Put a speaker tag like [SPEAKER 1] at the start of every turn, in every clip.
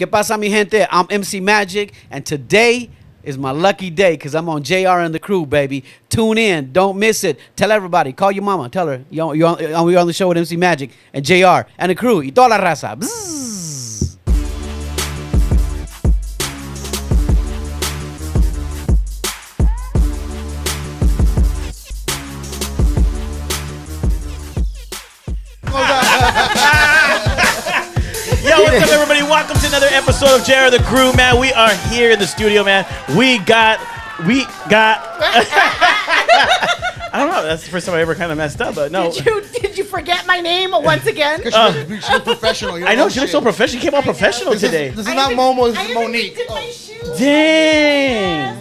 [SPEAKER 1] ¿Qué pasa, mi gente? I'm MC Magic, and today is my lucky day because I'm on JR and the crew, baby. Tune in. Don't miss it. Tell everybody. Call your mama. Tell her you're on the show with MC Magic and JR and the crew. Y toda la raza. Bzzz.
[SPEAKER 2] Yo, what's up, everybody? Welcome to another episode of Jared the Crew, man. We are here in the studio, man. We got. I don't know. That's the first time I ever kind of messed up, but no.
[SPEAKER 3] Did you forget my name once again?
[SPEAKER 4] She looks professional.
[SPEAKER 2] I know she looks so professional. She came out professional today.
[SPEAKER 4] This is not Momo. This is Monique.
[SPEAKER 2] Dang.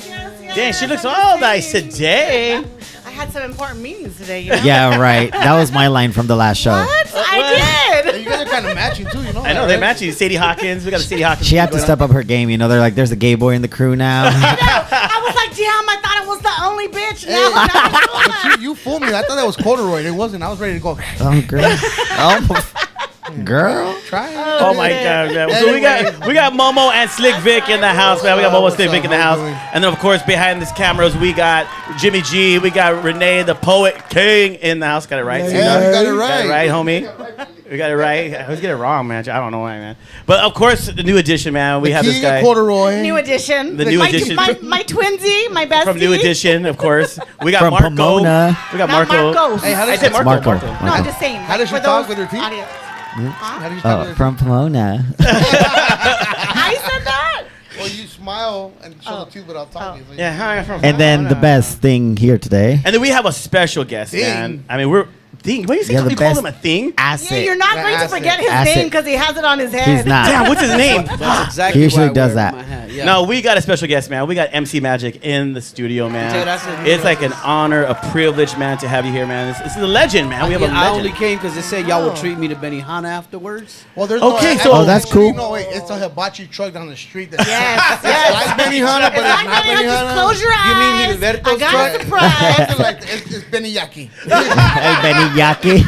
[SPEAKER 2] Dang, she looks all nice today.
[SPEAKER 3] I had some important meetings today, you know?
[SPEAKER 5] Yeah, right. That was my line from the last show.
[SPEAKER 3] What? I did.
[SPEAKER 4] You guys are kind of matching too, you know.
[SPEAKER 2] I know, they match you. Sadie Hawkins. We got a Sadie Hawkins.
[SPEAKER 5] She had to step up her game, you know. They're like, there's a gay boy in the crew now.
[SPEAKER 3] I was like, damn, I thought I was the only bitch.
[SPEAKER 4] But you fooled me. I thought that was corduroy. It wasn't. I was ready to go.
[SPEAKER 5] Oh, girl. Oh, girl.
[SPEAKER 4] Try it.
[SPEAKER 2] Oh my God, man. So we got Momo and Slick Vic in the house, man. We got Momo and Slick Vic in the house. And then of course behind these cameras we got Jimmy G, we got Renee the Poet King in the house. Got it right?
[SPEAKER 4] Yeah, you got it right.
[SPEAKER 2] Got it right, homie. We got it right. I always get it wrong, man. I don't know why, man. But of course the new edition, man. We have this guy.
[SPEAKER 4] Corduroy.
[SPEAKER 3] New edition.
[SPEAKER 2] The new edition.
[SPEAKER 3] My twinsy, my bestie.
[SPEAKER 2] From New Edition, of course. We got
[SPEAKER 5] From
[SPEAKER 2] Marco.
[SPEAKER 5] Pomona.
[SPEAKER 2] We got
[SPEAKER 3] Not
[SPEAKER 2] Marco.
[SPEAKER 3] Marcos.
[SPEAKER 4] Hey, how
[SPEAKER 2] I
[SPEAKER 4] does
[SPEAKER 2] said Marco.
[SPEAKER 5] Marco.
[SPEAKER 3] No, I'm just saying.
[SPEAKER 4] How does she
[SPEAKER 3] for
[SPEAKER 4] talk
[SPEAKER 3] those
[SPEAKER 4] with her teeth?
[SPEAKER 3] audience.
[SPEAKER 4] How do you talk with her
[SPEAKER 5] From Pomona.
[SPEAKER 3] I said that?
[SPEAKER 4] Well, you smile and show the teeth without talking. So
[SPEAKER 2] Yeah, hi, I'm from
[SPEAKER 5] And then the best thing here today.
[SPEAKER 2] And then we have a special guest,
[SPEAKER 4] Thing.
[SPEAKER 2] man. I mean, we're thing. What do you say?
[SPEAKER 5] Yeah, the
[SPEAKER 2] You call
[SPEAKER 5] best-
[SPEAKER 2] him a thing?
[SPEAKER 5] Acid.
[SPEAKER 3] Yeah, you're not going to
[SPEAKER 4] Acid.
[SPEAKER 3] forget his
[SPEAKER 5] Acid.
[SPEAKER 3] name because he has it on his head.
[SPEAKER 5] He's not.
[SPEAKER 2] Damn, what's his name?
[SPEAKER 1] That's exactly
[SPEAKER 5] He usually
[SPEAKER 1] why I
[SPEAKER 5] does
[SPEAKER 1] wear it
[SPEAKER 5] that.
[SPEAKER 1] in my hat. Yeah.
[SPEAKER 2] No, we got a special guest, man. We got MC Magic in the studio, man.
[SPEAKER 1] Dude, that's a-
[SPEAKER 2] It's like an honor, a privilege, man, to have you here, man. This is a legend, man. We have a
[SPEAKER 1] I only
[SPEAKER 2] legend.
[SPEAKER 1] came because they said y'all would treat me to Benihana afterwards.
[SPEAKER 4] Well, there's
[SPEAKER 2] Okay,
[SPEAKER 4] no,
[SPEAKER 2] so-
[SPEAKER 5] Oh, that's
[SPEAKER 4] actually,
[SPEAKER 5] cool.
[SPEAKER 4] No, wait, it's a hibachi truck down the street. That's
[SPEAKER 3] Yes,
[SPEAKER 4] It's
[SPEAKER 3] yes.
[SPEAKER 4] like Benihana, but it's not
[SPEAKER 3] Just
[SPEAKER 4] Benihana.
[SPEAKER 3] close your eyes.
[SPEAKER 1] You mean Gilberto's
[SPEAKER 3] I got
[SPEAKER 1] truck?
[SPEAKER 3] a surprise.
[SPEAKER 4] It's Beniyaki.
[SPEAKER 5] Hey, Benny Yaki.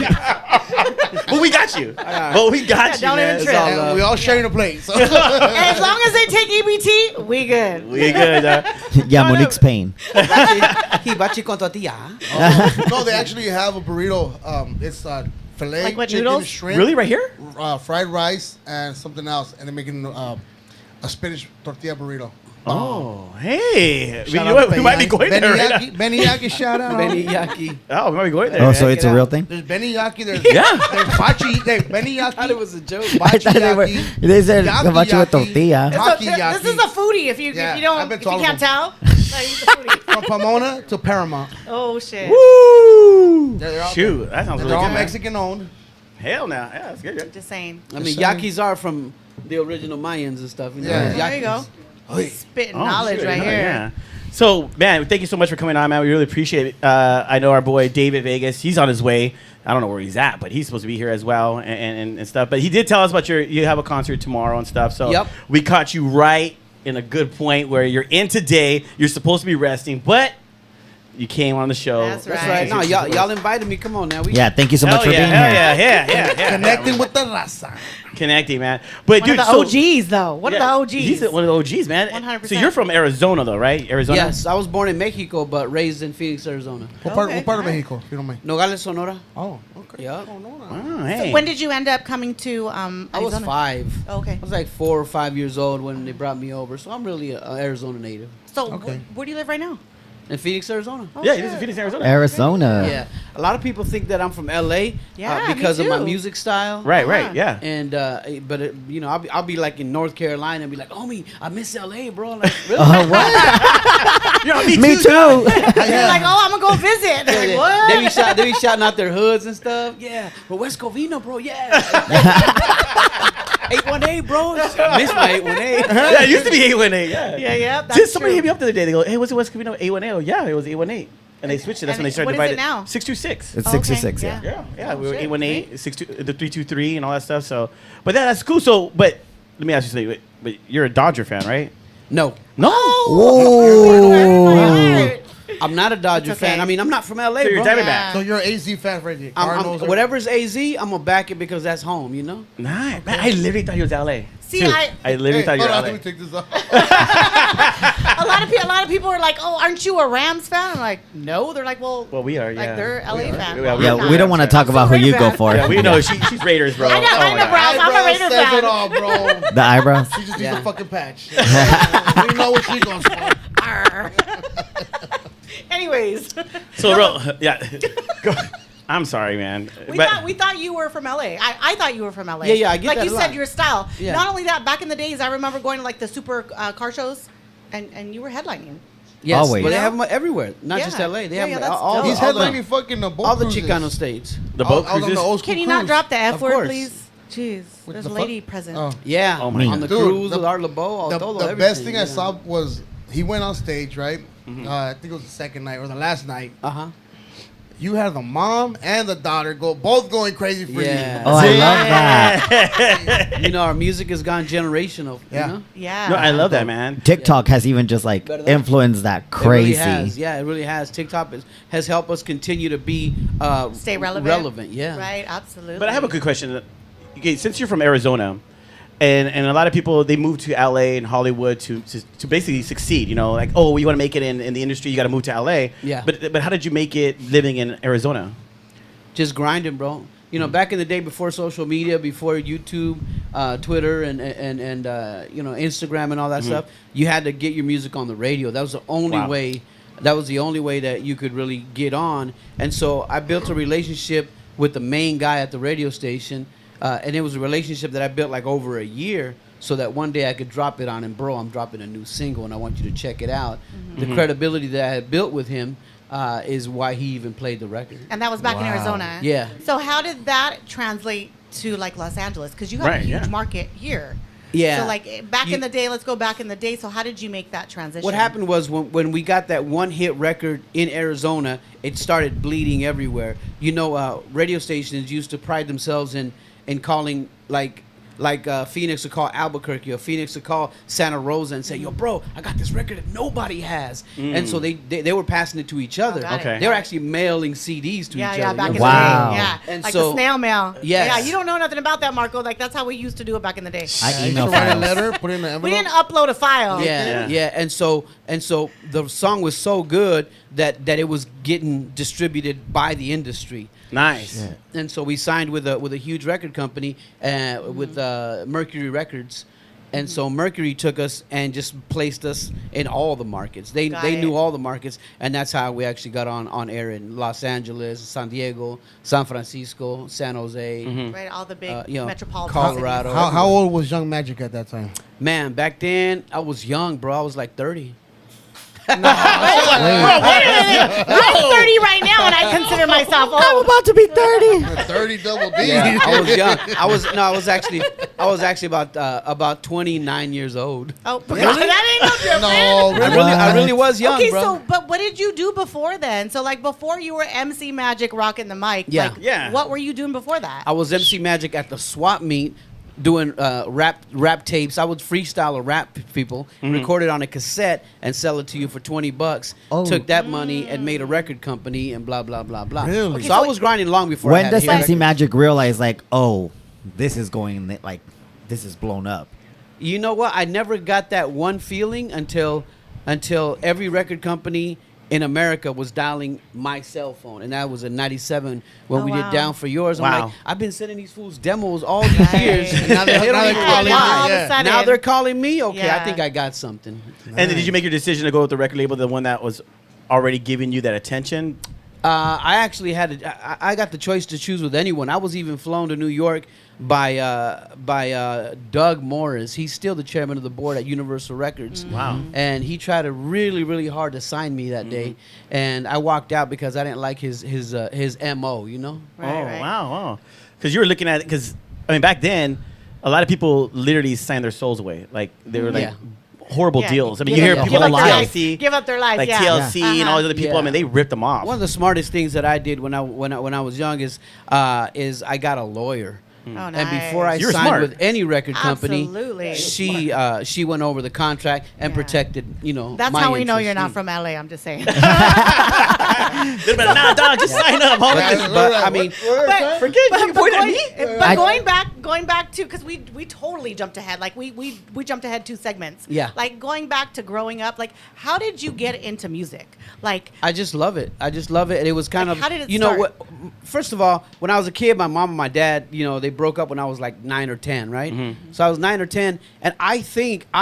[SPEAKER 2] But we got you. But we got you,
[SPEAKER 3] don't
[SPEAKER 2] man.
[SPEAKER 3] even trip.
[SPEAKER 1] all
[SPEAKER 4] And
[SPEAKER 1] love.
[SPEAKER 4] we all sharing a plate. So.
[SPEAKER 3] As long as they take EBT, we good.
[SPEAKER 2] We good.
[SPEAKER 5] Yeah, Monique's pain.
[SPEAKER 1] Hibachi con tortilla.
[SPEAKER 4] No, they actually have a burrito. It's filet,
[SPEAKER 3] Like what,
[SPEAKER 4] chicken,
[SPEAKER 3] noodles?
[SPEAKER 4] shrimp,
[SPEAKER 2] Really, right here?
[SPEAKER 4] fried rice, and something else, and they're making a spinach tortilla burrito.
[SPEAKER 2] Oh, hey.
[SPEAKER 4] Shout
[SPEAKER 2] You
[SPEAKER 4] out
[SPEAKER 2] know what? We might be going there right now.
[SPEAKER 4] Beniyaki, shout out.
[SPEAKER 1] Beniyaki.
[SPEAKER 2] Oh, we might be going there.
[SPEAKER 5] Oh,
[SPEAKER 2] man.
[SPEAKER 5] so it's a real thing?
[SPEAKER 4] There's Beniyaki. There's
[SPEAKER 2] Yeah.
[SPEAKER 4] There's bachi. There's Beniyaki.
[SPEAKER 1] I thought it was a joke.
[SPEAKER 5] I thought they were. They said hibachi with tortilla.
[SPEAKER 3] This is a foodie. If you
[SPEAKER 4] Yeah,
[SPEAKER 3] if you don't
[SPEAKER 4] I've been
[SPEAKER 3] if
[SPEAKER 4] to
[SPEAKER 3] you
[SPEAKER 4] all of
[SPEAKER 3] can't
[SPEAKER 4] them.
[SPEAKER 3] tell, he's a foodie.
[SPEAKER 4] From Pomona to Paramount.
[SPEAKER 3] Oh shit.
[SPEAKER 2] Woo!
[SPEAKER 4] They're all-
[SPEAKER 2] Shoot, that sounds
[SPEAKER 4] They're
[SPEAKER 2] really
[SPEAKER 4] all
[SPEAKER 2] good, man.
[SPEAKER 4] Mexican owned.
[SPEAKER 2] Hell no. Yeah, that's good. good.
[SPEAKER 3] Just saying.
[SPEAKER 1] I mean, yakis are from the original Mayans and stuff. You know?
[SPEAKER 4] Yeah.
[SPEAKER 3] There you go.
[SPEAKER 1] Yakis.
[SPEAKER 3] Spitting
[SPEAKER 2] Oh,
[SPEAKER 3] knowledge
[SPEAKER 2] shoot,
[SPEAKER 3] right
[SPEAKER 2] yeah,
[SPEAKER 3] here.
[SPEAKER 2] Yeah. So, man, thank you so much for coming on, man. We really appreciate it. I know our boy David Vegas. He's on his way. I don't know where he's at, but he's supposed to be here as well and stuff. But he did tell us about you have a concert tomorrow and stuff. So
[SPEAKER 1] Yep.
[SPEAKER 2] we caught you right in a good point where you're in today. You're supposed to be resting, but you came on the show.
[SPEAKER 3] That's
[SPEAKER 1] That's
[SPEAKER 3] right.
[SPEAKER 1] right. No, y'all invited me. Come on now. We
[SPEAKER 5] Yeah, thank you so much
[SPEAKER 2] Hell
[SPEAKER 5] for
[SPEAKER 2] yeah,
[SPEAKER 5] being
[SPEAKER 2] hell
[SPEAKER 5] here.
[SPEAKER 2] yeah.
[SPEAKER 4] Connecting with the raza.
[SPEAKER 2] Connecting, man. But
[SPEAKER 3] One
[SPEAKER 2] dude,
[SPEAKER 3] of the
[SPEAKER 2] so,
[SPEAKER 3] OGs though. One
[SPEAKER 2] yeah,
[SPEAKER 3] of the OGs.
[SPEAKER 2] He's one of the OGs, man.
[SPEAKER 3] 100%.
[SPEAKER 2] So you're from Arizona, though, right? Arizona.
[SPEAKER 1] Yes, I was born in Mexico, but raised in Phoenix, Arizona.
[SPEAKER 4] What part
[SPEAKER 3] Okay.
[SPEAKER 4] of Mexico, if you don't mind?
[SPEAKER 1] Nogales, Sonora.
[SPEAKER 4] Oh, okay.
[SPEAKER 1] Yeah.
[SPEAKER 2] Oh, hey.
[SPEAKER 3] When did you end up coming to
[SPEAKER 1] I was
[SPEAKER 3] Arizona?
[SPEAKER 1] 5.
[SPEAKER 3] Okay.
[SPEAKER 1] I was like 4 or 5 years old when they brought me over, so I'm really an Arizona native.
[SPEAKER 3] So
[SPEAKER 4] Okay.
[SPEAKER 3] where do you live right now?
[SPEAKER 1] In Phoenix, Arizona.
[SPEAKER 3] Oh,
[SPEAKER 2] Yeah,
[SPEAKER 3] shit.
[SPEAKER 2] he's in Phoenix, Arizona.
[SPEAKER 5] Arizona.
[SPEAKER 1] Yeah, a lot of people think that I'm from LA
[SPEAKER 3] Yeah, me
[SPEAKER 1] because of my
[SPEAKER 3] too.
[SPEAKER 1] music style.
[SPEAKER 2] Right, right, yeah.
[SPEAKER 1] And but you know, I'll be like in North Carolina and be like, "Homie, I miss LA, bro." Like, really?
[SPEAKER 5] What?
[SPEAKER 2] Yeah,
[SPEAKER 5] Me too.
[SPEAKER 3] You're like, oh, I'm gonna go visit. They're like, what?
[SPEAKER 1] They be shouting out their hoods and stuff. Yeah, but West Covina, bro. Yeah. 818, bro. I miss my 818.
[SPEAKER 2] Yeah, it used to be 818, yeah.
[SPEAKER 3] Yeah, that's
[SPEAKER 2] Did somebody
[SPEAKER 3] true.
[SPEAKER 2] hit me up the other day? They go, hey, what's the West Covina 818? Oh, yeah, it was 818. And they switched it. That's
[SPEAKER 3] And
[SPEAKER 2] when they started
[SPEAKER 3] what is
[SPEAKER 2] dividing
[SPEAKER 3] it now?
[SPEAKER 2] 626.
[SPEAKER 5] It's
[SPEAKER 3] Okay,
[SPEAKER 5] 626,
[SPEAKER 3] yeah.
[SPEAKER 5] yeah.
[SPEAKER 2] Yeah,
[SPEAKER 3] Oh,
[SPEAKER 2] we were
[SPEAKER 3] shit.
[SPEAKER 2] 818, 62, the 323, and all that stuff. So, but that's cool. So, but let me ask you something. But you're a Dodger fan, right?
[SPEAKER 1] No.
[SPEAKER 2] No.
[SPEAKER 5] Whoa.
[SPEAKER 1] I'm not a Dodger
[SPEAKER 3] It's okay.
[SPEAKER 1] fan. I mean, I'm not from LA,
[SPEAKER 2] So you're
[SPEAKER 1] bro.
[SPEAKER 2] Diamondback.
[SPEAKER 4] So you're an AZ fan, Reggie.
[SPEAKER 1] Whatever's AZ, I'm gonna back it because that's home. You know.
[SPEAKER 2] Nice. Man, I literally thought he was LA.
[SPEAKER 3] See,
[SPEAKER 2] too.
[SPEAKER 3] I
[SPEAKER 2] literally thought you were
[SPEAKER 4] Hold on,
[SPEAKER 2] LA.
[SPEAKER 4] let me take this off.
[SPEAKER 3] a lot of people are like, "Oh, aren't you a Rams fan?" I'm like, "No." They're like, "Well,
[SPEAKER 2] Well, we are.
[SPEAKER 3] like
[SPEAKER 2] Yeah.
[SPEAKER 3] they're LA fan."
[SPEAKER 2] Yeah,
[SPEAKER 5] Yeah, we don't want to talk about who you go for.
[SPEAKER 2] Yeah, we know she's Raiders, bro.
[SPEAKER 3] I know,
[SPEAKER 2] Oh
[SPEAKER 3] I
[SPEAKER 2] my
[SPEAKER 3] know,
[SPEAKER 2] God.
[SPEAKER 3] bro. I'm a
[SPEAKER 4] Eyebrows
[SPEAKER 3] Raider
[SPEAKER 4] says
[SPEAKER 3] fan.
[SPEAKER 4] it all, bro.
[SPEAKER 5] The eyebrows.
[SPEAKER 4] She just needs
[SPEAKER 1] Yeah.
[SPEAKER 4] a fucking patch. We know what she's going for.
[SPEAKER 3] Arr. Anyways,
[SPEAKER 2] So, bro, yeah. Go. I'm sorry, man.
[SPEAKER 3] we thought you were from LA. I thought you were from LA.
[SPEAKER 1] Yeah, I get
[SPEAKER 3] like
[SPEAKER 1] that
[SPEAKER 3] you
[SPEAKER 1] a
[SPEAKER 3] said,
[SPEAKER 1] lot.
[SPEAKER 3] your style.
[SPEAKER 1] Yeah.
[SPEAKER 3] Not only that, back in the days, I remember going to like the super car shows, and you were headlining.
[SPEAKER 1] Yes,
[SPEAKER 5] Always.
[SPEAKER 1] but they
[SPEAKER 3] Yeah.
[SPEAKER 1] have them everywhere, not just
[SPEAKER 3] Yeah.
[SPEAKER 1] LA. They
[SPEAKER 3] Yeah,
[SPEAKER 1] have
[SPEAKER 3] yeah,
[SPEAKER 1] them
[SPEAKER 3] that's
[SPEAKER 1] all,
[SPEAKER 3] dope.
[SPEAKER 4] He's
[SPEAKER 1] all,
[SPEAKER 4] headlining fucking the boat
[SPEAKER 1] all the
[SPEAKER 4] cruises.
[SPEAKER 1] Chicano states.
[SPEAKER 2] the boat
[SPEAKER 4] I was on
[SPEAKER 2] cruises.
[SPEAKER 4] the old school
[SPEAKER 3] Can you not
[SPEAKER 4] cruise.
[SPEAKER 3] drop the F
[SPEAKER 1] Of
[SPEAKER 3] word,
[SPEAKER 1] course.
[SPEAKER 3] please? Jeez,
[SPEAKER 4] What
[SPEAKER 3] there's
[SPEAKER 4] the
[SPEAKER 3] a
[SPEAKER 4] fuck?
[SPEAKER 3] lady present.
[SPEAKER 4] Oh.
[SPEAKER 1] Yeah,
[SPEAKER 2] Oh my
[SPEAKER 1] on the
[SPEAKER 4] Dude,
[SPEAKER 1] cruise
[SPEAKER 4] the-
[SPEAKER 1] with Art LeBeau, all
[SPEAKER 4] The
[SPEAKER 1] everything.
[SPEAKER 4] best thing I
[SPEAKER 1] yeah.
[SPEAKER 4] saw was he went on stage, right? I think it was the second night or the last night.
[SPEAKER 1] Uh-huh.
[SPEAKER 4] You had the mom and the daughter both going crazy for
[SPEAKER 1] Yeah.
[SPEAKER 5] Oh, I love that.
[SPEAKER 1] You know, our music has gone generational.
[SPEAKER 4] Yeah.
[SPEAKER 1] You know?
[SPEAKER 3] Yeah.
[SPEAKER 2] No, I love that, man.
[SPEAKER 5] TikTok has even just like
[SPEAKER 1] Better than-
[SPEAKER 5] influenced that
[SPEAKER 1] It really
[SPEAKER 5] crazy.
[SPEAKER 1] has. Yeah, it really has. TikTok has helped us continue to be
[SPEAKER 3] Stay relevant.
[SPEAKER 1] Yeah.
[SPEAKER 3] Right. Absolutely.
[SPEAKER 2] But I have a good question. Okay, since you're from Arizona, and a lot of people they move to LA and Hollywood to basically succeed. You know, like oh, you want to make it in the industry, you got to move to LA.
[SPEAKER 1] Yeah.
[SPEAKER 2] But how did you make it living in Arizona?
[SPEAKER 1] Just grinding, bro. You know, back in the day before social media, before YouTube, Twitter, and you know, Instagram and all that stuff, you had to get your music on the radio. That was the only
[SPEAKER 2] Wow.
[SPEAKER 1] way. That was the only way that you could really get on. And so I built a relationship with the main guy at the radio station, and it was a relationship that I built like over a year, so that one day I could drop it on him, bro. I'm dropping a new single, and I want you to check it out. The credibility that I had built with him is why he even played the record.
[SPEAKER 3] And that was back in
[SPEAKER 5] Wow.
[SPEAKER 3] Arizona.
[SPEAKER 1] Yeah.
[SPEAKER 3] So how did that translate to like Los Angeles? Because you have
[SPEAKER 2] Right,
[SPEAKER 3] a huge
[SPEAKER 2] yeah.
[SPEAKER 3] market here.
[SPEAKER 1] Yeah.
[SPEAKER 3] So like back
[SPEAKER 1] You-
[SPEAKER 3] in the day, let's go back in the day. So how did you make that transition?
[SPEAKER 1] What happened was when we got that one hit record in Arizona, it started bleeding everywhere. You know, radio stations used to pride themselves in calling like Phoenix would call Albuquerque, or Phoenix would call Santa Rosa and say, "Yo, bro, I got this record that nobody has." And so they were passing it to each other.
[SPEAKER 3] got it.
[SPEAKER 2] Okay.
[SPEAKER 1] They were actually mailing CDs to
[SPEAKER 3] Yeah,
[SPEAKER 1] each
[SPEAKER 3] yeah,
[SPEAKER 1] other.
[SPEAKER 3] back in
[SPEAKER 1] you
[SPEAKER 3] the
[SPEAKER 1] know?
[SPEAKER 5] Wow.
[SPEAKER 3] day. Yeah.
[SPEAKER 1] And
[SPEAKER 3] like
[SPEAKER 1] so-
[SPEAKER 3] the snail mail.
[SPEAKER 1] Yes.
[SPEAKER 3] Yeah, you don't know nothing about that, Marco. Like that's how we used to do it back in the day.
[SPEAKER 5] I
[SPEAKER 4] You
[SPEAKER 5] email
[SPEAKER 4] should write a
[SPEAKER 5] files.
[SPEAKER 4] letter, put it in an
[SPEAKER 3] We
[SPEAKER 4] envelope.
[SPEAKER 3] didn't upload a file.
[SPEAKER 1] Yeah,
[SPEAKER 2] Yeah.
[SPEAKER 1] yeah, and so the song was so good that it was getting distributed by the industry.
[SPEAKER 2] Nice.
[SPEAKER 1] And so we signed with a huge record company, with Mercury Records, and so Mercury took us and just placed us in all the markets. They
[SPEAKER 3] Got
[SPEAKER 1] knew
[SPEAKER 3] it.
[SPEAKER 1] all the markets, and that's how we actually got on air in Los Angeles, San Diego, San Francisco, San Jose,
[SPEAKER 3] Right, all the big
[SPEAKER 1] you know,
[SPEAKER 3] metropolitan
[SPEAKER 1] Colorado.
[SPEAKER 3] cities.
[SPEAKER 4] How old was Young Magic at that time?
[SPEAKER 1] Man, back then I was young, bro. I was like 30.
[SPEAKER 3] I'm 30 right now, and I consider myself
[SPEAKER 5] I'm
[SPEAKER 3] old.
[SPEAKER 5] about to be 30.
[SPEAKER 4] 30 double D.
[SPEAKER 1] Yeah, I was young. I was actually about 29 years old.
[SPEAKER 3] Oh, that ain't no different.
[SPEAKER 4] No,
[SPEAKER 1] I really was young,
[SPEAKER 3] Okay,
[SPEAKER 1] bro.
[SPEAKER 3] so but what did you do before then? So like before you were MC Magic rocking the mic,
[SPEAKER 1] Yeah.
[SPEAKER 3] like,
[SPEAKER 2] Yeah.
[SPEAKER 3] what were you doing before that?
[SPEAKER 1] I was MC Magic at the swap meet doing rap tapes. I would freestyle a rap people, record it on a cassette, and sell it to you for $20.
[SPEAKER 5] Oh.
[SPEAKER 1] Took that money and made a record company and blah blah blah blah.
[SPEAKER 4] Really?
[SPEAKER 3] Okay,
[SPEAKER 1] So
[SPEAKER 3] so
[SPEAKER 1] I was grinding long before. I
[SPEAKER 5] When
[SPEAKER 1] had
[SPEAKER 5] does
[SPEAKER 1] hit
[SPEAKER 5] MC
[SPEAKER 1] records.
[SPEAKER 5] Magic realize like, oh, this is going like, this is blown up?
[SPEAKER 1] You know what? I never got that one feeling until every record company in America was dialing my cell phone, and that was in '97 when
[SPEAKER 3] Oh,
[SPEAKER 1] we
[SPEAKER 3] wow.
[SPEAKER 1] did Down for Yours. I'm
[SPEAKER 2] Wow.
[SPEAKER 1] like, I've been sending these fools demos all these years.
[SPEAKER 3] Right.
[SPEAKER 4] Now they're
[SPEAKER 1] They don't
[SPEAKER 4] calling
[SPEAKER 1] even
[SPEAKER 4] you.
[SPEAKER 1] reply.
[SPEAKER 3] All of a
[SPEAKER 4] Yeah.
[SPEAKER 3] sudden-
[SPEAKER 1] Now they're calling me. Okay,
[SPEAKER 3] Yeah.
[SPEAKER 1] I think I got something.
[SPEAKER 2] And then did you make your decision to go with the record label, the one that was already giving you that attention?
[SPEAKER 1] I actually had I got the choice to choose with anyone. I was even flown to New York by Doug Morris. He's still the chairman of the board at Universal Records.
[SPEAKER 2] Wow.
[SPEAKER 1] And he tried really, really hard to sign me that day, and I walked out because I didn't like his MO. You know.
[SPEAKER 3] Right,
[SPEAKER 2] oh,
[SPEAKER 3] right.
[SPEAKER 2] wow. Because you were looking at it, because, I mean, back then, a lot of people literally signed their souls away. Like, they were like
[SPEAKER 1] Yeah.
[SPEAKER 2] horrible
[SPEAKER 3] Yeah,
[SPEAKER 2] deals. I mean,
[SPEAKER 5] give
[SPEAKER 2] you
[SPEAKER 5] up
[SPEAKER 2] hear
[SPEAKER 5] their
[SPEAKER 2] people
[SPEAKER 5] whole
[SPEAKER 2] like
[SPEAKER 5] life.
[SPEAKER 2] TLC,
[SPEAKER 3] Give up their lives,
[SPEAKER 2] like
[SPEAKER 3] yeah.
[SPEAKER 2] TLC and all these other people.
[SPEAKER 1] Yeah.
[SPEAKER 2] I mean, they ripped them off.
[SPEAKER 1] One of the smartest things that I did when I was young is I got a lawyer.
[SPEAKER 3] Oh, nice.
[SPEAKER 1] And before I
[SPEAKER 2] You're
[SPEAKER 1] signed
[SPEAKER 2] smart.
[SPEAKER 1] with any record company,
[SPEAKER 3] Absolutely.
[SPEAKER 1] she went over the contract and
[SPEAKER 3] Yeah.
[SPEAKER 1] protected,
[SPEAKER 3] That's
[SPEAKER 1] my
[SPEAKER 3] how we know
[SPEAKER 1] interests.
[SPEAKER 3] you're not from LA. I'm just saying.
[SPEAKER 2] Nah, dog, just sign up, homie.
[SPEAKER 1] But I mean,
[SPEAKER 2] Forget you pointed at me.
[SPEAKER 3] But going back to, because we totally jumped ahead. Like we jumped ahead 2 segments.
[SPEAKER 1] Yeah.
[SPEAKER 3] Like going back to growing up. Like, how did you get into music? Like,
[SPEAKER 1] I just love it. I just love it. And it was kind
[SPEAKER 3] Like,
[SPEAKER 1] of,
[SPEAKER 3] how did it
[SPEAKER 1] you know
[SPEAKER 3] start?
[SPEAKER 1] what? First of all, when I was a kid, my mom and my dad, they broke up when I was like 9 or 10, right? So I was 9 or 10, and I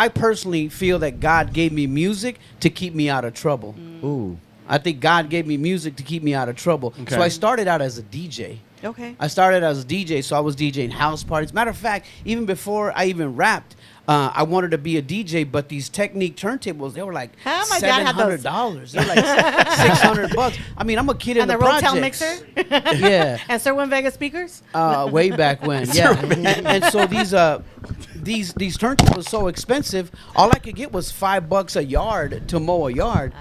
[SPEAKER 1] personally feel that God gave me music to keep me out of trouble.
[SPEAKER 5] Ooh.
[SPEAKER 1] I think God gave me music to keep me out of trouble.
[SPEAKER 2] Okay.
[SPEAKER 1] So I started out as a DJ.
[SPEAKER 3] okay.
[SPEAKER 1] I started as a DJ, so I was DJing house parties. Matter of fact, even before I even rapped, I wanted to be a DJ, but these Technique turntables, they were like
[SPEAKER 3] Huh? My dad had those.
[SPEAKER 1] $700. They're like $600. I mean, I'm a kid in
[SPEAKER 3] And
[SPEAKER 1] the
[SPEAKER 3] the Rotel
[SPEAKER 1] projects.
[SPEAKER 3] mixer.
[SPEAKER 1] Yeah.
[SPEAKER 3] And Sir Winvega speakers.
[SPEAKER 1] Way back when, yeah. And so these turntables were so expensive. All I could get was $5 a yard to mow a yard.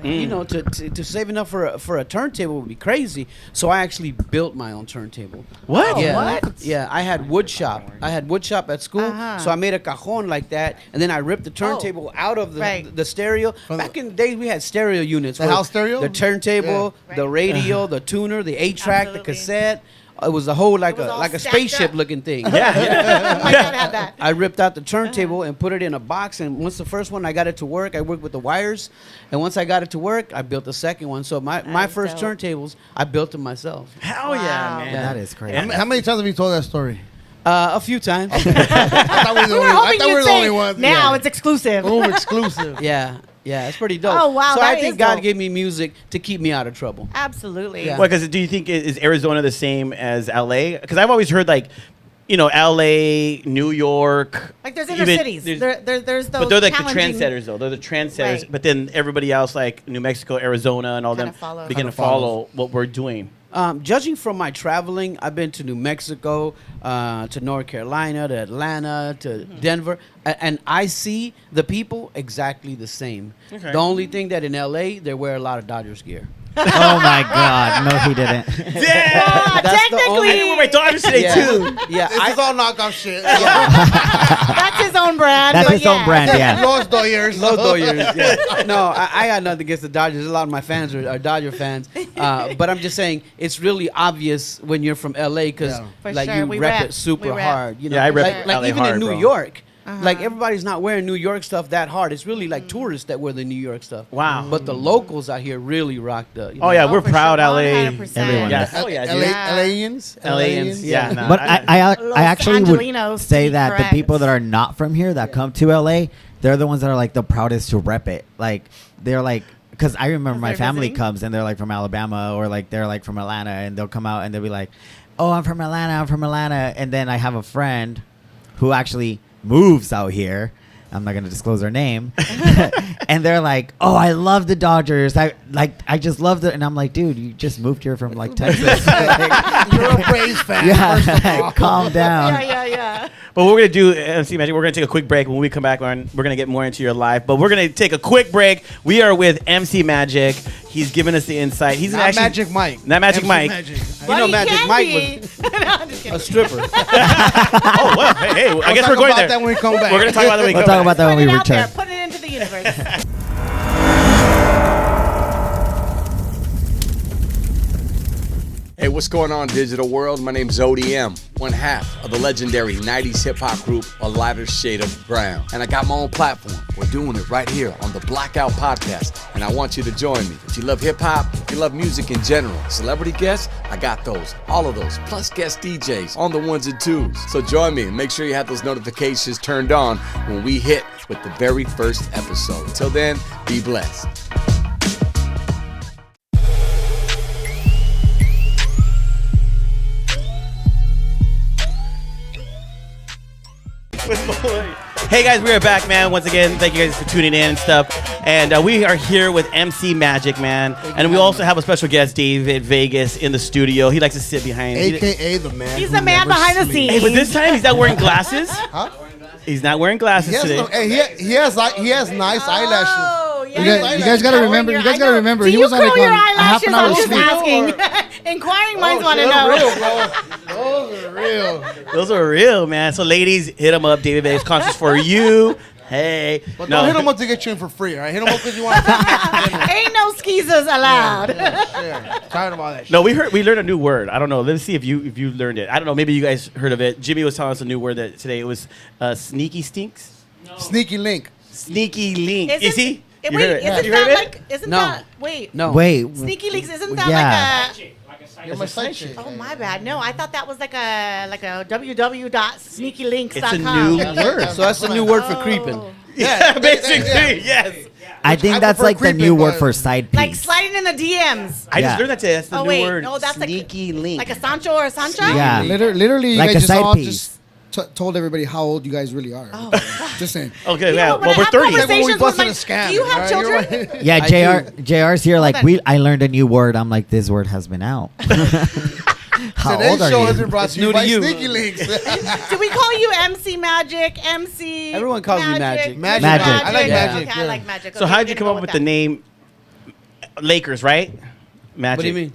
[SPEAKER 1] To save enough for a turntable would be crazy. So I actually built my own turntable.
[SPEAKER 2] What?
[SPEAKER 1] Yeah,
[SPEAKER 3] what?
[SPEAKER 1] yeah. I had wood shop. at school,
[SPEAKER 3] Uh-huh.
[SPEAKER 1] so I made a cajon like that, and then I ripped the turntable out of
[SPEAKER 3] right.
[SPEAKER 1] the stereo. Back in the day, we had stereo units.
[SPEAKER 4] The
[SPEAKER 1] for
[SPEAKER 4] house stereo?
[SPEAKER 1] the turntable,
[SPEAKER 3] Yeah.
[SPEAKER 1] the radio, the tuner, the 8-track, the
[SPEAKER 3] Absolutely.
[SPEAKER 1] cassette. It was a whole like
[SPEAKER 3] It was all
[SPEAKER 1] a
[SPEAKER 3] stacked
[SPEAKER 1] spaceship
[SPEAKER 3] up.
[SPEAKER 1] looking thing.
[SPEAKER 3] My dad had that.
[SPEAKER 1] I ripped out the turntable and put it in a box, and once the first one I got it to work, I worked with the wires, and once I got it to work, I built the second one. So my
[SPEAKER 3] That's
[SPEAKER 1] first
[SPEAKER 3] dope.
[SPEAKER 1] turntables, I built them myself.
[SPEAKER 2] Hell yeah,
[SPEAKER 3] Wow.
[SPEAKER 2] man.
[SPEAKER 1] Yeah.
[SPEAKER 5] That is crazy.
[SPEAKER 2] And-
[SPEAKER 4] How many times have you told that story?
[SPEAKER 1] A few times.
[SPEAKER 4] I thought we were the
[SPEAKER 3] We were
[SPEAKER 4] only, I
[SPEAKER 3] hoping
[SPEAKER 4] thought we
[SPEAKER 3] you'd
[SPEAKER 4] were the
[SPEAKER 3] say,
[SPEAKER 4] only ones.
[SPEAKER 3] now
[SPEAKER 4] Yeah.
[SPEAKER 3] it's exclusive.
[SPEAKER 4] Boom, exclusive.
[SPEAKER 1] Yeah, it's pretty dope.
[SPEAKER 3] Oh, wow,
[SPEAKER 1] So
[SPEAKER 3] that
[SPEAKER 1] I think
[SPEAKER 3] is
[SPEAKER 1] God
[SPEAKER 3] dope.
[SPEAKER 1] gave me music to keep me out of trouble.
[SPEAKER 3] Absolutely.
[SPEAKER 1] Yeah.
[SPEAKER 2] Well, because do you think is Arizona the same as LA? Because I've always heard like, LA, New York.
[SPEAKER 3] Like there's inner
[SPEAKER 2] even-
[SPEAKER 3] cities. There's those
[SPEAKER 2] but they're like the
[SPEAKER 3] challenging-
[SPEAKER 2] trendsetters, though. They're the trendsetters.
[SPEAKER 3] Right.
[SPEAKER 2] But then everybody else, like New Mexico, Arizona, and all
[SPEAKER 3] Kinda
[SPEAKER 2] them,
[SPEAKER 3] follow.
[SPEAKER 2] begin to
[SPEAKER 4] Kinda follows.
[SPEAKER 2] follow what we're doing.
[SPEAKER 1] Judging from my traveling, I've been to New Mexico, to North Carolina, to Atlanta, to Denver, and I see the people exactly the same.
[SPEAKER 2] Okay.
[SPEAKER 1] The only thing that in LA, they wear a lot of Dodgers gear.
[SPEAKER 5] Oh my God. No, he didn't.
[SPEAKER 3] Ah,
[SPEAKER 1] That's the
[SPEAKER 3] technically,
[SPEAKER 1] only-
[SPEAKER 2] I did with my daughters today
[SPEAKER 1] Yeah.
[SPEAKER 2] too.
[SPEAKER 1] Yeah,
[SPEAKER 4] This is all knockoff shit.
[SPEAKER 3] that's his own brand.
[SPEAKER 5] That's
[SPEAKER 3] but
[SPEAKER 5] his own
[SPEAKER 3] yeah.
[SPEAKER 5] brand, yeah.
[SPEAKER 4] Los Doyers.
[SPEAKER 1] Los Dodgers. Yeah. No, I got nothing against the Dodgers. A lot of my fans are Dodger fans. But I'm just saying it's really obvious when you're from LA because
[SPEAKER 4] Yeah.
[SPEAKER 3] For
[SPEAKER 1] like
[SPEAKER 3] sure,
[SPEAKER 1] you
[SPEAKER 3] we
[SPEAKER 1] rep
[SPEAKER 3] rep.
[SPEAKER 1] it super
[SPEAKER 3] We rep.
[SPEAKER 1] hard.
[SPEAKER 2] Yeah, I rep
[SPEAKER 1] like
[SPEAKER 2] LA
[SPEAKER 1] even
[SPEAKER 2] hard,
[SPEAKER 1] in New
[SPEAKER 2] bro.
[SPEAKER 1] York.
[SPEAKER 3] Uh-huh.
[SPEAKER 1] Like everybody's not wearing New York stuff that hard. It's really like tourists that wear the New York stuff.
[SPEAKER 2] Wow.
[SPEAKER 1] But the locals out here really rock the.
[SPEAKER 2] Oh yeah, we're
[SPEAKER 3] for
[SPEAKER 2] proud,
[SPEAKER 3] sure,
[SPEAKER 2] LA.
[SPEAKER 3] 100%.
[SPEAKER 5] Everyone
[SPEAKER 2] Yeah.
[SPEAKER 5] does.
[SPEAKER 2] Oh yeah,
[SPEAKER 4] LA,
[SPEAKER 2] dude.
[SPEAKER 3] Yeah.
[SPEAKER 4] LAians?
[SPEAKER 2] LAians. Yeah. No,
[SPEAKER 5] But I
[SPEAKER 3] Los
[SPEAKER 5] actually
[SPEAKER 3] Angelinos,
[SPEAKER 5] would
[SPEAKER 3] to
[SPEAKER 5] say
[SPEAKER 3] be
[SPEAKER 5] that
[SPEAKER 3] correct.
[SPEAKER 5] the people that are not from here that come to LA, they're the ones that are like the proudest to rep it. Like they're like, because I remember my
[SPEAKER 3] they're
[SPEAKER 5] family
[SPEAKER 3] visiting?
[SPEAKER 5] comes and they're like from Alabama or like they're like from Atlanta and they'll come out and they'll be like, oh, I'm from Atlanta. And then I have a friend who actually moves out here. I'm not gonna disclose their name, and they're like, "Oh, I love the Dodgers. I just love it." And I'm like, "Dude, you just moved here from like Texas.
[SPEAKER 4] You're a Braves fan. First of
[SPEAKER 5] Yeah,
[SPEAKER 4] all.
[SPEAKER 5] calm down."
[SPEAKER 3] Yeah.
[SPEAKER 2] But what we're gonna do, MC Magic, we're gonna take a quick break. When we come back, we're gonna get more into your life. But we're gonna take a quick break. We are with MC Magic. He's giving us the insight. He's
[SPEAKER 4] Not Magic Mike.
[SPEAKER 2] Not Magic
[SPEAKER 4] MC
[SPEAKER 2] Mike.
[SPEAKER 4] Magic.
[SPEAKER 3] Well,
[SPEAKER 1] know
[SPEAKER 3] he
[SPEAKER 1] Magic
[SPEAKER 3] can
[SPEAKER 1] Mike
[SPEAKER 3] be. No, I'm just kidding.
[SPEAKER 1] A stripper.
[SPEAKER 2] Oh well, hey, I
[SPEAKER 4] We'll
[SPEAKER 2] guess
[SPEAKER 4] talk
[SPEAKER 2] we're going
[SPEAKER 4] about
[SPEAKER 2] there.
[SPEAKER 4] that when we come back.
[SPEAKER 2] We're gonna talk about that when we
[SPEAKER 5] We'll
[SPEAKER 2] come
[SPEAKER 5] talk
[SPEAKER 2] back.
[SPEAKER 5] about that when
[SPEAKER 3] Put
[SPEAKER 5] we
[SPEAKER 3] it out there.
[SPEAKER 5] return.
[SPEAKER 3] Put it into the universe.
[SPEAKER 6] Hey, what's going on, digital world? My name's ODM, one half of the legendary 90s hip-hop group A Lighter Shade of Brown. And I got my own platform. We're doing it right here on the Blackout Podcast. And I want you to join me. If you love hip-hop, if you love music in general, celebrity guests, I got those, all of those, plus guest DJs on the ones and twos. So join me and make sure you have those notifications turned on when we hit with the very first episode. Until then, be blessed.
[SPEAKER 2] Hey guys, we are back, man. Once again, thank you guys for tuning in and stuff. And we are here with MC Magic, man. And we also have a special guest, David Vegas, in the studio. He likes to sit behind.
[SPEAKER 4] AKA the man.
[SPEAKER 3] He's
[SPEAKER 4] who
[SPEAKER 3] the man
[SPEAKER 4] never
[SPEAKER 3] behind the
[SPEAKER 4] sleeps.
[SPEAKER 3] scenes.
[SPEAKER 2] Hey, but this time he's not wearing glasses.
[SPEAKER 4] Huh?
[SPEAKER 2] He's not wearing glasses
[SPEAKER 4] He has,
[SPEAKER 2] today.
[SPEAKER 4] no, hey, he has nice eyelashes.
[SPEAKER 3] Oh, yeah.
[SPEAKER 4] You guys gotta remember. You guys gotta remember.
[SPEAKER 3] Do
[SPEAKER 4] He
[SPEAKER 3] you
[SPEAKER 4] was on
[SPEAKER 3] curl
[SPEAKER 4] like
[SPEAKER 3] your
[SPEAKER 4] a half
[SPEAKER 3] eyelashes?
[SPEAKER 4] an hour
[SPEAKER 3] I'm just
[SPEAKER 4] sleep.
[SPEAKER 3] asking. Inquiring minds want to know.
[SPEAKER 4] Real, bro. Those are real.
[SPEAKER 2] Those are real, man. So, ladies, hit him up. David Vegas concerts for you. Hey.
[SPEAKER 4] But don't hit them up to get you in for free, all right? Hit them up because you want to.
[SPEAKER 3] Ain't no skeezers allowed.
[SPEAKER 4] Yeah. Tired of all that shit.
[SPEAKER 2] No, we learned a new word. I don't know. Let's see if you learned it. I don't know. Maybe you guys heard of it. Jimmy was telling us a new word that today. It was sneaky stinks.
[SPEAKER 4] Sneaky link.
[SPEAKER 2] Sneaky link.
[SPEAKER 3] Isn't-
[SPEAKER 2] Is he?
[SPEAKER 3] Wait,
[SPEAKER 2] You heard it?
[SPEAKER 3] isn't
[SPEAKER 2] You heard
[SPEAKER 3] that
[SPEAKER 2] it?
[SPEAKER 3] like? Isn't
[SPEAKER 1] No.
[SPEAKER 3] that? Wait.
[SPEAKER 1] No.
[SPEAKER 5] Wait.
[SPEAKER 3] Sneaky leaks. Isn't that
[SPEAKER 5] Yeah.
[SPEAKER 3] like a?
[SPEAKER 4] You're my side chick.
[SPEAKER 3] Oh my bad. No, I thought that was like a www.sneakylinks.com.
[SPEAKER 2] It's a new word.
[SPEAKER 1] So that's a new word for creeping.
[SPEAKER 2] Yeah, basically, yes.
[SPEAKER 5] I think
[SPEAKER 4] I
[SPEAKER 5] that's
[SPEAKER 4] prefer
[SPEAKER 5] like the
[SPEAKER 4] creeping,
[SPEAKER 5] new word
[SPEAKER 4] but-
[SPEAKER 5] for side piece.
[SPEAKER 3] Like sliding in the DMs.
[SPEAKER 2] I
[SPEAKER 5] Yeah.
[SPEAKER 2] just learned that today. That's the
[SPEAKER 3] Oh
[SPEAKER 2] new
[SPEAKER 3] wait,
[SPEAKER 2] word.
[SPEAKER 3] no, that's
[SPEAKER 2] sneaky link.
[SPEAKER 3] like a Sancho or a Sancha.
[SPEAKER 5] Yeah.
[SPEAKER 7] Literally, you
[SPEAKER 5] Like a
[SPEAKER 7] guys just
[SPEAKER 5] side
[SPEAKER 7] all
[SPEAKER 5] piece.
[SPEAKER 7] just told everybody how old you guys really are.
[SPEAKER 3] Oh.
[SPEAKER 7] Just saying.
[SPEAKER 2] Okay,
[SPEAKER 3] You
[SPEAKER 2] yeah.
[SPEAKER 3] know, when
[SPEAKER 2] Well,
[SPEAKER 3] I
[SPEAKER 2] we're
[SPEAKER 3] have
[SPEAKER 2] 30.
[SPEAKER 3] conversations with
[SPEAKER 4] busted
[SPEAKER 3] my-
[SPEAKER 4] a scam,
[SPEAKER 3] Do you have
[SPEAKER 4] right?
[SPEAKER 3] children?
[SPEAKER 4] You're right.
[SPEAKER 5] Yeah,
[SPEAKER 1] I
[SPEAKER 5] JR's here. Like
[SPEAKER 3] Hold on.
[SPEAKER 5] I learned a new word. I'm like, this word has been out. How
[SPEAKER 4] Today's
[SPEAKER 5] old are
[SPEAKER 4] show
[SPEAKER 5] you?
[SPEAKER 4] has been brought to you
[SPEAKER 1] new to
[SPEAKER 4] by
[SPEAKER 1] you.
[SPEAKER 4] Sneaky Links.
[SPEAKER 3] Do we call you MC Magic? MC.
[SPEAKER 1] Everyone calls me Magic.
[SPEAKER 4] Magic.
[SPEAKER 5] Magic.
[SPEAKER 4] I like
[SPEAKER 1] Yeah.
[SPEAKER 4] magic.
[SPEAKER 3] Okay, I
[SPEAKER 4] yeah.
[SPEAKER 3] like Magic.
[SPEAKER 2] So
[SPEAKER 3] Okay,
[SPEAKER 2] how'd
[SPEAKER 3] we're
[SPEAKER 2] you
[SPEAKER 3] gonna
[SPEAKER 2] come
[SPEAKER 3] go
[SPEAKER 2] up with
[SPEAKER 3] with
[SPEAKER 2] the
[SPEAKER 3] that.
[SPEAKER 2] name Lakers, right? Magic.
[SPEAKER 1] What do you mean?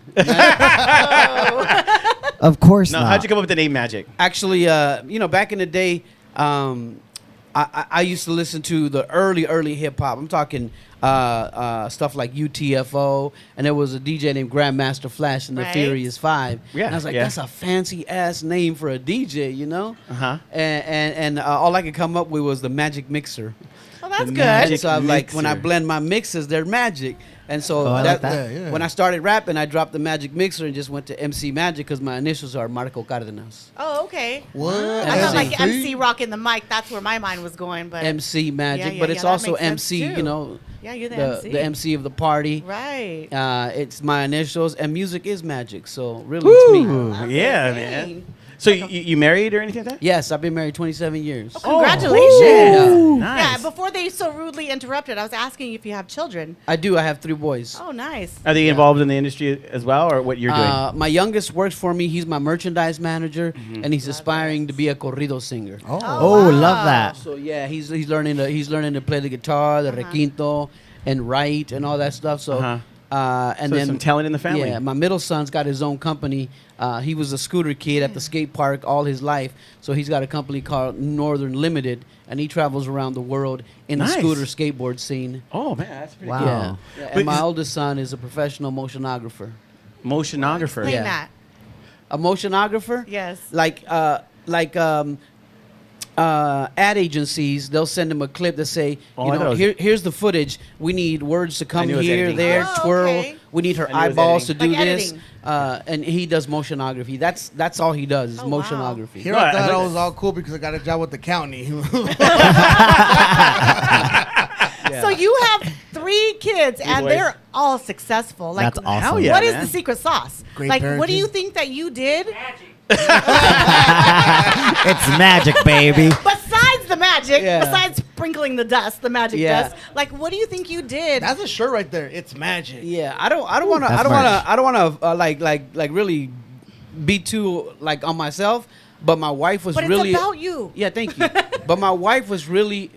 [SPEAKER 5] Of course
[SPEAKER 2] No,
[SPEAKER 5] not.
[SPEAKER 2] how'd you come up with the name Magic?
[SPEAKER 1] Actually, back in the day, I used to listen to the early hip hop. I'm talking stuff like UTFO, and there was a DJ named Grandmaster Flash and the
[SPEAKER 3] Right.
[SPEAKER 1] Furious Five.
[SPEAKER 2] Yeah,
[SPEAKER 1] and I was like,
[SPEAKER 2] yeah.
[SPEAKER 1] that's a fancy ass name for a DJ, you know?
[SPEAKER 2] Uh-huh.
[SPEAKER 1] And all I could come up with was the Magic Mixer.
[SPEAKER 3] Well, that's
[SPEAKER 2] The
[SPEAKER 3] good.
[SPEAKER 2] Magic
[SPEAKER 1] So I was like, when I
[SPEAKER 2] Mixer.
[SPEAKER 1] blend my mixes, they're magic. And so
[SPEAKER 5] Oh, I like that.
[SPEAKER 4] Yeah, yeah.
[SPEAKER 1] when I started rapping, I dropped the Magic Mixer and just went to MC Magic because my initials are Marco Cardenas.
[SPEAKER 3] Oh, okay.
[SPEAKER 4] What?
[SPEAKER 3] I thought like
[SPEAKER 4] MC?
[SPEAKER 3] MC rocking the mic. That's where my mind was going. But
[SPEAKER 1] MC Magic,
[SPEAKER 3] yeah,
[SPEAKER 1] but
[SPEAKER 3] yeah,
[SPEAKER 1] it's
[SPEAKER 3] that
[SPEAKER 1] also
[SPEAKER 3] makes sense
[SPEAKER 1] MC,
[SPEAKER 3] too.
[SPEAKER 1] you know,
[SPEAKER 3] yeah, you're the,
[SPEAKER 1] the
[SPEAKER 3] MC.
[SPEAKER 1] the MC of the party.
[SPEAKER 3] Right.
[SPEAKER 1] It's my initials, and music is magic. So really, it's me.
[SPEAKER 2] Ooh, yeah,
[SPEAKER 3] Okay.
[SPEAKER 2] man. So you married or anything like that?
[SPEAKER 1] Yes, I've been married 27 years.
[SPEAKER 3] Congratulations.
[SPEAKER 1] Yeah.
[SPEAKER 2] Nice.
[SPEAKER 3] Yeah, before they so rudely interrupted, I was asking if you have children.
[SPEAKER 1] I do. I have 3 boys.
[SPEAKER 3] Oh, nice.
[SPEAKER 2] Are they involved in the industry as well, or what you're doing?
[SPEAKER 1] My youngest works for me. He's my merchandise manager,
[SPEAKER 2] Mm-hmm.
[SPEAKER 1] and he's aspiring to be a corrido singer.
[SPEAKER 5] Oh, love that.
[SPEAKER 1] So yeah, he's learning to play the guitar, the requinto, and write and all that stuff. So
[SPEAKER 2] Uh-huh.
[SPEAKER 1] And
[SPEAKER 2] So
[SPEAKER 1] then
[SPEAKER 2] some talent in the family.
[SPEAKER 1] Yeah, my middle son's got his own company. He was a scooter kid at the skate park all his life, so he's got a company called Northern Limited, and he travels around the world in
[SPEAKER 2] Nice.
[SPEAKER 1] the scooter skateboard scene.
[SPEAKER 2] Oh man, that's pretty
[SPEAKER 5] Wow.
[SPEAKER 2] cool.
[SPEAKER 1] Yeah. Yeah,
[SPEAKER 2] But
[SPEAKER 1] and my
[SPEAKER 2] is-
[SPEAKER 1] oldest son is a professional motionographer.
[SPEAKER 2] Motionographer.
[SPEAKER 3] Explain
[SPEAKER 1] Yeah.
[SPEAKER 3] that.
[SPEAKER 1] A motionographer?
[SPEAKER 3] Yes.
[SPEAKER 1] Like ad agencies, they'll send him a clip that say,
[SPEAKER 2] Oh,
[SPEAKER 1] you
[SPEAKER 2] I
[SPEAKER 1] know,
[SPEAKER 2] thought it was-
[SPEAKER 1] here's the footage. We need words to come
[SPEAKER 2] knew it was
[SPEAKER 1] here,
[SPEAKER 2] editing.
[SPEAKER 1] there,
[SPEAKER 3] Oh,
[SPEAKER 1] twirl.
[SPEAKER 3] okay.
[SPEAKER 1] We need her
[SPEAKER 2] I knew it was
[SPEAKER 1] eyeballs to
[SPEAKER 2] editing.
[SPEAKER 1] do
[SPEAKER 3] Like
[SPEAKER 1] this.
[SPEAKER 3] editing.
[SPEAKER 1] And he does motionography. That's all he does is
[SPEAKER 3] Oh, wow.
[SPEAKER 1] motionography.
[SPEAKER 4] Here
[SPEAKER 2] No,
[SPEAKER 4] I
[SPEAKER 2] I
[SPEAKER 4] thought I
[SPEAKER 2] like
[SPEAKER 4] was
[SPEAKER 2] that.
[SPEAKER 4] all cool because I got a job with the county.
[SPEAKER 3] So you have 3 kids, and
[SPEAKER 2] boys.
[SPEAKER 3] they're all successful. Like,
[SPEAKER 5] That's awesome.
[SPEAKER 2] Hell yeah.
[SPEAKER 3] What is
[SPEAKER 2] man.
[SPEAKER 3] the secret sauce?
[SPEAKER 4] Great
[SPEAKER 3] Like, what do
[SPEAKER 4] parenting.
[SPEAKER 3] you think that you did
[SPEAKER 5] It's magic, baby.
[SPEAKER 3] besides the magic?
[SPEAKER 1] Yeah.
[SPEAKER 3] Besides sprinkling the dust, the magic
[SPEAKER 1] Yeah.
[SPEAKER 3] dust. Like, what do you think you did?
[SPEAKER 4] That's a shirt right there. It's magic.
[SPEAKER 1] Yeah, I don't want to
[SPEAKER 5] That's
[SPEAKER 1] I don't want
[SPEAKER 5] merch.
[SPEAKER 1] to I don't want to like really be too like on myself, but my wife was
[SPEAKER 3] but
[SPEAKER 1] really
[SPEAKER 3] it's about you.
[SPEAKER 1] Yeah, thank you. But my wife was really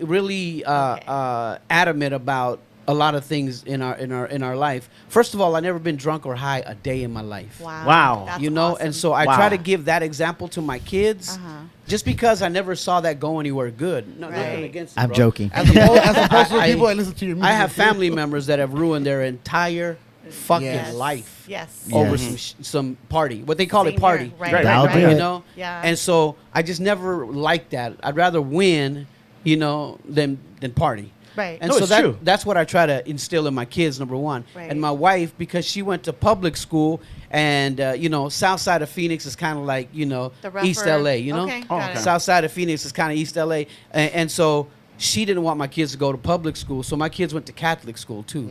[SPEAKER 1] adamant about a lot of things in our life. First of all, I never been drunk or high a day in my life.
[SPEAKER 2] Wow.
[SPEAKER 3] That's
[SPEAKER 1] You know,
[SPEAKER 3] awesome.
[SPEAKER 1] and so I
[SPEAKER 2] Wow.
[SPEAKER 1] try to give that example to my kids,
[SPEAKER 3] Uh-huh.
[SPEAKER 1] just because I never saw that go anywhere good. No, nothing
[SPEAKER 3] Right.
[SPEAKER 1] against it,
[SPEAKER 5] I'm
[SPEAKER 1] bro.
[SPEAKER 5] joking.
[SPEAKER 4] As opposed to the
[SPEAKER 1] I-
[SPEAKER 4] people that listen to your music.
[SPEAKER 1] I have family members that have ruined their entire fucking
[SPEAKER 4] Yes.
[SPEAKER 1] life
[SPEAKER 3] Yes.
[SPEAKER 1] over
[SPEAKER 5] Yes.
[SPEAKER 1] some party. What they call
[SPEAKER 3] Same
[SPEAKER 1] it party.
[SPEAKER 3] here. Right,
[SPEAKER 2] Right,
[SPEAKER 3] right,
[SPEAKER 5] I'll
[SPEAKER 3] right.
[SPEAKER 5] do
[SPEAKER 1] You
[SPEAKER 5] it.
[SPEAKER 1] know?
[SPEAKER 3] Yeah.
[SPEAKER 1] And so I just never liked that. I'd rather win, you know, than party.
[SPEAKER 3] Right.
[SPEAKER 1] And
[SPEAKER 2] No,
[SPEAKER 1] so
[SPEAKER 2] it's true.
[SPEAKER 1] that's what I try to instill in my kids, number one.
[SPEAKER 3] Right.
[SPEAKER 1] And my wife, because she went to public school, and you know, south side of Phoenix is kind of like, you know,
[SPEAKER 3] The rougher-
[SPEAKER 1] East LA, you know?
[SPEAKER 3] Okay,
[SPEAKER 2] Oh,
[SPEAKER 3] got
[SPEAKER 2] okay.
[SPEAKER 3] it.
[SPEAKER 1] South side of Phoenix is kind of East LA. And so she didn't want my kids to go to public school, so my kids went to Catholic school too.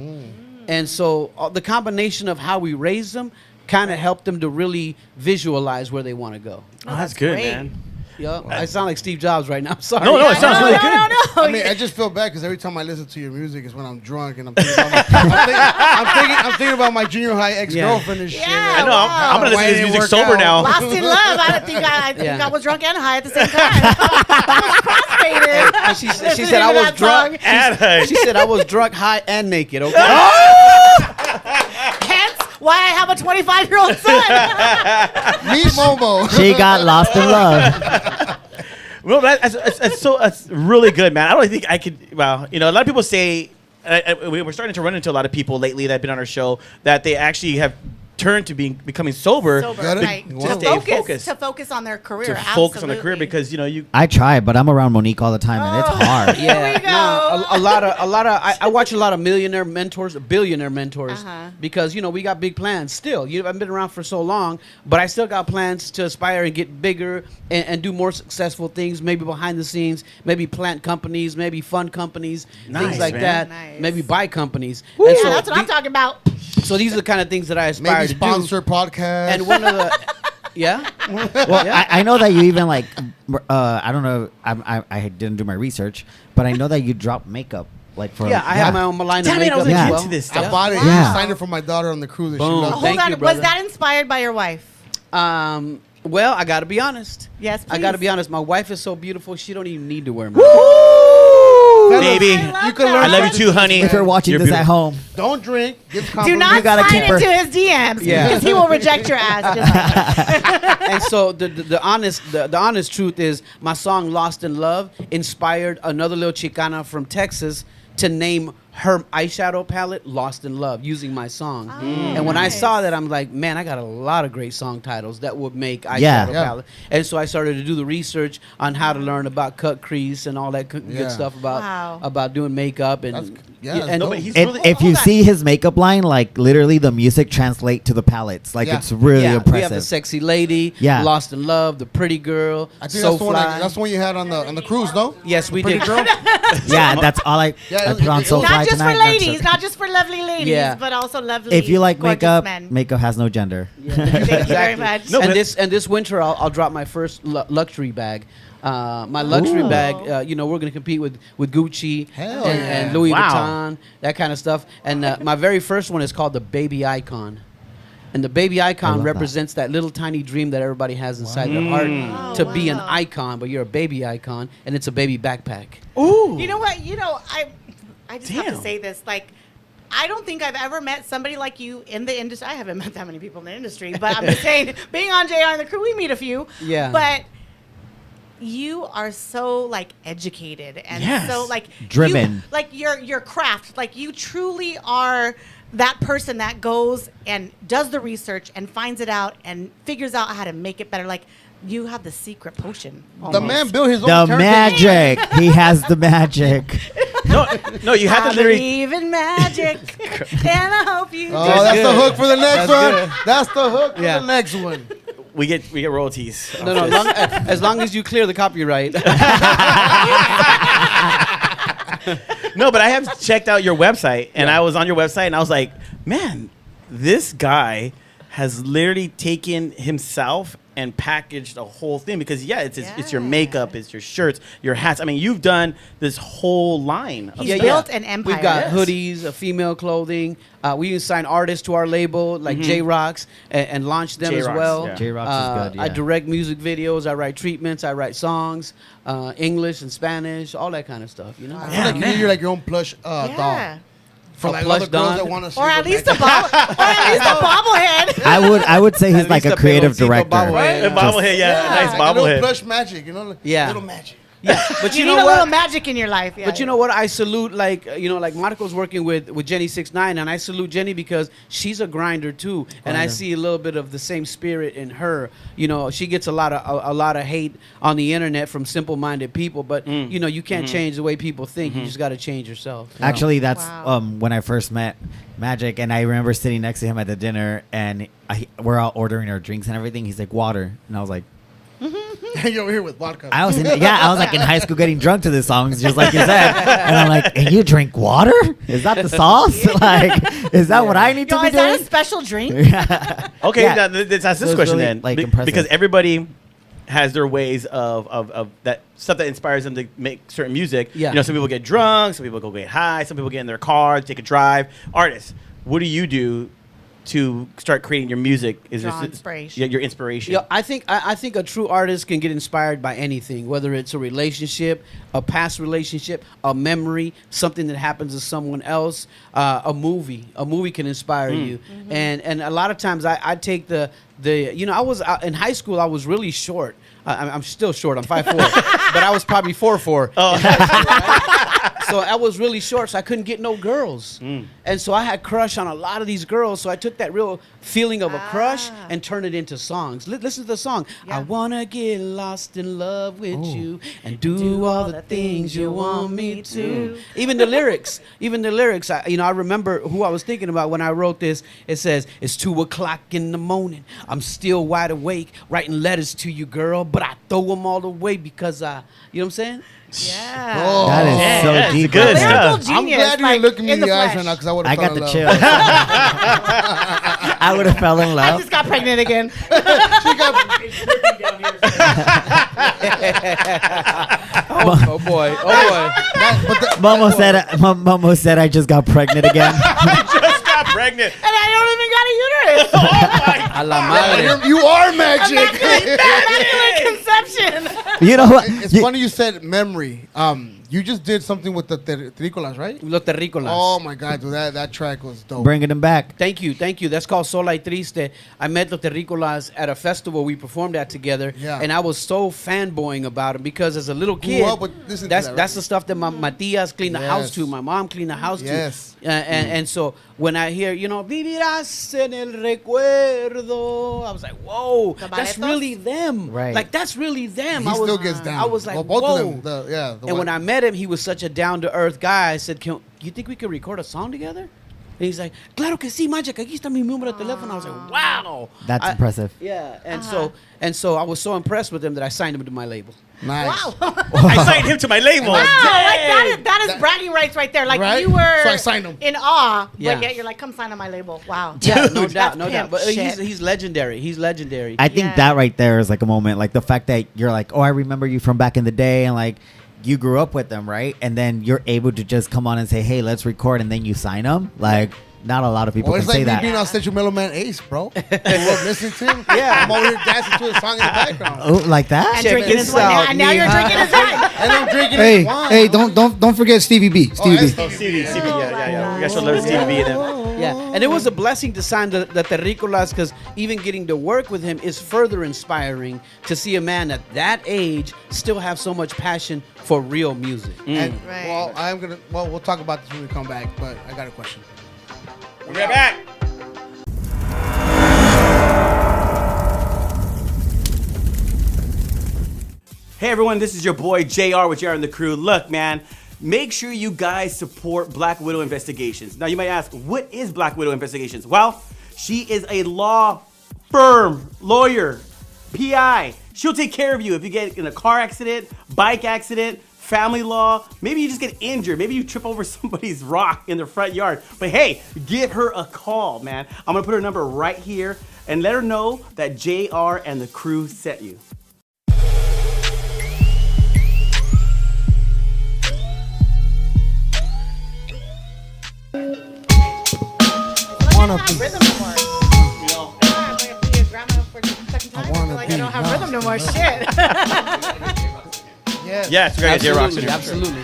[SPEAKER 1] And so the combination of how we raised them kind of helped them to really visualize where they want to go.
[SPEAKER 2] Oh, that's good,
[SPEAKER 3] great.
[SPEAKER 2] man.
[SPEAKER 1] Yeah, I sound like Steve Jobs right now. I'm sorry.
[SPEAKER 2] No, it sounds
[SPEAKER 3] no,
[SPEAKER 2] really
[SPEAKER 3] no,
[SPEAKER 2] good.
[SPEAKER 3] no, no.
[SPEAKER 4] I mean, I just feel bad because every time I listen to your music is when I'm drunk and I'm thinking about I'm thinking about my junior high ex-girlfriend and shit.
[SPEAKER 3] Yeah.
[SPEAKER 2] I know. I'm gonna
[SPEAKER 4] Why
[SPEAKER 2] listen to
[SPEAKER 4] it
[SPEAKER 2] his
[SPEAKER 4] didn't
[SPEAKER 2] music
[SPEAKER 4] work
[SPEAKER 2] sober
[SPEAKER 4] out?
[SPEAKER 2] now.
[SPEAKER 3] Lost in love. I think
[SPEAKER 1] Yeah.
[SPEAKER 3] I was drunk and high at the same time. I was prostrated.
[SPEAKER 1] And she said I was drunk.
[SPEAKER 2] And,
[SPEAKER 1] She said I was drunk, high, and naked. Okay.
[SPEAKER 3] Hence why I have a 25-year-old son.
[SPEAKER 4] Meet Momo.
[SPEAKER 5] She got lost in love.
[SPEAKER 2] Well, that's really good, man. I don't think I could. Well, a lot of people say we're starting to run into a lot of people lately that have been on our show that they actually have turned to becoming sober.
[SPEAKER 4] Got it?
[SPEAKER 3] Right.
[SPEAKER 4] Wow.
[SPEAKER 3] To focus on their career.
[SPEAKER 2] To focus on their career
[SPEAKER 3] absolutely.
[SPEAKER 2] because you.
[SPEAKER 5] I try, but I'm around Monique all the time, and it's hard.
[SPEAKER 3] Here we go.
[SPEAKER 1] no, a lot of I watch a lot of millionaire mentors, billionaire mentors,
[SPEAKER 3] Uh-huh.
[SPEAKER 1] because we got big plans still. I've been around for so long, but I still got plans to aspire and get bigger and do more successful things. Maybe behind the scenes, maybe plant companies, maybe fund companies,
[SPEAKER 2] Nice,
[SPEAKER 1] things like
[SPEAKER 2] man.
[SPEAKER 1] that.
[SPEAKER 3] Nice.
[SPEAKER 1] Maybe buy companies.
[SPEAKER 3] Yeah,
[SPEAKER 1] And so
[SPEAKER 3] that's what I'm
[SPEAKER 1] the-
[SPEAKER 3] talking about.
[SPEAKER 1] So these are the kind of things that I aspire
[SPEAKER 4] Maybe
[SPEAKER 1] to
[SPEAKER 4] sponsor
[SPEAKER 1] do.
[SPEAKER 4] podcast.
[SPEAKER 1] And one of the yeah.
[SPEAKER 5] Well, I know that you even like, I don't know, I didn't do my research, but I know that you drop makeup like for.
[SPEAKER 1] Yeah, I have my own line of
[SPEAKER 2] Damn it, I
[SPEAKER 1] makeup
[SPEAKER 2] was
[SPEAKER 1] as
[SPEAKER 5] gonna
[SPEAKER 1] well.
[SPEAKER 2] get to this
[SPEAKER 4] I
[SPEAKER 2] stuff.
[SPEAKER 4] bought it.
[SPEAKER 5] Yeah.
[SPEAKER 4] I signed it for my daughter on the cruise. That she
[SPEAKER 1] Boom.
[SPEAKER 4] loved.
[SPEAKER 3] Hold
[SPEAKER 1] Thank
[SPEAKER 3] on.
[SPEAKER 1] you, brother.
[SPEAKER 3] Was that inspired by your wife?
[SPEAKER 1] Well, I got to be honest.
[SPEAKER 3] Yes,
[SPEAKER 1] I got to
[SPEAKER 3] please.
[SPEAKER 1] be honest. My wife is so beautiful, she don't even need to wear makeup.
[SPEAKER 2] Baby,
[SPEAKER 3] I love
[SPEAKER 4] You can
[SPEAKER 3] that.
[SPEAKER 4] learn
[SPEAKER 2] I love you too, honey.
[SPEAKER 5] If you're watching this at home,
[SPEAKER 4] Don't drink. Give
[SPEAKER 3] Do
[SPEAKER 4] compliments.
[SPEAKER 3] not
[SPEAKER 5] gotta
[SPEAKER 3] slide
[SPEAKER 5] keep her-
[SPEAKER 3] into his DMs
[SPEAKER 1] Yeah.
[SPEAKER 3] because he will reject your ass. Just like
[SPEAKER 1] And so the honest truth is, my song "Lost in Love" inspired another little chicana from Texas to name her eyeshadow palette "Lost in Love" using my song. And when I saw that, I'm like, man, I got a lot of great song titles that would make eyeshadow
[SPEAKER 5] Yeah.
[SPEAKER 1] palette. And so I started to do the research on how to learn about cut crease and all that
[SPEAKER 4] Yeah.
[SPEAKER 1] good stuff
[SPEAKER 3] Wow.
[SPEAKER 1] about doing makeup and
[SPEAKER 4] That's- yeah, that's
[SPEAKER 1] and
[SPEAKER 4] dope.
[SPEAKER 2] but he's
[SPEAKER 5] and
[SPEAKER 2] really.
[SPEAKER 5] if you
[SPEAKER 3] Hold on.
[SPEAKER 5] see his makeup line, like literally the music translate to the palettes, like
[SPEAKER 4] Yeah.
[SPEAKER 5] it's really
[SPEAKER 1] yeah, we have the
[SPEAKER 5] impressive.
[SPEAKER 1] sexy lady,
[SPEAKER 5] Yeah.
[SPEAKER 1] Lost in Love, the pretty girl,
[SPEAKER 4] I think
[SPEAKER 1] so
[SPEAKER 4] that's the one.
[SPEAKER 1] fly.
[SPEAKER 4] That's the one you had on the cruise, no?
[SPEAKER 1] Yes, we
[SPEAKER 4] Pretty
[SPEAKER 1] did.
[SPEAKER 4] girl.
[SPEAKER 5] Yeah, that's all I
[SPEAKER 4] Yeah,
[SPEAKER 5] put on
[SPEAKER 4] it-
[SPEAKER 5] so
[SPEAKER 4] it-
[SPEAKER 5] fly
[SPEAKER 3] not just
[SPEAKER 5] tonight.
[SPEAKER 3] for
[SPEAKER 5] That's
[SPEAKER 3] ladies, not just for lovely ladies,
[SPEAKER 1] Yeah.
[SPEAKER 3] but also lovely.
[SPEAKER 5] if you like
[SPEAKER 3] gorgeous
[SPEAKER 5] makeup,
[SPEAKER 3] men.
[SPEAKER 5] makeup has no gender.
[SPEAKER 3] Thank you very much.
[SPEAKER 2] No,
[SPEAKER 1] and
[SPEAKER 2] but-
[SPEAKER 1] this winter I'll drop my first luxury bag. My luxury
[SPEAKER 5] Ooh.
[SPEAKER 1] bag, we're going to compete with Gucci
[SPEAKER 4] Hell
[SPEAKER 1] and,
[SPEAKER 4] yeah.
[SPEAKER 1] and Louis
[SPEAKER 2] Wow.
[SPEAKER 1] Vuitton, that kind of stuff. And my very first one is called the Baby Icon. And the Baby Icon
[SPEAKER 5] love
[SPEAKER 1] represents that little tiny dream that everybody has inside their heart to be an
[SPEAKER 3] wow.
[SPEAKER 1] icon, but you're a baby icon, and it's a baby backpack.
[SPEAKER 2] Ooh.
[SPEAKER 3] You know what? I just have
[SPEAKER 2] Damn.
[SPEAKER 3] to say this. Like, I don't think I've ever met somebody like you in the industry. I haven't met that many people in the industry, but I'm just saying, being on JR and the crew, we meet a few.
[SPEAKER 1] Yeah.
[SPEAKER 3] But you are so like educated and
[SPEAKER 2] Yes.
[SPEAKER 3] so like
[SPEAKER 5] Driven.
[SPEAKER 3] like your craft. Like you truly are that person that goes and does the research and finds it out and figures out how to make it better. Like you have the secret potion.
[SPEAKER 4] The
[SPEAKER 3] almost.
[SPEAKER 4] man built his own
[SPEAKER 5] The
[SPEAKER 4] turntable.
[SPEAKER 5] magic. He has the magic.
[SPEAKER 2] No, you have
[SPEAKER 3] I
[SPEAKER 2] to literally.
[SPEAKER 3] believe in magic, and I hope you.
[SPEAKER 4] Oh,
[SPEAKER 3] do.
[SPEAKER 4] that's the
[SPEAKER 1] good.
[SPEAKER 4] hook for the next
[SPEAKER 1] That's
[SPEAKER 4] one.
[SPEAKER 1] good.
[SPEAKER 4] That's the hook for
[SPEAKER 1] Yeah.
[SPEAKER 4] the next one.
[SPEAKER 2] We get royalties.
[SPEAKER 1] No, as long as you clear the copyright.
[SPEAKER 2] No, but I have checked out your website, and I was on your website, and I was like, man, this guy has literally taken himself and packaged a whole thing because it's your
[SPEAKER 3] Yeah.
[SPEAKER 2] makeup, it's your shirts, your hats. I mean, you've done this whole line. Of
[SPEAKER 3] He's
[SPEAKER 2] stuff.
[SPEAKER 3] built an empire.
[SPEAKER 1] We've got
[SPEAKER 2] Yes.
[SPEAKER 1] hoodies, female clothing. We even sign artists to our label, like J-Rocks, and launch them as
[SPEAKER 2] J-Rocks,
[SPEAKER 1] well.
[SPEAKER 2] yeah.
[SPEAKER 5] J-Rocks is good,
[SPEAKER 1] I
[SPEAKER 5] yeah.
[SPEAKER 1] direct music videos. I write treatments. I write songs, English and Spanish, all that kind of stuff. You know.
[SPEAKER 4] I feel like you're like your own plush doll.
[SPEAKER 3] Yeah.
[SPEAKER 4] For
[SPEAKER 1] A
[SPEAKER 4] like
[SPEAKER 1] plush
[SPEAKER 4] other girls
[SPEAKER 1] Don?
[SPEAKER 4] that want to
[SPEAKER 3] Or at least a bobblehead.
[SPEAKER 5] I would say he's
[SPEAKER 1] At
[SPEAKER 5] like
[SPEAKER 1] least
[SPEAKER 5] a
[SPEAKER 1] a
[SPEAKER 5] creative
[SPEAKER 1] peloncito
[SPEAKER 5] director.
[SPEAKER 1] bobblehead.
[SPEAKER 2] A bobblehead, yeah, nice
[SPEAKER 4] like a little
[SPEAKER 2] bobblehead.
[SPEAKER 4] plush magic, you know?
[SPEAKER 1] Yeah.
[SPEAKER 4] Little magic.
[SPEAKER 1] Yeah, but
[SPEAKER 3] You
[SPEAKER 1] you
[SPEAKER 3] need
[SPEAKER 1] know
[SPEAKER 3] a little
[SPEAKER 1] what?
[SPEAKER 3] magic in your life. Yeah.
[SPEAKER 1] But you know what? I salute like Marco's working with Jenny 6ix9ine, and I salute Jenny because she's a grinder too, and I see a little bit of the same spirit in her. You know, she gets a lot of hate on the internet from simple-minded people, but you can't change the way people think. You just got to change yourself.
[SPEAKER 5] Actually, that's
[SPEAKER 3] Wow.
[SPEAKER 5] when I first met Magic, and I remember sitting next to him at the dinner, and we're all ordering our drinks and everything. He's like, water, and I was like,
[SPEAKER 4] You're over here with vodka.
[SPEAKER 5] I was like in high school getting drunk to this song, just like you said, and I'm like, and you drink water? Is that the sauce? Like, is that what I need
[SPEAKER 3] Yo,
[SPEAKER 5] to be
[SPEAKER 3] is that a
[SPEAKER 5] doing?
[SPEAKER 3] special drink?
[SPEAKER 2] Okay,
[SPEAKER 5] Yeah.
[SPEAKER 2] now, let's ask
[SPEAKER 5] So
[SPEAKER 2] this
[SPEAKER 5] it's
[SPEAKER 2] question
[SPEAKER 5] really,
[SPEAKER 2] then,
[SPEAKER 5] like, impressive.
[SPEAKER 2] because everybody has their ways of that stuff that inspires them to make certain music.
[SPEAKER 1] Yeah.
[SPEAKER 2] You know, some people get drunk, some people go get high, some people get in their car, take a drive. Artists, what do you do to start creating your music? Is
[SPEAKER 3] Draw
[SPEAKER 2] this
[SPEAKER 3] inspiration.
[SPEAKER 2] your inspiration?
[SPEAKER 1] Yeah, I think a true artist can get inspired by anything, whether it's a relationship, a past relationship, a memory, something that happens to someone else, a movie. A movie can inspire you, and a lot of times I take the I was in high school. I was really short. I'm still short. I'm 5'4", but I was probably 4'4". So I was really short, so I couldn't get no girls. And so I had crush on a lot of these girls. So I took that real feeling of a crush and turned it into songs. Listen to the song.
[SPEAKER 3] Yeah.
[SPEAKER 1] I wanna get lost in love with you and do all the things you want me to. Even the lyrics. I remember who I was thinking about when I wrote this. It says, it's 2:00 in the morning. I'm still wide awake, writing letters to you, girl, but I throw them all away because you know what I'm saying?
[SPEAKER 3] Yeah.
[SPEAKER 4] Oh.
[SPEAKER 5] That is so
[SPEAKER 2] that's
[SPEAKER 5] deep.
[SPEAKER 2] good
[SPEAKER 5] right there.
[SPEAKER 2] stuff.
[SPEAKER 3] Lyrical
[SPEAKER 4] I'm
[SPEAKER 3] genius,
[SPEAKER 4] glad you're
[SPEAKER 3] like,
[SPEAKER 4] looking me in the eyes
[SPEAKER 3] flesh.
[SPEAKER 4] right now because I would
[SPEAKER 5] I
[SPEAKER 4] have
[SPEAKER 5] got
[SPEAKER 4] fell
[SPEAKER 5] the
[SPEAKER 4] in
[SPEAKER 5] chill.
[SPEAKER 4] love.
[SPEAKER 5] I would have fell in
[SPEAKER 3] I
[SPEAKER 5] love.
[SPEAKER 3] just got pregnant again.
[SPEAKER 1] Oh boy.
[SPEAKER 5] Momo said I just got pregnant again.
[SPEAKER 2] Just got pregnant.
[SPEAKER 3] And I don't even got a uterus.
[SPEAKER 1] A la madre.
[SPEAKER 4] You are magic.
[SPEAKER 3] Immaculate conception.
[SPEAKER 5] You know what?
[SPEAKER 4] It's funny you said memory. You just did something with the Terricolas, right?
[SPEAKER 1] Los Terrícolas.
[SPEAKER 4] Oh my God, dude, that track was dope.
[SPEAKER 5] Bringing them back.
[SPEAKER 1] Thank you. That's called Sola y Triste. I met the Terrícolas at a festival we performed at together,
[SPEAKER 4] Yeah.
[SPEAKER 1] and I was so fanboying about it because as a little
[SPEAKER 4] Grew
[SPEAKER 1] kid,
[SPEAKER 4] up with listening to that, right?
[SPEAKER 1] that's the stuff that my tias clean the house
[SPEAKER 4] Yes.
[SPEAKER 1] to, my mom cleaned the house
[SPEAKER 4] Yes.
[SPEAKER 1] to, and so when I hear vivirás en el recuerdo, I was like, whoa, that's
[SPEAKER 3] Cabaletos?
[SPEAKER 1] really them,
[SPEAKER 5] Right.
[SPEAKER 1] Like that's really them.
[SPEAKER 4] He
[SPEAKER 1] I was,
[SPEAKER 4] still gets down.
[SPEAKER 1] I was like,
[SPEAKER 4] well, both
[SPEAKER 1] whoa.
[SPEAKER 4] of them. The
[SPEAKER 1] And when I met him, he was such a down-to-earth guy. I said, you think we could record a song together? And he's like, claro que sí, Magic. Aquí está mi número de teléfono. I was like, wow.
[SPEAKER 5] That's impressive.
[SPEAKER 1] Yeah. And so I was so impressed with him that I signed him to my label.
[SPEAKER 4] nice.
[SPEAKER 3] Wow.
[SPEAKER 2] I signed him to my label.
[SPEAKER 3] Wow,
[SPEAKER 2] Dang.
[SPEAKER 3] like that is bragging rights right there. Like
[SPEAKER 4] Right?
[SPEAKER 3] you were
[SPEAKER 4] So I signed him.
[SPEAKER 3] in awe,
[SPEAKER 1] Yeah.
[SPEAKER 3] but yet you're like, come sign on my label. Wow.
[SPEAKER 1] Yeah, no
[SPEAKER 3] That's
[SPEAKER 1] doubt, no
[SPEAKER 3] pimp
[SPEAKER 1] doubt. But
[SPEAKER 3] shit.
[SPEAKER 1] he's legendary. He's legendary.
[SPEAKER 5] I think
[SPEAKER 3] Yeah.
[SPEAKER 5] that right there is like a moment, like the fact that you're like, oh, I remember you from back in the day, and like you grew up with them, right? And then you're able to just come on and say, hey, let's record, and then you sign them. Like, not a lot of people
[SPEAKER 4] Well,
[SPEAKER 5] can
[SPEAKER 4] it's like
[SPEAKER 5] say
[SPEAKER 4] me
[SPEAKER 5] that.
[SPEAKER 4] being on Central Mellow Man Ace, bro. Grew up listening to him.
[SPEAKER 1] Yeah.
[SPEAKER 4] I'm over here dancing to a song in the background.
[SPEAKER 5] Oh, like that?
[SPEAKER 3] And
[SPEAKER 1] Check
[SPEAKER 3] drinking
[SPEAKER 1] this
[SPEAKER 3] his wine.
[SPEAKER 1] out,
[SPEAKER 3] And now you're
[SPEAKER 1] mija.
[SPEAKER 3] drinking his wine.
[SPEAKER 4] And I'm drinking
[SPEAKER 7] Hey,
[SPEAKER 4] his wine.
[SPEAKER 7] hey, don't forget Stevie B. Stevie B.
[SPEAKER 4] that's-
[SPEAKER 2] Stevie, yeah. We got some love Stevie B in them.
[SPEAKER 1] Yeah, and it was a blessing to sign the Terrícolas because even getting to work with him is further inspiring to see a man at that age still have so much passion for real music.
[SPEAKER 4] And,
[SPEAKER 3] Right.
[SPEAKER 4] well, we'll talk about this when we come back, but I got a question.
[SPEAKER 2] We'll be right back. Hey everyone, this is your boy JR with JR and the Crew. Look, man, make sure you guys support Black Widow Investigations. Now you might ask, what is Black Widow Investigations? Well, she is a law firm, lawyer, PI. She'll take care of you if you get in a car accident, bike accident, family law. Maybe you just get injured. Maybe you trip over somebody's rock in their front yard. But hey, give her a call, man. I'm gonna put her number right here and let her know that JR and the Crew sent you.
[SPEAKER 3] I don't have rhythm no more. I'm like a grandma for the second time. I
[SPEAKER 4] wanna
[SPEAKER 3] feel like
[SPEAKER 4] be
[SPEAKER 3] I don't have rhythm no more. Shit.
[SPEAKER 4] Yes.
[SPEAKER 2] Yes, we got J Rock.
[SPEAKER 1] Absolutely, absolutely.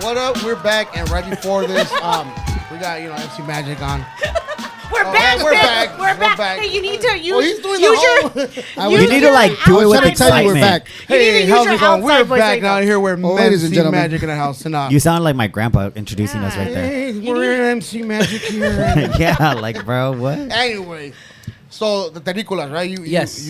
[SPEAKER 4] What up? We're back, and right before this, we got MC Magic on.
[SPEAKER 3] We're
[SPEAKER 4] Oh,
[SPEAKER 3] back,
[SPEAKER 4] yeah, we're
[SPEAKER 3] bitch.
[SPEAKER 4] back.
[SPEAKER 3] We're
[SPEAKER 4] We're
[SPEAKER 3] back.
[SPEAKER 4] back.
[SPEAKER 3] Hey, you need to use,
[SPEAKER 4] Oh, he's doing
[SPEAKER 3] use
[SPEAKER 4] the
[SPEAKER 3] your.
[SPEAKER 4] whole.
[SPEAKER 5] You need to like do it with
[SPEAKER 7] trying to tell you we're
[SPEAKER 5] excitement.
[SPEAKER 7] back.
[SPEAKER 3] You need to
[SPEAKER 4] Hey,
[SPEAKER 3] use
[SPEAKER 4] how's
[SPEAKER 3] your
[SPEAKER 4] it going? We're
[SPEAKER 3] outside voice
[SPEAKER 4] back
[SPEAKER 3] right
[SPEAKER 4] now.
[SPEAKER 3] now.
[SPEAKER 4] Here we're
[SPEAKER 7] ladies and
[SPEAKER 4] MC
[SPEAKER 7] gentlemen.
[SPEAKER 4] Magic in the house, and
[SPEAKER 5] You sound like my grandpa introducing us right there.
[SPEAKER 4] Hey, we're MC Magic here.
[SPEAKER 5] Yeah, like, bro, what?
[SPEAKER 4] Anyway, so the Terricolas, right?
[SPEAKER 1] Yes.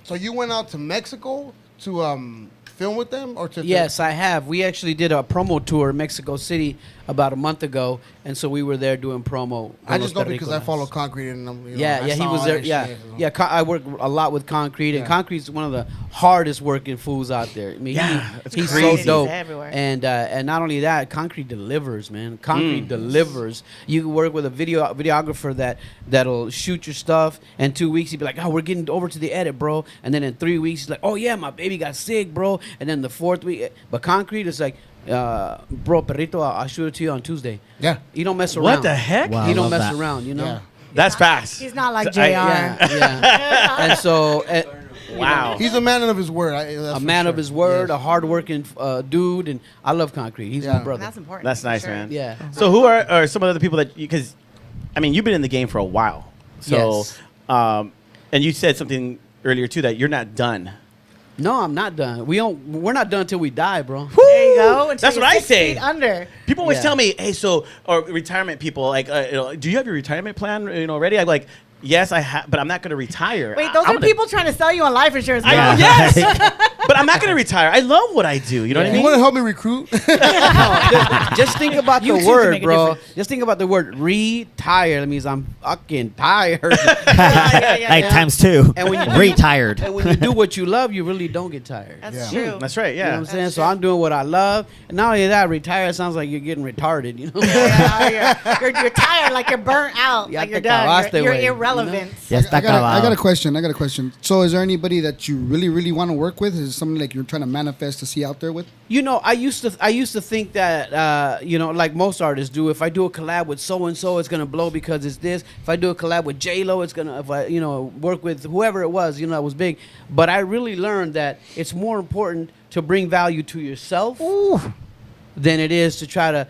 [SPEAKER 4] So you went out to Mexico to film with them, or to?
[SPEAKER 1] Yes, I have. We actually did a promo tour in Mexico City about a month ago, and so we were there doing promo.
[SPEAKER 4] I
[SPEAKER 1] with
[SPEAKER 4] just
[SPEAKER 1] Los
[SPEAKER 4] know because I
[SPEAKER 1] Terrícolas.
[SPEAKER 4] follow Concrete, and
[SPEAKER 1] Yeah,
[SPEAKER 4] I
[SPEAKER 1] yeah, he
[SPEAKER 4] saw
[SPEAKER 1] was
[SPEAKER 4] all
[SPEAKER 1] there.
[SPEAKER 4] that
[SPEAKER 1] Yeah,
[SPEAKER 4] shit.
[SPEAKER 1] yeah. I work a lot with Concrete, and
[SPEAKER 4] Yeah.
[SPEAKER 1] Concrete's one of the hardest working fools out there. I mean,
[SPEAKER 2] Yeah, it's
[SPEAKER 1] he's
[SPEAKER 2] crazy.
[SPEAKER 1] so dope.
[SPEAKER 3] He's everywhere.
[SPEAKER 1] And not only that, Concrete delivers, man. Concrete delivers. You can work with a videographer that'll shoot your stuff, and 2 weeks he'd be like, "Oh, we're getting over to the edit, bro," and then in 3 weeks he's like, "Oh yeah, my baby got sick, bro," and then the 4th week, but Concrete is like. Bro, perrito, I'll shoot it to you on Tuesday.
[SPEAKER 4] Yeah.
[SPEAKER 1] He don't mess around.
[SPEAKER 2] What the heck?
[SPEAKER 5] Wow.
[SPEAKER 1] He
[SPEAKER 5] I
[SPEAKER 1] don't
[SPEAKER 5] love
[SPEAKER 1] mess
[SPEAKER 5] that.
[SPEAKER 1] around, you know.
[SPEAKER 4] Yeah.
[SPEAKER 2] That's fast.
[SPEAKER 3] He's not like
[SPEAKER 2] So
[SPEAKER 3] JR.
[SPEAKER 1] Yeah. And so,
[SPEAKER 2] Wow.
[SPEAKER 4] He's a man of his word.
[SPEAKER 1] a man of his word, a hardworking dude, and I love Concrete. He's my
[SPEAKER 4] Yeah.
[SPEAKER 1] brother.
[SPEAKER 3] That's important.
[SPEAKER 2] That's
[SPEAKER 3] for
[SPEAKER 2] nice,
[SPEAKER 3] sure.
[SPEAKER 2] man.
[SPEAKER 1] Yeah.
[SPEAKER 2] So who are some of the people that because, I mean, you've been in the game for a while. So,
[SPEAKER 1] Yes.
[SPEAKER 2] and you said something earlier too that you're not done.
[SPEAKER 1] No, I'm not done. We're not done until we die, bro.
[SPEAKER 3] There you go. Until
[SPEAKER 2] That's
[SPEAKER 3] you're
[SPEAKER 2] what I
[SPEAKER 3] 6
[SPEAKER 2] say.
[SPEAKER 3] feet under.
[SPEAKER 2] People always
[SPEAKER 1] Yeah.
[SPEAKER 2] tell me, "Hey, so or retirement people like, do you have your retirement plan, ready?" I'm like, "Yes, I have, but I'm not going to retire."
[SPEAKER 3] Wait, those
[SPEAKER 2] I'm
[SPEAKER 3] are
[SPEAKER 2] gonna-
[SPEAKER 3] people trying to sell you on life insurance.
[SPEAKER 2] I
[SPEAKER 3] bro.
[SPEAKER 2] know, yes, but I'm not going to retire. I love what I do. You know what I
[SPEAKER 4] You
[SPEAKER 2] mean?
[SPEAKER 4] want to help me recruit?
[SPEAKER 1] Just think about
[SPEAKER 3] You
[SPEAKER 1] the
[SPEAKER 3] two can
[SPEAKER 1] word,
[SPEAKER 3] make a
[SPEAKER 1] bro.
[SPEAKER 3] difference.
[SPEAKER 1] Just think about the word retire. That means I'm fucking tired.
[SPEAKER 5] Like times 2.
[SPEAKER 1] And when you do-
[SPEAKER 5] Retired.
[SPEAKER 1] And when you do what you love, you really don't get tired.
[SPEAKER 3] That's
[SPEAKER 4] Yeah.
[SPEAKER 3] true.
[SPEAKER 2] That's right.
[SPEAKER 1] You know what
[SPEAKER 2] Yeah.
[SPEAKER 1] I'm saying?
[SPEAKER 3] That's
[SPEAKER 1] So
[SPEAKER 3] true.
[SPEAKER 1] I'm doing what I love. And not only that, retire sounds like you're getting retarded, you know?
[SPEAKER 3] You're tired, like you're burnt out,
[SPEAKER 1] Ya
[SPEAKER 3] like you're
[SPEAKER 1] te acabaste,
[SPEAKER 3] done. You're
[SPEAKER 1] güey, you know?
[SPEAKER 3] irrelevant.
[SPEAKER 5] Ya está
[SPEAKER 7] I got
[SPEAKER 5] acabado.
[SPEAKER 7] a question. So is there anybody that you really, really want to work with? Is it something like you're trying to manifest to see out there with?
[SPEAKER 1] You know, I used to think that like most artists do, if I do a collab with so and so, it's gonna blow because it's this. If I do a collab with J Lo, it's gonna. If I work with whoever it was, that was big. But I really learned that it's more important to bring value to yourself than it is to try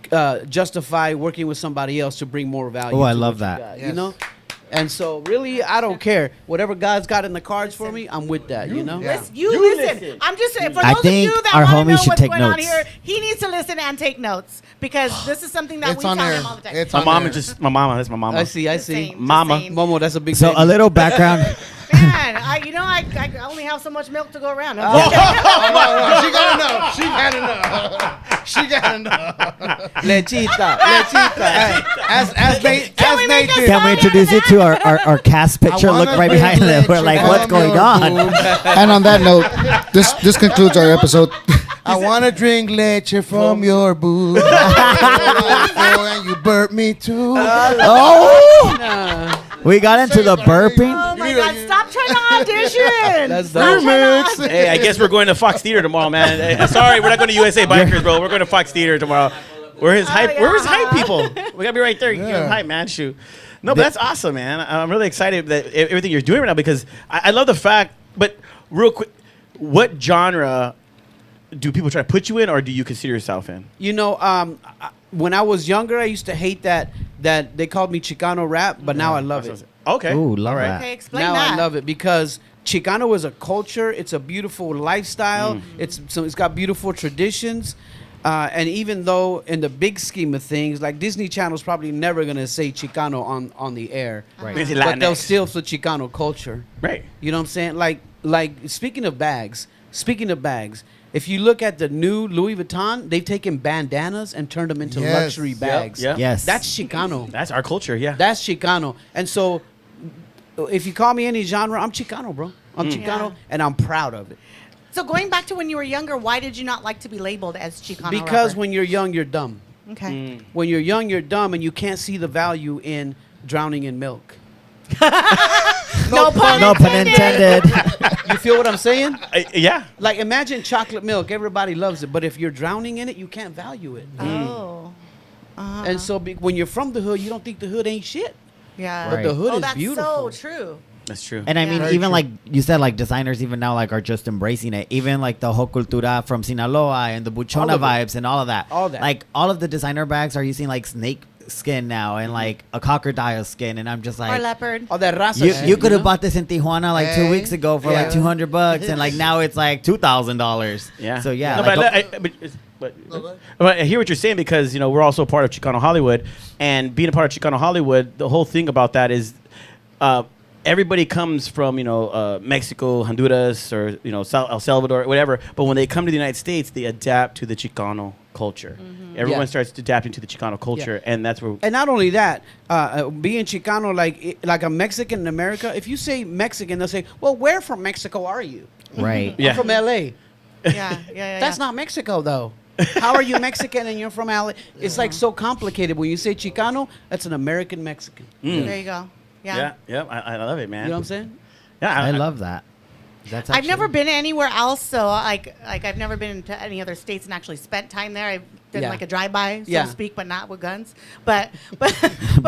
[SPEAKER 1] to justify working with somebody else to bring more value.
[SPEAKER 5] Oh, I
[SPEAKER 1] to
[SPEAKER 5] love
[SPEAKER 1] what you
[SPEAKER 5] that.
[SPEAKER 1] got,
[SPEAKER 4] Yes.
[SPEAKER 1] You know. And so, really, I don't care. Whatever God's got in the cards for me, I'm with that. You know.
[SPEAKER 4] Yeah.
[SPEAKER 3] You listen.
[SPEAKER 2] listen.
[SPEAKER 3] I'm just saying, for
[SPEAKER 5] I
[SPEAKER 3] those of
[SPEAKER 5] think
[SPEAKER 3] you that
[SPEAKER 5] our
[SPEAKER 3] want to
[SPEAKER 5] homie
[SPEAKER 3] know
[SPEAKER 5] should
[SPEAKER 3] what's
[SPEAKER 5] take
[SPEAKER 3] going on
[SPEAKER 5] notes.
[SPEAKER 3] here, he needs to listen and take notes because this is something that
[SPEAKER 4] It's
[SPEAKER 3] we
[SPEAKER 4] on
[SPEAKER 3] tell
[SPEAKER 4] air.
[SPEAKER 3] him all the time.
[SPEAKER 4] It's
[SPEAKER 2] My
[SPEAKER 4] on
[SPEAKER 2] mom
[SPEAKER 4] air.
[SPEAKER 2] is just my mama. That's my mama.
[SPEAKER 1] I see.
[SPEAKER 3] Just saying, just
[SPEAKER 2] Mama.
[SPEAKER 3] saying.
[SPEAKER 1] Momo, that's a big.
[SPEAKER 5] So
[SPEAKER 1] baby.
[SPEAKER 5] a little background.
[SPEAKER 3] Man, I only have so much milk to go around.
[SPEAKER 4] She got enough. She got enough. She got enough.
[SPEAKER 1] Lechita.
[SPEAKER 4] Hey, as Nate
[SPEAKER 3] we make a
[SPEAKER 4] did.
[SPEAKER 5] Can we introduce you to our cast picture?
[SPEAKER 4] I
[SPEAKER 5] Look
[SPEAKER 4] wanna
[SPEAKER 5] right
[SPEAKER 4] bring
[SPEAKER 5] behind them. We're
[SPEAKER 4] leche
[SPEAKER 5] like,
[SPEAKER 4] from
[SPEAKER 5] what's going
[SPEAKER 4] your
[SPEAKER 5] on?
[SPEAKER 4] boob.
[SPEAKER 7] And on that note, this concludes our episode.
[SPEAKER 4] I want to drink leche from your boob. And you burp me too.
[SPEAKER 5] Oh! We got into the burping.
[SPEAKER 3] Oh my God! Stop trying to audition.
[SPEAKER 1] That's
[SPEAKER 3] Stop
[SPEAKER 1] dope.
[SPEAKER 3] trying to audition.
[SPEAKER 2] Hey, I guess we're going to Fox Theater tomorrow, man. Hey, sorry, we're not going to USA Bikers, bro. We're going to Fox Theater tomorrow. We're his hype.
[SPEAKER 3] yeah.
[SPEAKER 2] We're his hype people. We gotta be right there. Give
[SPEAKER 4] Yeah.
[SPEAKER 2] him hype, man. Shoot. No, but that's awesome, man. I'm really excited that everything you're doing right now because I love the fact. But real quick, what genre do people try to put you in, or do you consider yourself in?
[SPEAKER 1] When I was younger, I used to hate that they called me Chicano rap, but now I love it.
[SPEAKER 2] Okay.
[SPEAKER 5] Ooh, love
[SPEAKER 2] All right.
[SPEAKER 5] that.
[SPEAKER 3] Okay, explain
[SPEAKER 1] Now
[SPEAKER 3] that.
[SPEAKER 1] I love it because Chicano is a culture. It's a beautiful lifestyle. It's got beautiful traditions. And even though in the big scheme of things, like Disney Channel's probably never gonna say Chicano on the air,
[SPEAKER 2] Right.
[SPEAKER 1] but they'll still say Chicano culture.
[SPEAKER 2] Right.
[SPEAKER 1] You know what I'm saying? Like speaking of bags, if you look at the new Louis Vuitton, they've taken bandanas and turned them into
[SPEAKER 4] Yes.
[SPEAKER 1] luxury bags.
[SPEAKER 2] Yep.
[SPEAKER 5] Yes.
[SPEAKER 1] That's Chicano.
[SPEAKER 2] That's our culture. Yeah.
[SPEAKER 1] That's Chicano. And so if you call me any genre, I'm Chicano, bro. I'm Chicano,
[SPEAKER 3] Yeah.
[SPEAKER 1] and I'm proud of it.
[SPEAKER 3] So going back to when you were younger, why did you not like to be labeled as Chicano
[SPEAKER 1] Because
[SPEAKER 3] rapper?
[SPEAKER 1] when you're young, you're dumb.
[SPEAKER 3] Okay.
[SPEAKER 1] When you're young, you're dumb, and you can't see the value in drowning in milk.
[SPEAKER 3] No pun
[SPEAKER 5] No pun intended.
[SPEAKER 1] You feel what I'm saying?
[SPEAKER 2] Yeah.
[SPEAKER 1] Like, imagine chocolate milk. Everybody loves it. But if you're drowning in it, you can't value it.
[SPEAKER 3] Oh.
[SPEAKER 1] And so when you're from the hood, you don't think the hood ain't shit.
[SPEAKER 3] Yeah.
[SPEAKER 1] But the hood
[SPEAKER 3] Oh,
[SPEAKER 1] is
[SPEAKER 3] that's
[SPEAKER 1] beautiful.
[SPEAKER 3] so true.
[SPEAKER 2] That's true.
[SPEAKER 5] And I
[SPEAKER 3] Yeah.
[SPEAKER 5] mean,
[SPEAKER 4] Very
[SPEAKER 5] even
[SPEAKER 4] true.
[SPEAKER 5] like you said, like designers even now like are just embracing it. Even like the whole cultura from Sinaloa and the
[SPEAKER 1] All
[SPEAKER 5] buchona
[SPEAKER 1] of it.
[SPEAKER 5] vibes and all of that.
[SPEAKER 1] All that.
[SPEAKER 5] Like all of the designer bags are using like snake skin now and like a crocodile skin, and I'm just
[SPEAKER 3] Or
[SPEAKER 5] like,
[SPEAKER 3] leopard.
[SPEAKER 1] All that raza
[SPEAKER 5] you,
[SPEAKER 1] shit,
[SPEAKER 5] you could have
[SPEAKER 1] know?
[SPEAKER 5] bought this in Tijuana like 2
[SPEAKER 4] Hey.
[SPEAKER 5] weeks ago for
[SPEAKER 4] Yeah.
[SPEAKER 5] like $200, and like now it's like $2,000.
[SPEAKER 2] Yeah.
[SPEAKER 5] So yeah.
[SPEAKER 2] No,
[SPEAKER 5] like,
[SPEAKER 2] but I hear what you're saying because we're also part of Chicano Hollywood, and being a part of Chicano Hollywood, the whole thing about that is, everybody comes from Mexico, Honduras, or El Salvador, whatever. But when they come to the United States, they adapt to the Chicano culture. Everyone
[SPEAKER 1] Yeah.
[SPEAKER 2] starts adapting to the Chicano culture, and that's where.
[SPEAKER 1] And not only that, being Chicano, like a Mexican in America, if you say Mexican, they'll say, well, where from Mexico are you?
[SPEAKER 5] right.
[SPEAKER 2] Yeah.
[SPEAKER 1] I'm from L.A.
[SPEAKER 3] Yeah.
[SPEAKER 1] That's not Mexico, though. How are you Mexican and you're from LA? It's like so complicated. When you say Chicano, that's an American Mexican.
[SPEAKER 3] There you go. Yeah.
[SPEAKER 2] Yeah, I love it, man.
[SPEAKER 1] You know what I'm saying?
[SPEAKER 2] Yeah,
[SPEAKER 5] I love that. That's
[SPEAKER 3] I've never been anywhere else, so like I've never been to any other states and actually spent time there. I've done
[SPEAKER 1] Yeah.
[SPEAKER 3] like a drive-by, so
[SPEAKER 1] Yeah.
[SPEAKER 3] to speak, but not with guns. But
[SPEAKER 5] But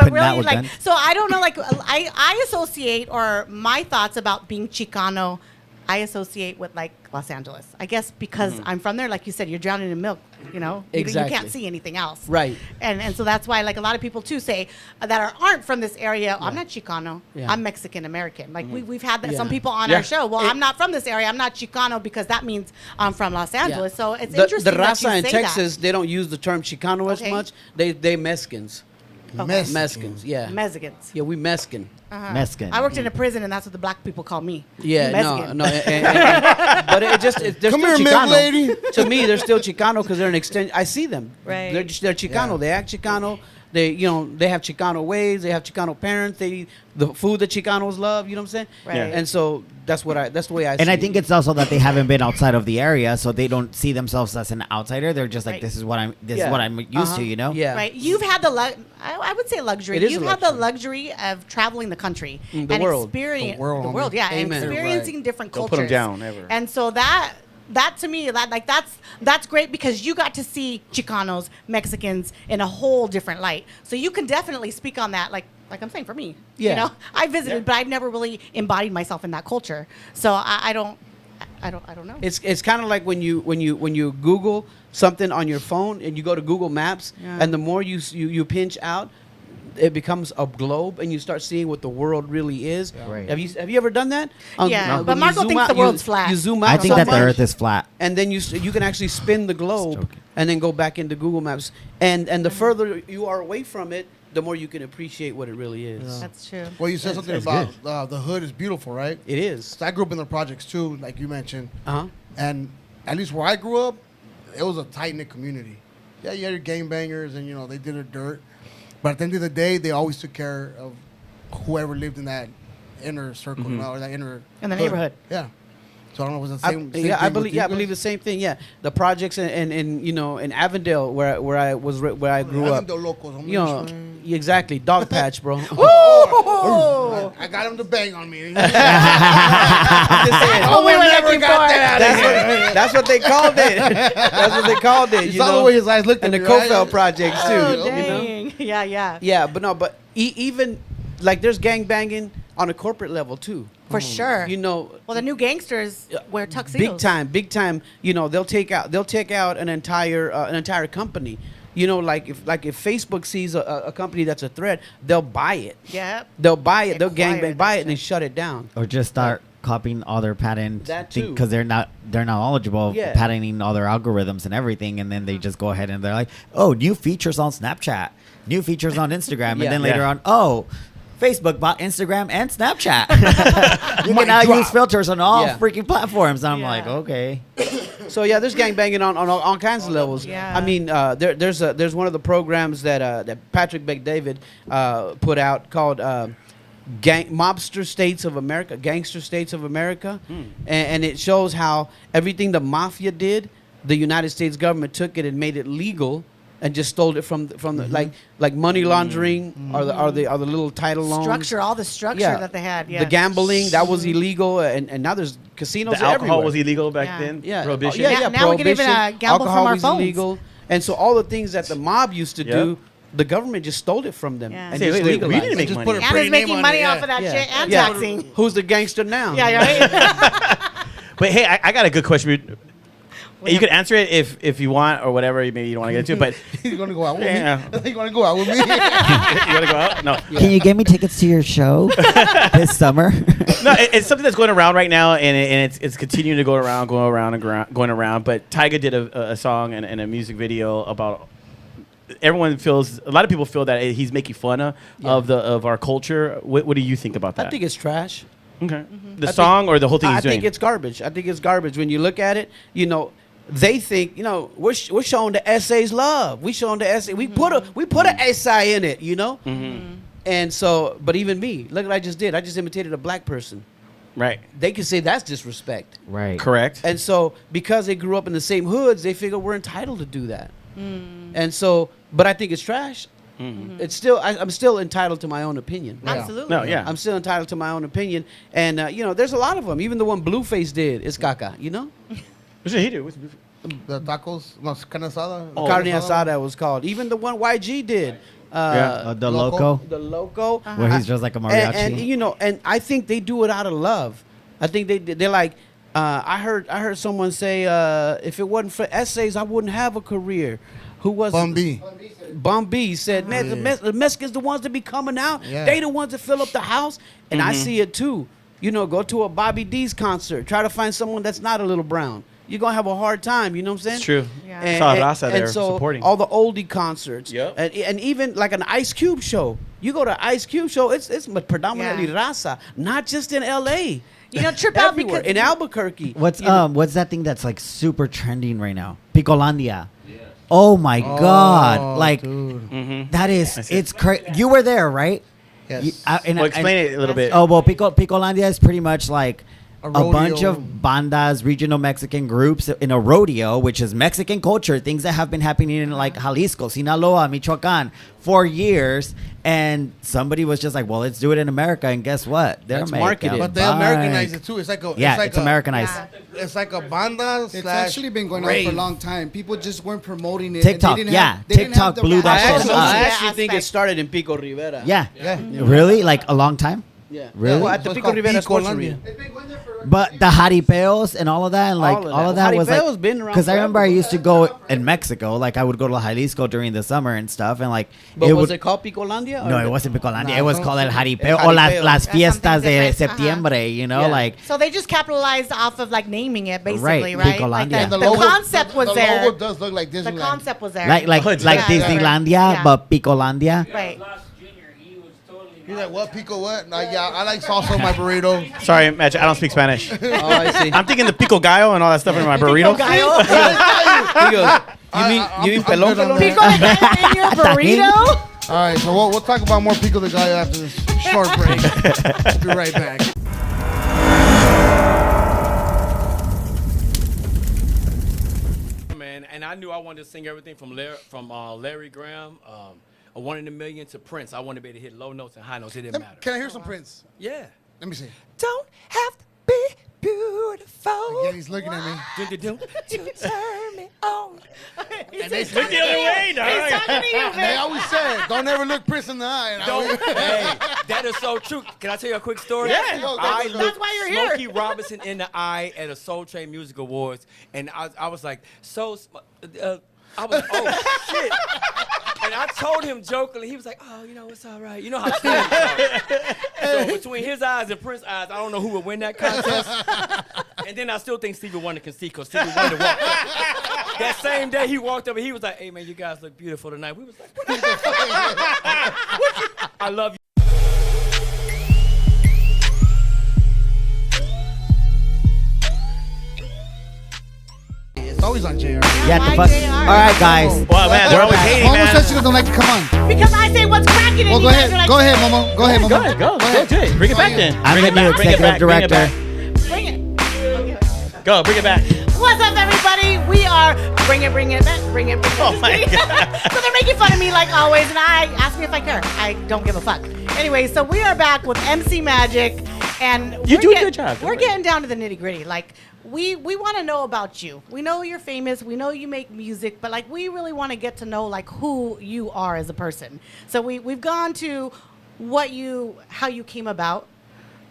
[SPEAKER 3] really,
[SPEAKER 5] not with
[SPEAKER 3] like,
[SPEAKER 5] guns.
[SPEAKER 3] so I don't know. Like I associate, or my thoughts about being Chicano, I associate with like Los Angeles. I guess because I'm from there. Like you said, you're drowning in milk. You know,
[SPEAKER 1] Exactly.
[SPEAKER 3] You can't see anything else.
[SPEAKER 1] Right.
[SPEAKER 3] And so that's why like a lot of people too say that aren't from this area. I'm not Chicano.
[SPEAKER 1] Yeah.
[SPEAKER 3] I'm Mexican American. Like we've had that, some
[SPEAKER 1] Yeah.
[SPEAKER 3] people on
[SPEAKER 2] Yeah.
[SPEAKER 3] our show. Well, I'm not from this area. I'm not Chicano because that means I'm from Los Angeles.
[SPEAKER 1] Yeah.
[SPEAKER 3] So it's
[SPEAKER 1] the
[SPEAKER 3] interesting that you
[SPEAKER 1] raza in
[SPEAKER 3] say
[SPEAKER 1] Texas, they don't use the term Chicano as
[SPEAKER 3] Okay.
[SPEAKER 1] much. They Mexicans.
[SPEAKER 3] Okay.
[SPEAKER 1] Mexicans, yeah.
[SPEAKER 3] that. Mexicans.
[SPEAKER 1] Yeah, we Mexican.
[SPEAKER 5] Mexican.
[SPEAKER 3] I worked in a prison, and that's what the black people call me.
[SPEAKER 1] Yeah,
[SPEAKER 3] Mexican.
[SPEAKER 1] no. But they're
[SPEAKER 4] Come
[SPEAKER 1] still
[SPEAKER 4] here, milk
[SPEAKER 1] Chicano.
[SPEAKER 4] lady.
[SPEAKER 1] To me, they're still Chicano because they're an extension. I see them.
[SPEAKER 3] Right.
[SPEAKER 1] They're Chicano.
[SPEAKER 4] Yeah.
[SPEAKER 1] They act Chicano. They have Chicano ways. They have Chicano parents. The food that Chicanos love. You know what I'm saying?
[SPEAKER 3] Right. Yeah.
[SPEAKER 1] And so that's the way I.
[SPEAKER 5] And
[SPEAKER 1] see
[SPEAKER 5] I think it's also that they haven't been outside of the area, so they don't see themselves as an outsider. They're just like,
[SPEAKER 3] Right.
[SPEAKER 5] this is what I'm used
[SPEAKER 1] Uh-huh.
[SPEAKER 5] to, you know?
[SPEAKER 1] Yeah.
[SPEAKER 3] Right. You've had I would say luxury.
[SPEAKER 1] It is
[SPEAKER 3] You've
[SPEAKER 1] a
[SPEAKER 3] had the
[SPEAKER 1] luxury.
[SPEAKER 3] luxury of traveling the country
[SPEAKER 1] The
[SPEAKER 3] and
[SPEAKER 1] world.
[SPEAKER 3] experience
[SPEAKER 4] The world, homie.
[SPEAKER 3] yeah, and
[SPEAKER 1] Amen.
[SPEAKER 3] experiencing different
[SPEAKER 2] Don't
[SPEAKER 3] cultures.
[SPEAKER 2] put 'em down, ever.
[SPEAKER 3] And so that to me, that's great because you got to see Chicanos, Mexicans in a whole different light. So you can definitely speak on that, like I'm saying for me.
[SPEAKER 1] Yeah.
[SPEAKER 3] You know, I visited, but I've never really embodied myself in that culture. So I don't know.
[SPEAKER 1] It's kind of like when you Google something on your phone and you go to Google Maps,
[SPEAKER 3] Yeah.
[SPEAKER 1] and the more you pinch out, it becomes a globe, and you start seeing what the world really is.
[SPEAKER 5] Right.
[SPEAKER 1] Have you ever done that?
[SPEAKER 3] Yeah,
[SPEAKER 1] when
[SPEAKER 3] but
[SPEAKER 1] you
[SPEAKER 3] Marco
[SPEAKER 1] zoom
[SPEAKER 3] thinks
[SPEAKER 1] out,
[SPEAKER 3] the world's flat.
[SPEAKER 1] You zoom out.
[SPEAKER 5] I think
[SPEAKER 1] so
[SPEAKER 5] that the
[SPEAKER 1] much,
[SPEAKER 5] earth is flat.
[SPEAKER 1] and then you can actually spin the globe
[SPEAKER 5] joking.
[SPEAKER 1] and then go back into Google Maps. And the further you are away from it, the more you can appreciate what it really is.
[SPEAKER 3] That's true.
[SPEAKER 4] Well, you said something about the hood is beautiful, right?
[SPEAKER 1] It is.
[SPEAKER 4] So I grew up in the projects too, like you mentioned.
[SPEAKER 1] Uh-huh.
[SPEAKER 4] And at least where I grew up, it was a tight knit community. Yeah, you had your gangbangers, and they did their dirt. But at the end of the day, they always took care of whoever lived in that inner circle, or that inner
[SPEAKER 3] In the
[SPEAKER 4] hood.
[SPEAKER 3] neighborhood.
[SPEAKER 4] Yeah. So I don't know if it was the same.
[SPEAKER 1] I
[SPEAKER 4] thing with
[SPEAKER 1] believe.
[SPEAKER 4] you
[SPEAKER 1] I
[SPEAKER 4] guys?
[SPEAKER 1] believe the same thing. Yeah, the projects in Avondale where I grew up.
[SPEAKER 4] Avondale locals, homie.
[SPEAKER 1] You know, exactly. Dog patch, bro.
[SPEAKER 4] I got him to bang on me.
[SPEAKER 1] I'm just saying.
[SPEAKER 3] Oh, we were looking for it.
[SPEAKER 1] That's what they called it. That's what they called it.
[SPEAKER 4] You
[SPEAKER 1] You
[SPEAKER 4] saw
[SPEAKER 1] know,
[SPEAKER 4] the way his eyes looked at
[SPEAKER 1] and the
[SPEAKER 4] me, right?
[SPEAKER 1] Kofeld projects too.
[SPEAKER 3] Oh,
[SPEAKER 1] you know?
[SPEAKER 3] dang. Yeah.
[SPEAKER 1] Yeah, but no, but even like there's gang banging on a corporate level too.
[SPEAKER 3] For sure.
[SPEAKER 1] You know,
[SPEAKER 3] Well, the new gangsters wear tuxedos.
[SPEAKER 1] big time. You know, they'll take out an entire company. You know, like if Facebook sees a company that's a threat, they'll buy it.
[SPEAKER 3] Yep.
[SPEAKER 1] They'll buy it. They'll
[SPEAKER 3] Acquire
[SPEAKER 1] gangbang
[SPEAKER 3] that
[SPEAKER 1] buy it and they
[SPEAKER 3] shit.
[SPEAKER 1] shut it down.
[SPEAKER 5] Or just start copying all their patents
[SPEAKER 1] That too.
[SPEAKER 5] because they're not knowledgeable of
[SPEAKER 1] Yeah.
[SPEAKER 5] patenting all their algorithms and everything, and then they just go ahead and they're like, oh, new features on Snapchat, new features on Instagram,
[SPEAKER 1] Yeah.
[SPEAKER 5] and then later
[SPEAKER 2] Yeah.
[SPEAKER 5] on, oh, Facebook bought Instagram and Snapchat. You can now use filters on all
[SPEAKER 1] Yeah.
[SPEAKER 5] freaking platforms. And I'm
[SPEAKER 3] Yeah.
[SPEAKER 5] like, okay.
[SPEAKER 1] So yeah, there's gang banging on all kinds of levels.
[SPEAKER 3] Yeah.
[SPEAKER 1] I mean, there's one of the programs that Patrick Bet-David put out called Mobster States of America, Gangster States of America, and it shows how everything the mafia did, the United States government took it and made it legal. And just stole it from the like money laundering or the little title loans.
[SPEAKER 3] All the structure that they had. Yeah.
[SPEAKER 1] The gambling that was illegal, and now there's casinos
[SPEAKER 2] The alcohol
[SPEAKER 1] everywhere.
[SPEAKER 2] was illegal back
[SPEAKER 3] Yeah.
[SPEAKER 2] then.
[SPEAKER 1] Yeah.
[SPEAKER 2] Prohibition.
[SPEAKER 1] Yeah,
[SPEAKER 3] Yeah, now we can even,
[SPEAKER 1] prohibition.
[SPEAKER 3] gamble from
[SPEAKER 1] Alcohol
[SPEAKER 3] our
[SPEAKER 1] was
[SPEAKER 3] phones.
[SPEAKER 1] illegal. And so all the things that the mob used to
[SPEAKER 2] Yep.
[SPEAKER 1] do, the government just stole it from them
[SPEAKER 3] Yeah.
[SPEAKER 1] and
[SPEAKER 2] Say,
[SPEAKER 1] just
[SPEAKER 2] wait, we
[SPEAKER 1] legalized
[SPEAKER 2] didn't
[SPEAKER 1] it.
[SPEAKER 2] make
[SPEAKER 4] Just
[SPEAKER 2] money.
[SPEAKER 4] put a
[SPEAKER 3] And
[SPEAKER 4] pretty
[SPEAKER 3] is
[SPEAKER 4] name
[SPEAKER 3] making
[SPEAKER 4] on
[SPEAKER 3] money
[SPEAKER 4] it,
[SPEAKER 3] off
[SPEAKER 4] yeah.
[SPEAKER 3] of that
[SPEAKER 1] Yeah.
[SPEAKER 3] shit and
[SPEAKER 1] Yeah.
[SPEAKER 3] taxing.
[SPEAKER 1] Who's the gangster now?
[SPEAKER 3] Yeah, right.
[SPEAKER 2] But hey, I got a good question. You could answer it if you want or whatever. Maybe you don't want to get into it, but
[SPEAKER 4] He's gonna go out with
[SPEAKER 2] Yeah.
[SPEAKER 4] me. He's gonna go out with me.
[SPEAKER 2] you want to go out? No.
[SPEAKER 5] Can you get me tickets to your show this summer?
[SPEAKER 2] No, it's something that's going around right now, and it's continuing to go around, going around. But Tyga did a song and a music video about. Everyone feels. A lot of people feel that he's making fun of our culture. What do you think about that?
[SPEAKER 1] I think it's trash.
[SPEAKER 2] okay. The
[SPEAKER 1] I
[SPEAKER 2] song or the whole thing
[SPEAKER 1] I
[SPEAKER 2] he's doing.
[SPEAKER 1] think it's garbage. I think it's garbage. When you look at it, you know, they think, you know, we're showing the essays love. We showing the essay. We put a essay in it, you know. And so, but even me, look what I just did. I just imitated a black person.
[SPEAKER 2] right.
[SPEAKER 1] They can say that's disrespect.
[SPEAKER 5] Right.
[SPEAKER 2] Correct.
[SPEAKER 1] And so, because they grew up in the same hoods, they figure we're entitled to do that. And so, but I think it's trash. It's still I'm still entitled to my own opinion.
[SPEAKER 3] Absolutely.
[SPEAKER 2] No, yeah.
[SPEAKER 1] I'm still entitled to my own opinion, and there's a lot of them. Even the one Blueface did is caca.
[SPEAKER 2] What should he do? What's
[SPEAKER 4] The tacos, no, carne asada.
[SPEAKER 1] Carne asada was called. Even the one YG did.
[SPEAKER 5] The
[SPEAKER 4] Loco.
[SPEAKER 5] Loco,
[SPEAKER 1] The Loco.
[SPEAKER 5] where he's just like a mariachi.
[SPEAKER 1] And I think they do it out of love. I think they're like. I heard someone say, if it wasn't for essays, I wouldn't have a career. Who was
[SPEAKER 4] Bumby.
[SPEAKER 1] Bumby said, man, the Mexicans the ones that be coming out.
[SPEAKER 4] Yeah.
[SPEAKER 1] They the ones that fill up the house. And I see it too. Go to a Bobby D's concert. Try to find someone that's not a Little Brown. You're going to have a hard time. You know what I'm saying?
[SPEAKER 2] It's true.
[SPEAKER 3] Yeah.
[SPEAKER 2] Saw Raza there
[SPEAKER 1] so
[SPEAKER 2] supporting.
[SPEAKER 1] all the oldie concerts.
[SPEAKER 2] Yep.
[SPEAKER 1] And even like an Ice Cube show. You go to Ice Cube show, it's predominantly Raza. Not just in L.A.
[SPEAKER 3] Trip out
[SPEAKER 1] Everywhere.
[SPEAKER 3] because
[SPEAKER 1] In Albuquerque.
[SPEAKER 5] What's that thing that's like super trending right now? Picolandia. Oh my God! Like
[SPEAKER 4] dude.
[SPEAKER 5] that is, it's crazy. You were there, right?
[SPEAKER 4] Yes.
[SPEAKER 2] Well, explain it a little bit.
[SPEAKER 5] Oh well, Picolandia is pretty much like
[SPEAKER 4] A
[SPEAKER 5] a bunch
[SPEAKER 4] rodeo.
[SPEAKER 5] of bandas, regional Mexican groups in a rodeo, which is Mexican culture, things that have been happening in like Jalisco, Sinaloa, Michoacan for years. And somebody was just like, well, let's do it in America. And guess what? They're
[SPEAKER 1] That's
[SPEAKER 5] making
[SPEAKER 1] marketed.
[SPEAKER 4] But they Americanize it too. It's like a
[SPEAKER 5] It's Americanized.
[SPEAKER 4] It's like a banda
[SPEAKER 7] It's
[SPEAKER 4] slash
[SPEAKER 7] actually been going on
[SPEAKER 4] rave.
[SPEAKER 7] for a long time. People just weren't promoting it.
[SPEAKER 5] TikTok,
[SPEAKER 7] and they didn't
[SPEAKER 5] yeah.
[SPEAKER 7] have- they didn't
[SPEAKER 5] TikTok
[SPEAKER 7] have the
[SPEAKER 5] blew that
[SPEAKER 7] right-
[SPEAKER 5] shit
[SPEAKER 1] I
[SPEAKER 5] up.
[SPEAKER 1] actually think it
[SPEAKER 3] aspect.
[SPEAKER 1] started in Pico Rivera.
[SPEAKER 5] Yeah.
[SPEAKER 4] Yeah.
[SPEAKER 5] Really? Like a long time?
[SPEAKER 1] Yeah.
[SPEAKER 5] Really?
[SPEAKER 1] Well, at the
[SPEAKER 4] So it's
[SPEAKER 1] Pico
[SPEAKER 4] called
[SPEAKER 1] Rivera Sports
[SPEAKER 4] Picolandia.
[SPEAKER 1] Arena.
[SPEAKER 7] They've been going there for
[SPEAKER 5] But the jaripeos and all of that, and like
[SPEAKER 1] All of
[SPEAKER 5] all of
[SPEAKER 1] that.
[SPEAKER 5] that was
[SPEAKER 1] Jaripeo's
[SPEAKER 5] like,
[SPEAKER 1] been around
[SPEAKER 5] because I remember I
[SPEAKER 1] forever.
[SPEAKER 5] used to go in Mexico, like I would go to Jalisco during the summer and stuff, and like
[SPEAKER 1] But was
[SPEAKER 5] would,
[SPEAKER 1] it called Picolandia?
[SPEAKER 5] no, it wasn't Picolandia,
[SPEAKER 4] Nah,
[SPEAKER 5] it was
[SPEAKER 4] no,
[SPEAKER 5] called el
[SPEAKER 4] no.
[SPEAKER 5] jaripeo
[SPEAKER 1] El
[SPEAKER 5] or las
[SPEAKER 1] jaripeo.
[SPEAKER 5] las
[SPEAKER 3] That's
[SPEAKER 5] fiestas
[SPEAKER 3] something
[SPEAKER 5] de
[SPEAKER 3] different.
[SPEAKER 5] septiembre, you know,
[SPEAKER 1] Yeah.
[SPEAKER 5] like
[SPEAKER 3] So they just capitalized off of like naming it, basically,
[SPEAKER 5] Right,
[SPEAKER 3] right?
[SPEAKER 5] Picolandia.
[SPEAKER 3] Like
[SPEAKER 5] And
[SPEAKER 3] the,
[SPEAKER 4] logo-
[SPEAKER 3] concept was
[SPEAKER 4] the
[SPEAKER 3] there.
[SPEAKER 4] logo does look like
[SPEAKER 3] The
[SPEAKER 4] Disneyland.
[SPEAKER 3] concept was there.
[SPEAKER 5] like
[SPEAKER 2] Oh, it's
[SPEAKER 5] like
[SPEAKER 2] yeah,
[SPEAKER 5] Disneylandia,
[SPEAKER 3] yeah.
[SPEAKER 5] but Picolandia.
[SPEAKER 3] Right.
[SPEAKER 4] He's like, what, pico what? Nah, yeah, I like salsa on my burrito.
[SPEAKER 2] Sorry, Match. I don't speak Spanish.
[SPEAKER 1] Oh, I see.
[SPEAKER 2] I'm thinking the pico gallo and all that stuff in my burrito.
[SPEAKER 1] He goes, you mean pelón
[SPEAKER 4] good on
[SPEAKER 1] pelón?
[SPEAKER 3] Pico de gallo in your burrito?
[SPEAKER 4] All right, so we'll talk about more pico de gallo after this short break. Be right back.
[SPEAKER 8] Man, and I knew I wanted to sing everything from Larry Graham, a 1 in a Million to Prince. I wanted to be able to hit low notes and high notes. It didn't matter.
[SPEAKER 4] Can I hear some Prince?
[SPEAKER 8] Yeah.
[SPEAKER 4] Let me see.
[SPEAKER 8] Don't have to be beautiful.
[SPEAKER 4] Again, he's looking at me.
[SPEAKER 8] Dun-dun-dun, to turn me on.
[SPEAKER 4] And they,
[SPEAKER 2] Look the other way, dog.
[SPEAKER 3] He's talking to you,
[SPEAKER 4] they
[SPEAKER 3] man.
[SPEAKER 4] always said, don't ever look Prince in the eye. And I
[SPEAKER 8] Don't.
[SPEAKER 4] always-
[SPEAKER 8] Hey, that is so true. Can I tell you a quick story?
[SPEAKER 2] Yeah.
[SPEAKER 4] Yo,
[SPEAKER 8] I
[SPEAKER 4] that's
[SPEAKER 8] looked
[SPEAKER 3] why you're here.
[SPEAKER 8] Smokey Robinson in the eye at a Soul Train Music Awards, and I was like, I was like, oh, shit. And I told him jokingly, he was like, oh, it's all right. You know how Stevie So between his eyes and Prince's eyes, I don't know who would win that contest. And then I still think Stevie Wonder can see because Stevie Wonder walked up. That same day he walked up and he was like, hey, man, you guys look beautiful tonight. We was like, what the fuck? I love you.
[SPEAKER 4] It's always on JR.
[SPEAKER 5] Yeah,
[SPEAKER 3] My
[SPEAKER 5] the fuck.
[SPEAKER 3] JR.
[SPEAKER 5] All right, guys.
[SPEAKER 2] Well, man, they're always hating,
[SPEAKER 7] Momo
[SPEAKER 2] man.
[SPEAKER 7] says she doesn't like to come on.
[SPEAKER 3] Because I say what's cracking
[SPEAKER 7] Well,
[SPEAKER 3] and
[SPEAKER 7] go
[SPEAKER 3] you guys are
[SPEAKER 7] ahead.
[SPEAKER 3] like,
[SPEAKER 7] Go ahead, Momo. Go ahead, Momo.
[SPEAKER 2] Go ahead, go do it. Bring it back then.
[SPEAKER 5] I'm
[SPEAKER 2] Bring
[SPEAKER 5] the
[SPEAKER 2] it
[SPEAKER 5] new
[SPEAKER 2] back, bring it
[SPEAKER 5] executive
[SPEAKER 2] back, bring it
[SPEAKER 5] director.
[SPEAKER 3] Bring it.
[SPEAKER 2] Go, bring it back.
[SPEAKER 3] What's up, everybody? We are bring it back, bring it.
[SPEAKER 2] Oh, my God.
[SPEAKER 3] So they're making fun of me like always, and I ask me if I care. I don't give a fuck. Anyway, so we are back with MC Magic, and
[SPEAKER 2] You
[SPEAKER 3] we're
[SPEAKER 2] do a good job.
[SPEAKER 3] We're getting down to the nitty gritty. Like we want to know about you. We know you're famous. We know you make music, but like we really want to get to know like who you are as a person. So we've gone to how you came about,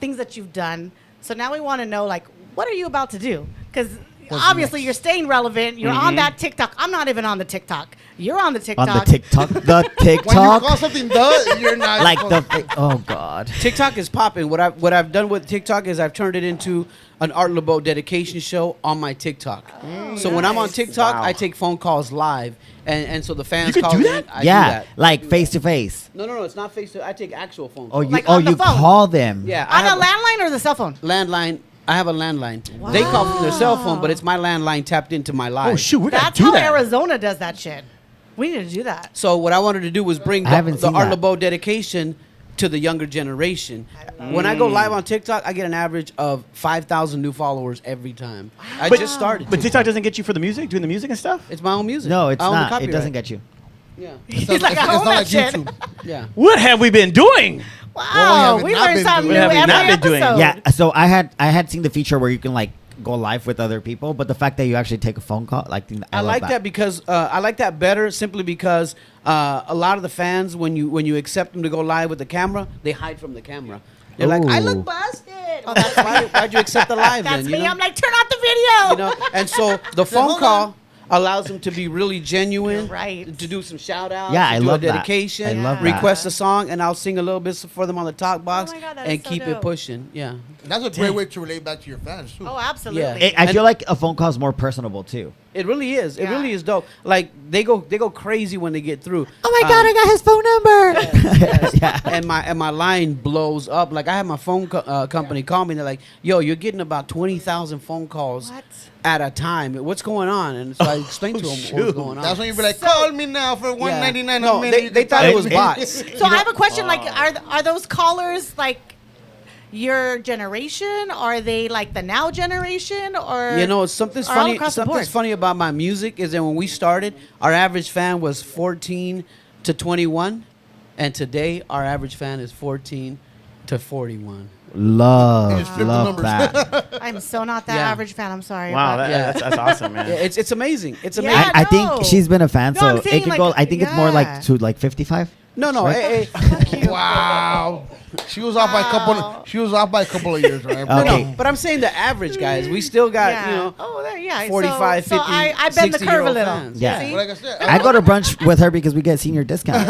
[SPEAKER 3] things that you've done. So now we want to know like what are you about to do? Because obviously you're staying relevant. You're on that TikTok. I'm not even on the TikTok. You're on the TikTok.
[SPEAKER 5] On the TikTok, the
[SPEAKER 4] When you
[SPEAKER 5] TikTok,
[SPEAKER 4] call something duh, you're not
[SPEAKER 5] like
[SPEAKER 4] supposed
[SPEAKER 5] the oh god.
[SPEAKER 1] TikTok is popping. What I've done with TikTok is I've turned it into an Art LeBeau dedication show on my TikTok. So when I'm on
[SPEAKER 3] nice.
[SPEAKER 1] TikTok,
[SPEAKER 2] Wow.
[SPEAKER 1] I take phone calls live, and so the fans
[SPEAKER 2] You can
[SPEAKER 1] call
[SPEAKER 2] do
[SPEAKER 1] in.
[SPEAKER 2] that?
[SPEAKER 1] I do
[SPEAKER 5] Yeah,
[SPEAKER 1] that.
[SPEAKER 5] like face to face.
[SPEAKER 1] No, it's not face to. I take actual phone
[SPEAKER 5] Oh,
[SPEAKER 1] calls.
[SPEAKER 5] you
[SPEAKER 3] Like on the
[SPEAKER 5] you
[SPEAKER 3] phone.
[SPEAKER 5] call them.
[SPEAKER 1] Yeah, I
[SPEAKER 3] on
[SPEAKER 1] have
[SPEAKER 3] a landline or the cell phone?
[SPEAKER 1] landline. I have a landline. They call from their cell phone, but it's my landline tapped into my live.
[SPEAKER 2] Oh, shoot, we got
[SPEAKER 3] That's
[SPEAKER 2] to do
[SPEAKER 3] how
[SPEAKER 2] that.
[SPEAKER 3] Arizona does that shit. We need to do that.
[SPEAKER 1] So what I wanted to do was bring
[SPEAKER 5] I haven't
[SPEAKER 1] the
[SPEAKER 5] seen
[SPEAKER 1] Art
[SPEAKER 5] that.
[SPEAKER 1] LeBeau dedication to the younger generation. When I go live on TikTok, I get an average of 5,000 new followers every time. I just started.
[SPEAKER 2] But TikTok doesn't get you for the music, doing the music and stuff?
[SPEAKER 1] It's my own music.
[SPEAKER 5] No, it's
[SPEAKER 1] I own the
[SPEAKER 5] not. It
[SPEAKER 1] copyright.
[SPEAKER 5] doesn't get you.
[SPEAKER 1] Yeah.
[SPEAKER 3] He's like, I
[SPEAKER 4] it's
[SPEAKER 3] own
[SPEAKER 4] not
[SPEAKER 3] that
[SPEAKER 4] like
[SPEAKER 3] shit.
[SPEAKER 4] YouTube.
[SPEAKER 1] Yeah.
[SPEAKER 2] What have we been doing?
[SPEAKER 3] Wow,
[SPEAKER 4] What
[SPEAKER 3] we
[SPEAKER 4] have we not
[SPEAKER 3] learned
[SPEAKER 4] been
[SPEAKER 3] something
[SPEAKER 4] doing?
[SPEAKER 3] new
[SPEAKER 2] What have we
[SPEAKER 3] every
[SPEAKER 2] not been doing?
[SPEAKER 3] episode.
[SPEAKER 5] Yeah, so I had seen the feature where you can like go live with other people, but the fact that you actually take a phone call, like
[SPEAKER 1] I
[SPEAKER 5] love
[SPEAKER 1] like that because I like that better simply because a lot of the fans when you accept them to go live with the camera, they hide from the camera. They're like, I
[SPEAKER 5] Ooh.
[SPEAKER 1] look busted. Oh, that's why'd you accept the live
[SPEAKER 3] That's
[SPEAKER 1] then?
[SPEAKER 3] me.
[SPEAKER 1] You know?
[SPEAKER 3] I'm like, turn off the video.
[SPEAKER 1] You know, and so the phone call allows them to be really genuine,
[SPEAKER 3] You're right.
[SPEAKER 1] to do some shout outs,
[SPEAKER 5] Yeah, I
[SPEAKER 1] do
[SPEAKER 5] love
[SPEAKER 1] a
[SPEAKER 5] that.
[SPEAKER 1] dedication,
[SPEAKER 5] I love that.
[SPEAKER 1] request a song, and I'll sing a little bit for them on the talk box
[SPEAKER 3] my God, that
[SPEAKER 1] and
[SPEAKER 3] is so
[SPEAKER 1] keep it
[SPEAKER 3] dope.
[SPEAKER 1] pushing. Yeah.
[SPEAKER 4] And that's a great way to relate back to your fans too.
[SPEAKER 3] Oh, absolutely.
[SPEAKER 1] Yeah.
[SPEAKER 5] I feel like a phone call is more personable too.
[SPEAKER 1] It really is. It
[SPEAKER 3] Yeah.
[SPEAKER 1] really is dope. Like they go crazy when they get through.
[SPEAKER 5] Oh my God, I got his phone number.
[SPEAKER 1] Yes. And my line blows up. Like I had my phone company call me. And they're like, "Yo, you're getting about 20,000 phone calls
[SPEAKER 3] What?
[SPEAKER 1] at a time. What's going on?" And so I explained to them what was going on.
[SPEAKER 4] That's when you be like,
[SPEAKER 3] So-
[SPEAKER 4] call me now for $1.99
[SPEAKER 1] No,
[SPEAKER 4] a minute.
[SPEAKER 1] they
[SPEAKER 4] You can
[SPEAKER 1] thought
[SPEAKER 4] talk
[SPEAKER 1] it was
[SPEAKER 4] to me.
[SPEAKER 1] bots.
[SPEAKER 3] So I have a question. Like, are those callers like your generation? Are they like the now generation? Or
[SPEAKER 1] You know, something's
[SPEAKER 3] are all
[SPEAKER 1] funny.
[SPEAKER 3] across the
[SPEAKER 1] Something's
[SPEAKER 3] board?
[SPEAKER 1] funny about my music is that when we started, our average fan was 14 to 21, and today our average fan is 14 to 41.
[SPEAKER 5] Love
[SPEAKER 4] the numbers.
[SPEAKER 5] that.
[SPEAKER 3] I'm so not that
[SPEAKER 1] Yeah.
[SPEAKER 3] average fan. I'm sorry.
[SPEAKER 2] Wow,
[SPEAKER 3] but-
[SPEAKER 2] that's awesome, man.
[SPEAKER 1] Yeah, it's amazing. It's
[SPEAKER 3] Yeah.
[SPEAKER 1] amazing.
[SPEAKER 5] I
[SPEAKER 3] No.
[SPEAKER 5] think she's been a fan,
[SPEAKER 3] No,
[SPEAKER 5] so
[SPEAKER 3] I'm saying,
[SPEAKER 5] it could
[SPEAKER 3] like,
[SPEAKER 5] go. I think it's more
[SPEAKER 3] yeah.
[SPEAKER 5] like to like 55.
[SPEAKER 1] No,
[SPEAKER 5] Right?
[SPEAKER 4] Wow. She was off by a couple. She was off by a couple of years, right?
[SPEAKER 5] Okay.
[SPEAKER 1] No, but I'm saying the average guys. We still got
[SPEAKER 3] Yeah.
[SPEAKER 1] you know.
[SPEAKER 3] Oh, there, yeah.
[SPEAKER 1] 45,
[SPEAKER 3] so
[SPEAKER 1] 50,
[SPEAKER 3] I bend the curve a
[SPEAKER 1] 60-year-old
[SPEAKER 3] little.
[SPEAKER 1] fans.
[SPEAKER 5] Yeah.
[SPEAKER 3] See?
[SPEAKER 4] But like I said,
[SPEAKER 5] I go to brunch with her because we get senior discount.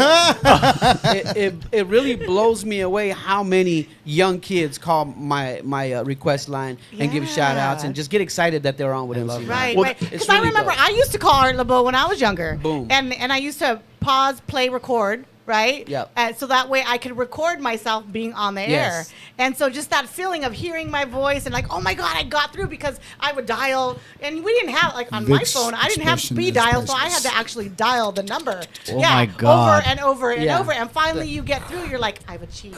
[SPEAKER 1] It really blows me away how many young kids call my request line and give shout outs
[SPEAKER 3] Yeah.
[SPEAKER 1] and just get excited that they're on with MC.
[SPEAKER 3] Right,
[SPEAKER 2] Well,
[SPEAKER 3] right.
[SPEAKER 1] it's
[SPEAKER 3] Because I
[SPEAKER 1] really
[SPEAKER 3] remember
[SPEAKER 1] dope.
[SPEAKER 3] I used to call Art LeBeau when I was younger.
[SPEAKER 1] Boom.
[SPEAKER 3] And I used to pause, play, record. Right?
[SPEAKER 1] Yep.
[SPEAKER 3] So that way I could record myself being on the air.
[SPEAKER 1] Yes.
[SPEAKER 3] And so just that feeling of hearing my voice and like, oh my God, I got through because I would dial. And we didn't have, like on my
[SPEAKER 7] Vic's
[SPEAKER 3] phone, I didn't have
[SPEAKER 7] expression
[SPEAKER 3] speed
[SPEAKER 7] is
[SPEAKER 3] dial. So I had
[SPEAKER 7] priceless.
[SPEAKER 3] to actually dial the number.
[SPEAKER 5] Oh my God.
[SPEAKER 3] Over and over and
[SPEAKER 1] Yeah.
[SPEAKER 3] over. And finally you get through. You're like, I've achieved.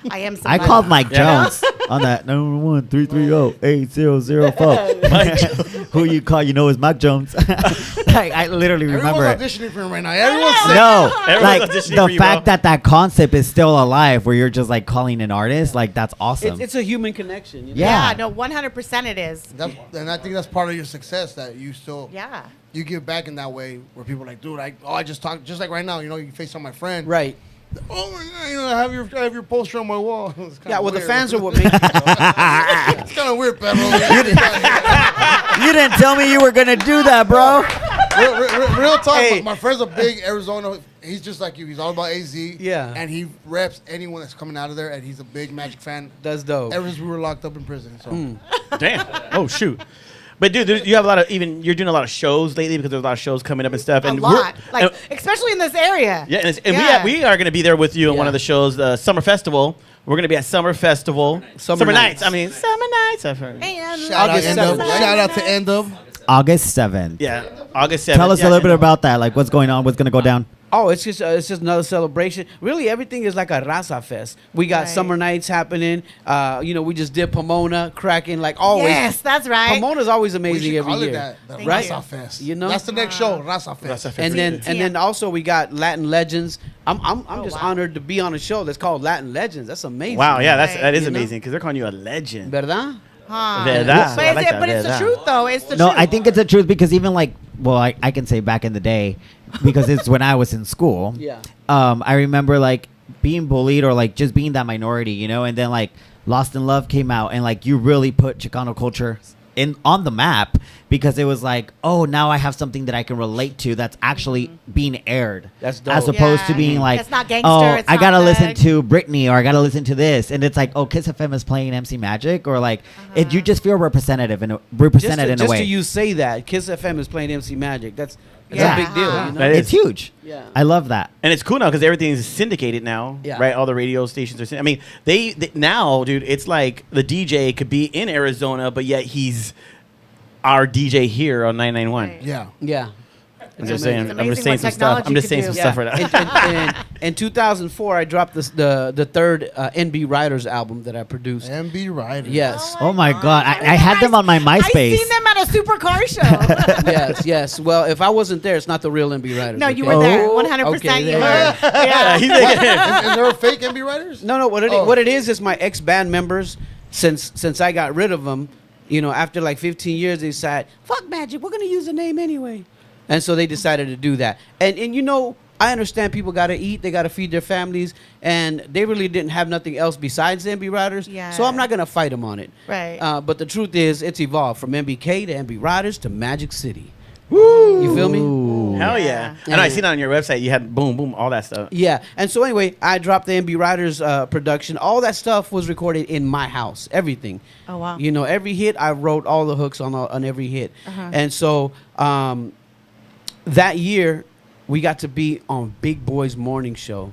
[SPEAKER 3] I am
[SPEAKER 5] I
[SPEAKER 3] somebody.
[SPEAKER 5] called Mike
[SPEAKER 2] Yeah.
[SPEAKER 5] Jones on that 911-330-8004. Who you call? You know is Mike Jones. Like, I literally remember
[SPEAKER 4] everyone's
[SPEAKER 5] it.
[SPEAKER 4] auditioning for him right now. Everyone's sick.
[SPEAKER 5] No,
[SPEAKER 2] Everyone's
[SPEAKER 5] like
[SPEAKER 2] auditioning
[SPEAKER 5] the
[SPEAKER 2] for you,
[SPEAKER 5] fact
[SPEAKER 2] bro.
[SPEAKER 5] that concept is still alive, where you're just like calling an artist, like that's awesome.
[SPEAKER 1] It's a human connection. You know?
[SPEAKER 5] Yeah.
[SPEAKER 3] Yeah, no, 100% it is.
[SPEAKER 4] And I think that's part of your success that you still
[SPEAKER 3] Yeah.
[SPEAKER 4] you give back in that way where people are like, dude, I just talked just like right now. You know, you face on my friend.
[SPEAKER 1] Right.
[SPEAKER 4] Oh my God, you know, I have your poster on my wall. It's kinda
[SPEAKER 1] Yeah. Well, the
[SPEAKER 4] weird.
[SPEAKER 1] fans are what make.
[SPEAKER 4] It's kind of weird, Pedro.
[SPEAKER 5] You didn't tell me you were gonna do that, bro.
[SPEAKER 4] Real talk.
[SPEAKER 1] Hey.
[SPEAKER 4] My friend's a big Arizona. He's just like you. He's all about AZ.
[SPEAKER 1] Yeah.
[SPEAKER 4] And he reps anyone that's coming out of there, and he's a big Magic fan.
[SPEAKER 1] That's dope.
[SPEAKER 4] Ever since we were locked up in prison. So
[SPEAKER 2] Damn. Oh shoot. But dude, you have a lot of you're doing a lot of shows lately because there's a lot of shows coming up and stuff.
[SPEAKER 3] A
[SPEAKER 2] And
[SPEAKER 3] lot.
[SPEAKER 2] we're-
[SPEAKER 3] Like, especially in this area.
[SPEAKER 2] yeah, and
[SPEAKER 3] Yeah.
[SPEAKER 2] we are going to be there with you in one
[SPEAKER 1] Yeah.
[SPEAKER 2] of the shows, the Summer Festival. We're going to be at Summer Festival.
[SPEAKER 1] Summer
[SPEAKER 2] Nights.
[SPEAKER 1] Nights.
[SPEAKER 2] I mean, Summer Nights. I've heard.
[SPEAKER 3] And
[SPEAKER 4] shout out,
[SPEAKER 1] August
[SPEAKER 4] end of,
[SPEAKER 1] 7th.
[SPEAKER 4] shout out to End of.
[SPEAKER 5] August 7th.
[SPEAKER 2] Yeah, August 7th.
[SPEAKER 5] Tell us
[SPEAKER 2] Yeah.
[SPEAKER 5] a little bit about that. Like, what's going on? What's gonna go down?
[SPEAKER 1] Oh, it's just another celebration. Really, everything is like a Raza Fest. We got
[SPEAKER 3] Right.
[SPEAKER 1] summer nights happening. You know, we just did Pomona cracking like always.
[SPEAKER 3] Yes, that's right.
[SPEAKER 1] Pomona's always
[SPEAKER 4] We
[SPEAKER 1] amazing
[SPEAKER 4] should
[SPEAKER 1] every
[SPEAKER 4] call it
[SPEAKER 1] year.
[SPEAKER 4] that. The
[SPEAKER 3] Thank
[SPEAKER 1] right?
[SPEAKER 3] you.
[SPEAKER 4] Raza Fest.
[SPEAKER 1] You know?
[SPEAKER 4] That's the next show. Raza Fest.
[SPEAKER 2] Raza Fest.
[SPEAKER 1] And then also we got Latin Legends. I'm just
[SPEAKER 3] wow.
[SPEAKER 1] honored to be on a show that's called Latin Legends. That's amazing.
[SPEAKER 2] Wow, yeah, that
[SPEAKER 3] Right.
[SPEAKER 2] is
[SPEAKER 1] You know?
[SPEAKER 2] amazing because they're calling you a legend.
[SPEAKER 1] ¿Verdad?
[SPEAKER 3] Huh.
[SPEAKER 2] Verdad.
[SPEAKER 3] But,
[SPEAKER 2] I like that,
[SPEAKER 3] but it's the
[SPEAKER 2] verdad.
[SPEAKER 3] truth, though. It's the
[SPEAKER 5] No,
[SPEAKER 3] truth.
[SPEAKER 5] I think it's the truth because even like, well, I can say back in the day, because it's when I was in school.
[SPEAKER 1] Yeah.
[SPEAKER 5] I remember like being bullied or like just being that minority, you know, and then like Lost in Love came out and like you really put Chicano culture on the map because it was like, oh, now I have something that I can relate to that's actually being aired.
[SPEAKER 1] That's dope.
[SPEAKER 5] As opposed to
[SPEAKER 3] Yeah.
[SPEAKER 5] being like,
[SPEAKER 3] It's not gangster,
[SPEAKER 5] oh,
[SPEAKER 3] it's
[SPEAKER 5] I
[SPEAKER 3] not
[SPEAKER 5] gotta listen
[SPEAKER 3] thug.
[SPEAKER 5] to Britney or I gotta listen to this, and it's like, oh, Kiss FM is playing MC Magic, or like, you just feel representative and represented in a
[SPEAKER 1] just
[SPEAKER 5] way.
[SPEAKER 1] to you say that Kiss FM is playing MC Magic. That's
[SPEAKER 3] Yeah.
[SPEAKER 1] a big deal. You know?
[SPEAKER 2] That
[SPEAKER 5] It's huge.
[SPEAKER 1] Yeah.
[SPEAKER 5] I love that.
[SPEAKER 2] And it's cool now because everything is syndicated now,
[SPEAKER 1] Yeah.
[SPEAKER 2] right? All the radio stations are. I mean, they now, dude. It's like the DJ could be in Arizona, but yet he's our DJ here on 991.
[SPEAKER 3] Right.
[SPEAKER 4] Yeah.
[SPEAKER 1] Yeah.
[SPEAKER 2] I'm just saying.
[SPEAKER 3] It's
[SPEAKER 2] I'm just
[SPEAKER 3] amazing
[SPEAKER 2] saying
[SPEAKER 3] what
[SPEAKER 2] some stuff. I'm
[SPEAKER 3] technology
[SPEAKER 2] just saying
[SPEAKER 3] can
[SPEAKER 2] some
[SPEAKER 3] do.
[SPEAKER 2] stuff right now.
[SPEAKER 1] In 2004, I dropped the third NB Riders album that I produced.
[SPEAKER 4] MB Rider.
[SPEAKER 1] Yes.
[SPEAKER 5] Oh my God, I had them on my
[SPEAKER 3] I
[SPEAKER 5] MySpace.
[SPEAKER 3] seen them at a supercar show.
[SPEAKER 1] Yes. Well, if I wasn't there, it's not the real NB Riders.
[SPEAKER 3] No, you
[SPEAKER 1] okay?
[SPEAKER 3] were there.
[SPEAKER 5] Oh,
[SPEAKER 3] 100%.
[SPEAKER 1] okay,
[SPEAKER 3] You
[SPEAKER 1] there
[SPEAKER 3] were.
[SPEAKER 1] you
[SPEAKER 3] Yeah.
[SPEAKER 2] He's
[SPEAKER 4] What?
[SPEAKER 2] like,
[SPEAKER 4] Is there a fake MB Riders?
[SPEAKER 1] No. What
[SPEAKER 4] Oh.
[SPEAKER 1] it is my ex band members. Since I got rid of them, after like 15 years, they decided, fuck Magic, we're gonna use the name anyway, and so they decided to do that. And I understand people gotta eat, they gotta feed their families, and they really didn't have nothing else besides the MB Riders.
[SPEAKER 3] Yeah.
[SPEAKER 1] So I'm not gonna fight them on it.
[SPEAKER 3] Right.
[SPEAKER 1] But the truth is, it's evolved from MBK to MB Riders to Magic City. Woo! You feel me?
[SPEAKER 2] hell yeah. I know. I seen it on your website. You had boom, boom, all that stuff.
[SPEAKER 1] Yeah, and so anyway, I dropped the MB Riders production. All that stuff was recorded in my house. Everything.
[SPEAKER 3] Oh, wow.
[SPEAKER 1] Every hit I wrote all the hooks on every hit,
[SPEAKER 3] Uh-huh.
[SPEAKER 1] and so that year we got to be on Big Boy's morning show,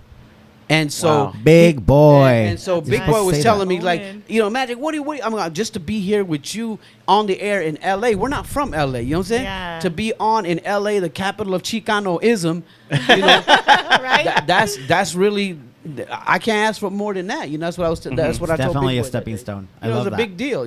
[SPEAKER 1] and so
[SPEAKER 2] Wow.
[SPEAKER 5] Big Boy.
[SPEAKER 1] And so
[SPEAKER 3] That's
[SPEAKER 1] Big
[SPEAKER 3] nice.
[SPEAKER 1] Boy was
[SPEAKER 5] Say
[SPEAKER 1] telling
[SPEAKER 5] that.
[SPEAKER 1] me like,
[SPEAKER 3] Morning.
[SPEAKER 1] Magic, what do you? I'm like, just to be here with you on the air in L.A. We're not from L.A. You know what I'm saying?
[SPEAKER 3] Yeah.
[SPEAKER 1] To be on in L.A., the capital of Chicanoism,
[SPEAKER 3] Right?
[SPEAKER 1] that's really. I can't ask for more than that. That's what I was. That's what I told
[SPEAKER 5] Definitely
[SPEAKER 1] Big
[SPEAKER 5] a
[SPEAKER 1] Boy that
[SPEAKER 5] stepping
[SPEAKER 1] day.
[SPEAKER 5] stone. I
[SPEAKER 1] It was
[SPEAKER 5] love
[SPEAKER 1] a
[SPEAKER 5] that.
[SPEAKER 1] big deal.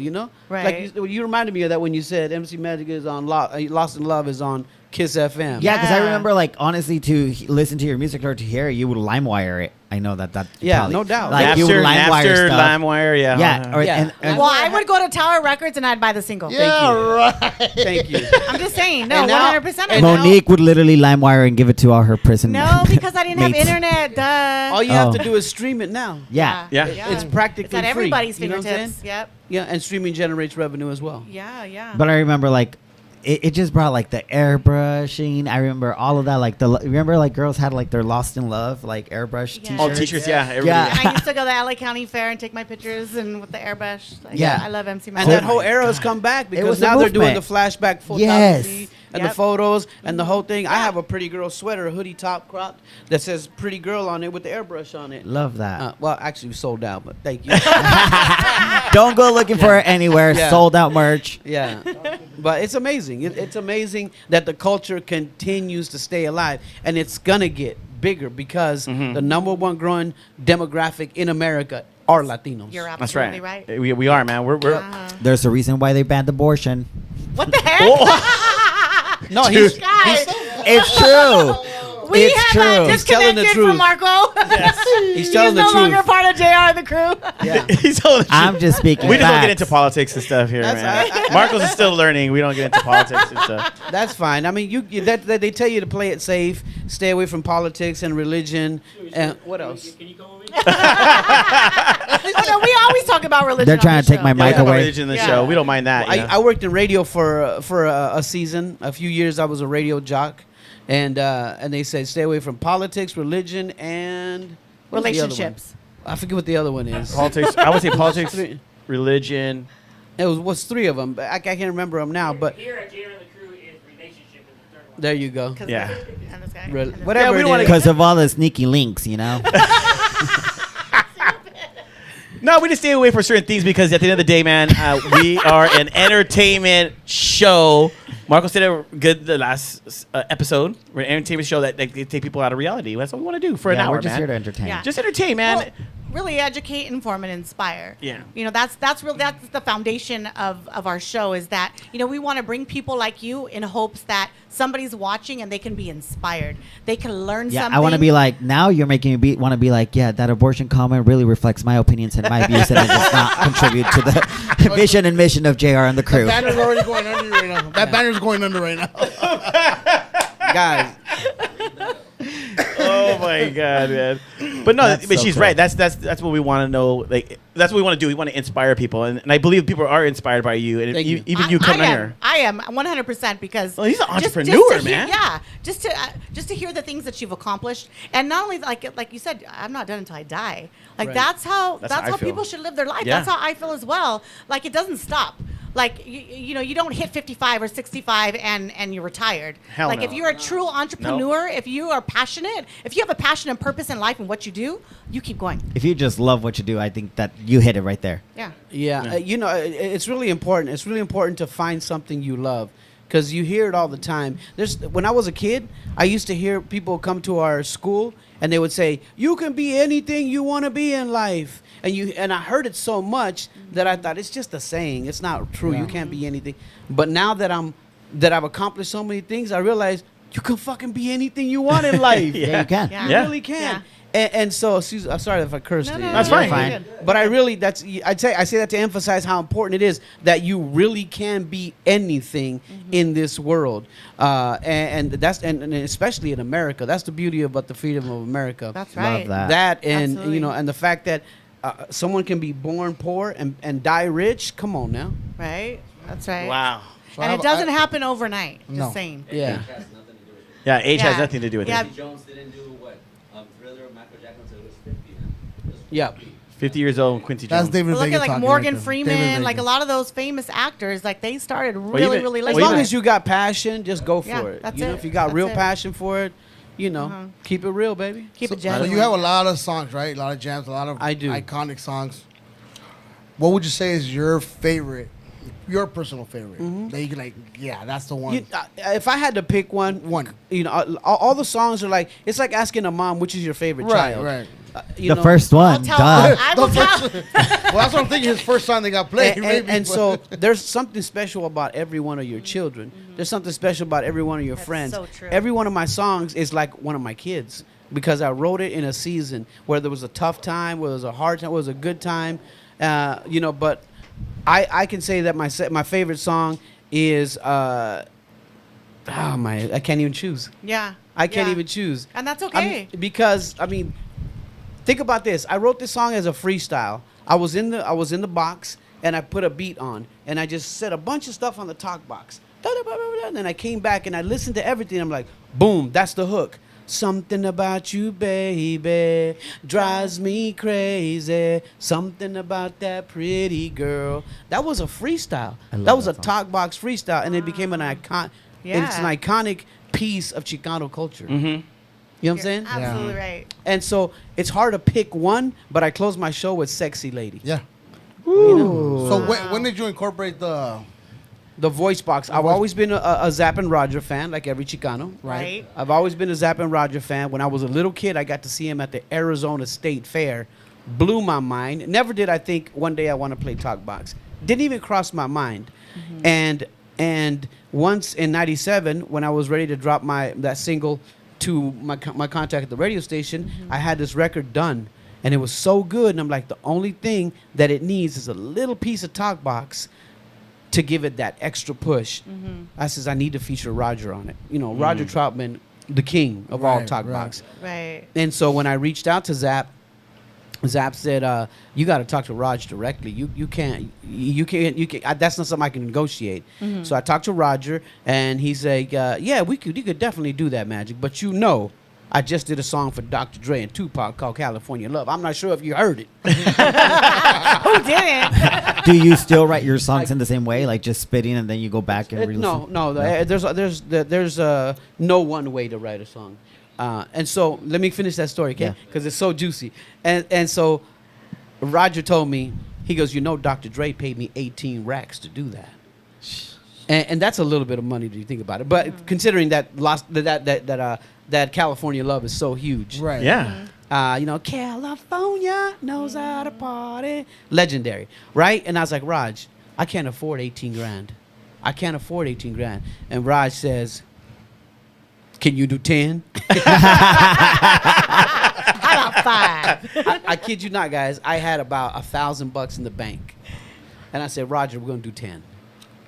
[SPEAKER 3] Right.
[SPEAKER 1] Like you reminded me of that when you said MC Magic is on Lost in Love is on Kiss FM.
[SPEAKER 5] Yeah, because I
[SPEAKER 3] Yeah.
[SPEAKER 5] remember, like, honestly, to listen to your music or to hear it, you would LimeWire it. I know that.
[SPEAKER 1] Yeah,
[SPEAKER 5] probably-
[SPEAKER 1] no doubt.
[SPEAKER 5] Like, you would
[SPEAKER 2] Napster,
[SPEAKER 5] LimeWire
[SPEAKER 2] Napster,
[SPEAKER 5] stuff.
[SPEAKER 2] LimeWire, yeah.
[SPEAKER 5] Yeah, or,
[SPEAKER 1] Yeah.
[SPEAKER 5] and
[SPEAKER 3] Well, I would go to Tower Records and I'd buy the single.
[SPEAKER 4] Yeah, right.
[SPEAKER 1] Thank you.
[SPEAKER 3] I'm just saying. No,
[SPEAKER 1] And now-
[SPEAKER 3] 100%.
[SPEAKER 1] and
[SPEAKER 5] Monique would literally LimeWire and give it to all her prison.
[SPEAKER 3] No, because I didn't have
[SPEAKER 5] mates.
[SPEAKER 3] internet. Duh.
[SPEAKER 1] All you have
[SPEAKER 5] Oh.
[SPEAKER 1] to do is stream it now.
[SPEAKER 5] Yeah.
[SPEAKER 2] Yeah.
[SPEAKER 1] It's practically
[SPEAKER 3] It's at
[SPEAKER 1] free.
[SPEAKER 3] everybody's
[SPEAKER 1] You know what I'm
[SPEAKER 3] fingertips.
[SPEAKER 1] saying?
[SPEAKER 3] Yep.
[SPEAKER 1] Yeah, and streaming generates revenue as well.
[SPEAKER 3] Yeah.
[SPEAKER 5] But I remember, like, it just brought, like, the airbrushing. I remember all of that. Like, remember, like, girls had, like, their Lost in Love, like, airbrush
[SPEAKER 3] Yeah.
[SPEAKER 5] t-shirts.
[SPEAKER 2] Oh, t-shirts, yeah. Everybody.
[SPEAKER 5] Yeah.
[SPEAKER 3] I used to go to the LA County Fair and take my pictures and with the airbrush. Like,
[SPEAKER 5] Yeah.
[SPEAKER 3] I love MC
[SPEAKER 1] And
[SPEAKER 3] Magic.
[SPEAKER 1] that whole era has come back
[SPEAKER 5] was
[SPEAKER 1] because
[SPEAKER 5] a
[SPEAKER 1] now they're doing the
[SPEAKER 5] movement.
[SPEAKER 1] flashback photography
[SPEAKER 5] Yes.
[SPEAKER 1] and
[SPEAKER 3] Yep.
[SPEAKER 1] the photos and the whole thing. I have a pretty girl sweater, a hoodie top cropped that says "pretty girl" on it with the airbrush on it.
[SPEAKER 5] Love that.
[SPEAKER 1] Well, actually, we sold out, but thank you.
[SPEAKER 5] Don't go looking for it anywhere.
[SPEAKER 1] Yeah.
[SPEAKER 5] Sold out merch.
[SPEAKER 1] Yeah, but it's amazing. It's amazing that the culture continues to stay alive, and it's gonna get bigger because the number one growing demographic in America are Latinos.
[SPEAKER 3] You're
[SPEAKER 2] That's
[SPEAKER 3] absolutely
[SPEAKER 2] right.
[SPEAKER 3] right.
[SPEAKER 2] We are, man. We're
[SPEAKER 5] There's a reason why they banned abortion.
[SPEAKER 3] What the heck?
[SPEAKER 1] No, he's
[SPEAKER 3] Guys,
[SPEAKER 5] It's true.
[SPEAKER 3] we
[SPEAKER 5] it's
[SPEAKER 3] have
[SPEAKER 5] true.
[SPEAKER 1] He's telling the
[SPEAKER 3] disconnected
[SPEAKER 1] truth.
[SPEAKER 3] from Marco.
[SPEAKER 1] he's
[SPEAKER 3] He's
[SPEAKER 1] telling the
[SPEAKER 3] no
[SPEAKER 1] truth.
[SPEAKER 3] longer part of JR and the crew.
[SPEAKER 1] Yeah.
[SPEAKER 2] He's telling the
[SPEAKER 5] I'm
[SPEAKER 2] truth.
[SPEAKER 5] just speaking
[SPEAKER 2] We just don't get
[SPEAKER 5] facts.
[SPEAKER 2] into politics and stuff here,
[SPEAKER 1] That's-
[SPEAKER 2] man. Marcos is still learning. We don't get into politics and stuff.
[SPEAKER 1] That's fine. I mean, that they tell you to play it safe, stay away from politics and religion, and what else?
[SPEAKER 3] Oh, no, we always talk about religion.
[SPEAKER 5] They're
[SPEAKER 3] on
[SPEAKER 5] trying
[SPEAKER 3] the
[SPEAKER 5] to take
[SPEAKER 3] show.
[SPEAKER 5] my
[SPEAKER 2] Yeah, we
[SPEAKER 5] mic
[SPEAKER 2] talk about
[SPEAKER 5] away.
[SPEAKER 2] religion in the
[SPEAKER 3] Yeah.
[SPEAKER 2] show. We don't mind that. you know?
[SPEAKER 1] I worked in radio for a season, a few years. I was a radio jock, and they said stay away from politics, religion, and what was the other one?
[SPEAKER 3] Relationships.
[SPEAKER 1] I forget what the other one is.
[SPEAKER 2] Politics. I would say politics,
[SPEAKER 1] Three.
[SPEAKER 2] religion.
[SPEAKER 1] It was three of them, but I can't remember them now. But
[SPEAKER 9] Here at JR and the crew is relationship is the third one.
[SPEAKER 1] there you go.
[SPEAKER 3] 'Cause
[SPEAKER 2] Yeah.
[SPEAKER 3] and this guy,
[SPEAKER 1] Re-
[SPEAKER 3] and this
[SPEAKER 1] whatever
[SPEAKER 2] Yeah, we
[SPEAKER 1] it
[SPEAKER 2] don't wanna-
[SPEAKER 1] is.
[SPEAKER 5] Because of all the sneaky links, you know?
[SPEAKER 2] No, we just stay away from certain things because at the end of the day, man, we are an entertainment show. Marco said it good the last episode. We're an entertainment show that like, they take people out of reality. That's what we want to do for an
[SPEAKER 5] Yeah,
[SPEAKER 2] hour,
[SPEAKER 5] we're just
[SPEAKER 2] man.
[SPEAKER 5] here to entertain.
[SPEAKER 3] Yeah.
[SPEAKER 2] Just entertain, man.
[SPEAKER 3] Well, really educate, inform, and inspire.
[SPEAKER 2] Yeah.
[SPEAKER 3] You know, that's the foundation of our show is that, you know, we want to bring people like you in hopes that somebody's watching and they can be inspired. They can learn
[SPEAKER 5] Yeah,
[SPEAKER 3] something.
[SPEAKER 5] I want to be like, now you're making me want to be like, yeah, that abortion comment really reflects my opinions and my views, and it does not contribute to the vision and mission of JR and the
[SPEAKER 4] The
[SPEAKER 5] crew.
[SPEAKER 4] banner's already going under right now. That banner's going under right now.
[SPEAKER 1] Guys,
[SPEAKER 2] Oh my god, man! But no,
[SPEAKER 5] That's
[SPEAKER 2] but
[SPEAKER 5] so
[SPEAKER 2] she's
[SPEAKER 5] cool.
[SPEAKER 2] right. That's what we want to know. Like that's what we want to do. We want to inspire people, and I believe people are inspired by you. And
[SPEAKER 1] Thank you.
[SPEAKER 2] even you coming here.
[SPEAKER 3] I am 100% because.
[SPEAKER 2] Well, he's an
[SPEAKER 3] just
[SPEAKER 2] entrepreneur,
[SPEAKER 3] to hear-
[SPEAKER 2] man.
[SPEAKER 3] Yeah, just to hear the things that you've accomplished, and not only like you said, I'm not done until I die. Like
[SPEAKER 1] Right.
[SPEAKER 3] that's how
[SPEAKER 2] That's how I feel.
[SPEAKER 3] people should live their life.
[SPEAKER 2] Yeah.
[SPEAKER 3] That's how I feel as well. Like it doesn't stop. Like you know, you don't hit 55 or 65 and you're retired.
[SPEAKER 2] Hell
[SPEAKER 3] like
[SPEAKER 2] no.
[SPEAKER 3] if you're a true entrepreneur, if you are passionate, if you have a passion and purpose in life and what you do, you keep going.
[SPEAKER 5] If you just love what you do, I think that you hit it right there.
[SPEAKER 3] Yeah.
[SPEAKER 1] yeah, you know, it's really important. It's really important to find something you love, because you hear it all the time. When I was a kid, I used to hear people come to our school and they would say, "You can be anything you want to be in life." And I heard it so much that I thought it's just a saying. It's not true. You can't be anything. But now that I've accomplished so many things, I realize you can fucking be anything you want in life.
[SPEAKER 5] Yeah, you can.
[SPEAKER 3] Yeah.
[SPEAKER 1] You really can. And so, Susan, I'm sorry if I cursed.
[SPEAKER 3] No,
[SPEAKER 1] you.
[SPEAKER 3] no,
[SPEAKER 2] That's
[SPEAKER 3] no,
[SPEAKER 2] fine.
[SPEAKER 3] you're
[SPEAKER 5] Fine.
[SPEAKER 3] good.
[SPEAKER 1] But I say that to emphasize how important it is that you really can be anything in this world, and especially in America. That's the beauty about the freedom of America.
[SPEAKER 3] That's right.
[SPEAKER 5] Love that.
[SPEAKER 1] And
[SPEAKER 3] Absolutely.
[SPEAKER 1] and the fact that someone can be born poor and die rich. Come on now.
[SPEAKER 3] Right. That's right.
[SPEAKER 2] Wow.
[SPEAKER 4] So
[SPEAKER 3] And it doesn't happen overnight. Just
[SPEAKER 4] No.
[SPEAKER 3] saying.
[SPEAKER 1] Yeah.
[SPEAKER 2] Yeah, age has
[SPEAKER 3] Yeah.
[SPEAKER 2] nothing to do with
[SPEAKER 3] Yeah.
[SPEAKER 2] it.
[SPEAKER 10] Jones didn't do what? Thriller, Michael Jackson until he was 50. Man.
[SPEAKER 1] Yeah.
[SPEAKER 2] 50 years old, Quincy
[SPEAKER 4] That's
[SPEAKER 2] Jones.
[SPEAKER 4] David
[SPEAKER 3] But look
[SPEAKER 4] Vega
[SPEAKER 3] at like
[SPEAKER 4] talking
[SPEAKER 3] Morgan
[SPEAKER 4] right there.
[SPEAKER 3] Freeman,
[SPEAKER 4] David
[SPEAKER 3] like a
[SPEAKER 4] Vega.
[SPEAKER 3] lot of those famous actors, like they started really,
[SPEAKER 2] even-
[SPEAKER 3] really
[SPEAKER 1] As
[SPEAKER 3] late.
[SPEAKER 1] long
[SPEAKER 2] even-
[SPEAKER 1] as you got passion, just go for
[SPEAKER 3] Yeah,
[SPEAKER 1] it.
[SPEAKER 3] that's
[SPEAKER 1] You know,
[SPEAKER 3] it.
[SPEAKER 1] if you got
[SPEAKER 3] That's
[SPEAKER 1] real
[SPEAKER 3] it.
[SPEAKER 1] passion for it, keep it real, baby.
[SPEAKER 3] Keep it
[SPEAKER 4] So
[SPEAKER 3] genuine.
[SPEAKER 4] you have a lot of songs, right? A lot of jams, a lot of
[SPEAKER 1] I do.
[SPEAKER 4] iconic songs. What would you say is your favorite, your personal favorite? That you can like, yeah, that's the one.
[SPEAKER 1] If I had to pick one, all the songs are like, it's like asking a mom which is your favorite
[SPEAKER 4] Right,
[SPEAKER 1] child.
[SPEAKER 4] right.
[SPEAKER 5] The first one,
[SPEAKER 3] tell-
[SPEAKER 5] duh.
[SPEAKER 3] I will
[SPEAKER 4] The
[SPEAKER 3] tell.
[SPEAKER 4] first- well, that's what I'm thinking. His first song they got played. maybe,
[SPEAKER 1] And
[SPEAKER 4] but-
[SPEAKER 1] so there's something special about every one of your children. There's something special about every one of your
[SPEAKER 3] That's
[SPEAKER 1] friends.
[SPEAKER 3] so true.
[SPEAKER 1] Every one of my songs is like one of my kids because I wrote it in a season where there was a tough time, where there was a hard time, where there was a good time. But I can say that my favorite song is I can't even choose.
[SPEAKER 3] Yeah.
[SPEAKER 1] I can't
[SPEAKER 3] Yeah.
[SPEAKER 1] even choose.
[SPEAKER 3] And that's okay.
[SPEAKER 1] Because think about this. I wrote this song as a freestyle. I was in the box and I put a beat on and I just said a bunch of stuff on the talk box. And then I came back and I listened to everything. I'm like, boom, that's the hook. Something about you, baby, drives me crazy. Something about that pretty girl. That was a freestyle.
[SPEAKER 5] love
[SPEAKER 1] That was
[SPEAKER 5] that
[SPEAKER 1] a
[SPEAKER 5] song.
[SPEAKER 1] talk box freestyle, and it became an icon.
[SPEAKER 3] Yeah.
[SPEAKER 1] It's an iconic piece of Chicano culture.
[SPEAKER 2] Mm-hmm.
[SPEAKER 1] You know what I'm saying?
[SPEAKER 3] Absolutely right.
[SPEAKER 1] And so it's hard to pick one, but I close my show with "Sexy Lady."
[SPEAKER 4] yeah.
[SPEAKER 1] You know?
[SPEAKER 4] So when did you incorporate the?
[SPEAKER 1] The voice box. I've always been a Zapp and Roger fan, like every Chicano.
[SPEAKER 3] Right.
[SPEAKER 1] I've always been a Zapp and Roger fan. When I was a little kid, I got to see him at the Arizona State Fair. Blew my mind. Never did I think one day I want to play talk box. Didn't even cross my mind. And once in '97, when I was ready to drop that single to my contact at the radio station, I had this record done. And it was so good. And I'm like, the only thing that it needs is a little piece of talk box to give it that extra push. I says, I need to feature Roger on it. You know, Roger Troutman, the king of all
[SPEAKER 4] Right,
[SPEAKER 1] talk
[SPEAKER 4] right.
[SPEAKER 1] box.
[SPEAKER 3] Right.
[SPEAKER 1] And so when I reached out to Zapp said, you got to talk to Raj directly. You can't. That's not something I can negotiate. So I talked to Roger, and he's like, yeah, you could definitely do that, Magic. But I just did a song for Dr. Dre and Tupac called California Love. I'm not sure if you heard it.
[SPEAKER 3] Who didn't?
[SPEAKER 5] Do you still write your songs in the same way, like just spitting and then you go back and re-listen?
[SPEAKER 1] No. There's no one way to write a song. And so let me finish that story, okay?
[SPEAKER 5] Yeah.
[SPEAKER 1] Because it's so juicy. And so Roger told me, he goes, Dr. Dre paid me 18 racks to do that. And that's a little bit of money if you think about it. But considering that California Love is so huge.
[SPEAKER 4] Right.
[SPEAKER 2] Yeah.
[SPEAKER 1] California knows how to party. Legendary, right? And I was like, Raj, I can't afford 18 grand. I can't afford 18 grand. And Raj says, can you do 10?
[SPEAKER 3] How about 5?
[SPEAKER 1] I kid you not, guys. I had about $1,000 in the bank. And I said, Roger, we're going to do 10.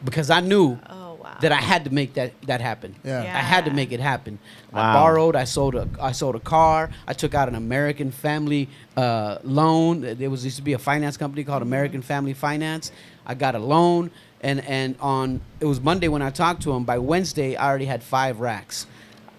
[SPEAKER 1] Because I knew
[SPEAKER 3] Oh wow.
[SPEAKER 1] that I had to make that happen.
[SPEAKER 4] Yeah.
[SPEAKER 3] Yeah.
[SPEAKER 1] I had to make it happen.
[SPEAKER 2] Wow.
[SPEAKER 1] I borrowed. I sold a car. I took out an American Family loan. There used to be a finance company called American Family Finance. I got a loan, and it was Monday when I talked to him. By Wednesday, I already had 5 racks.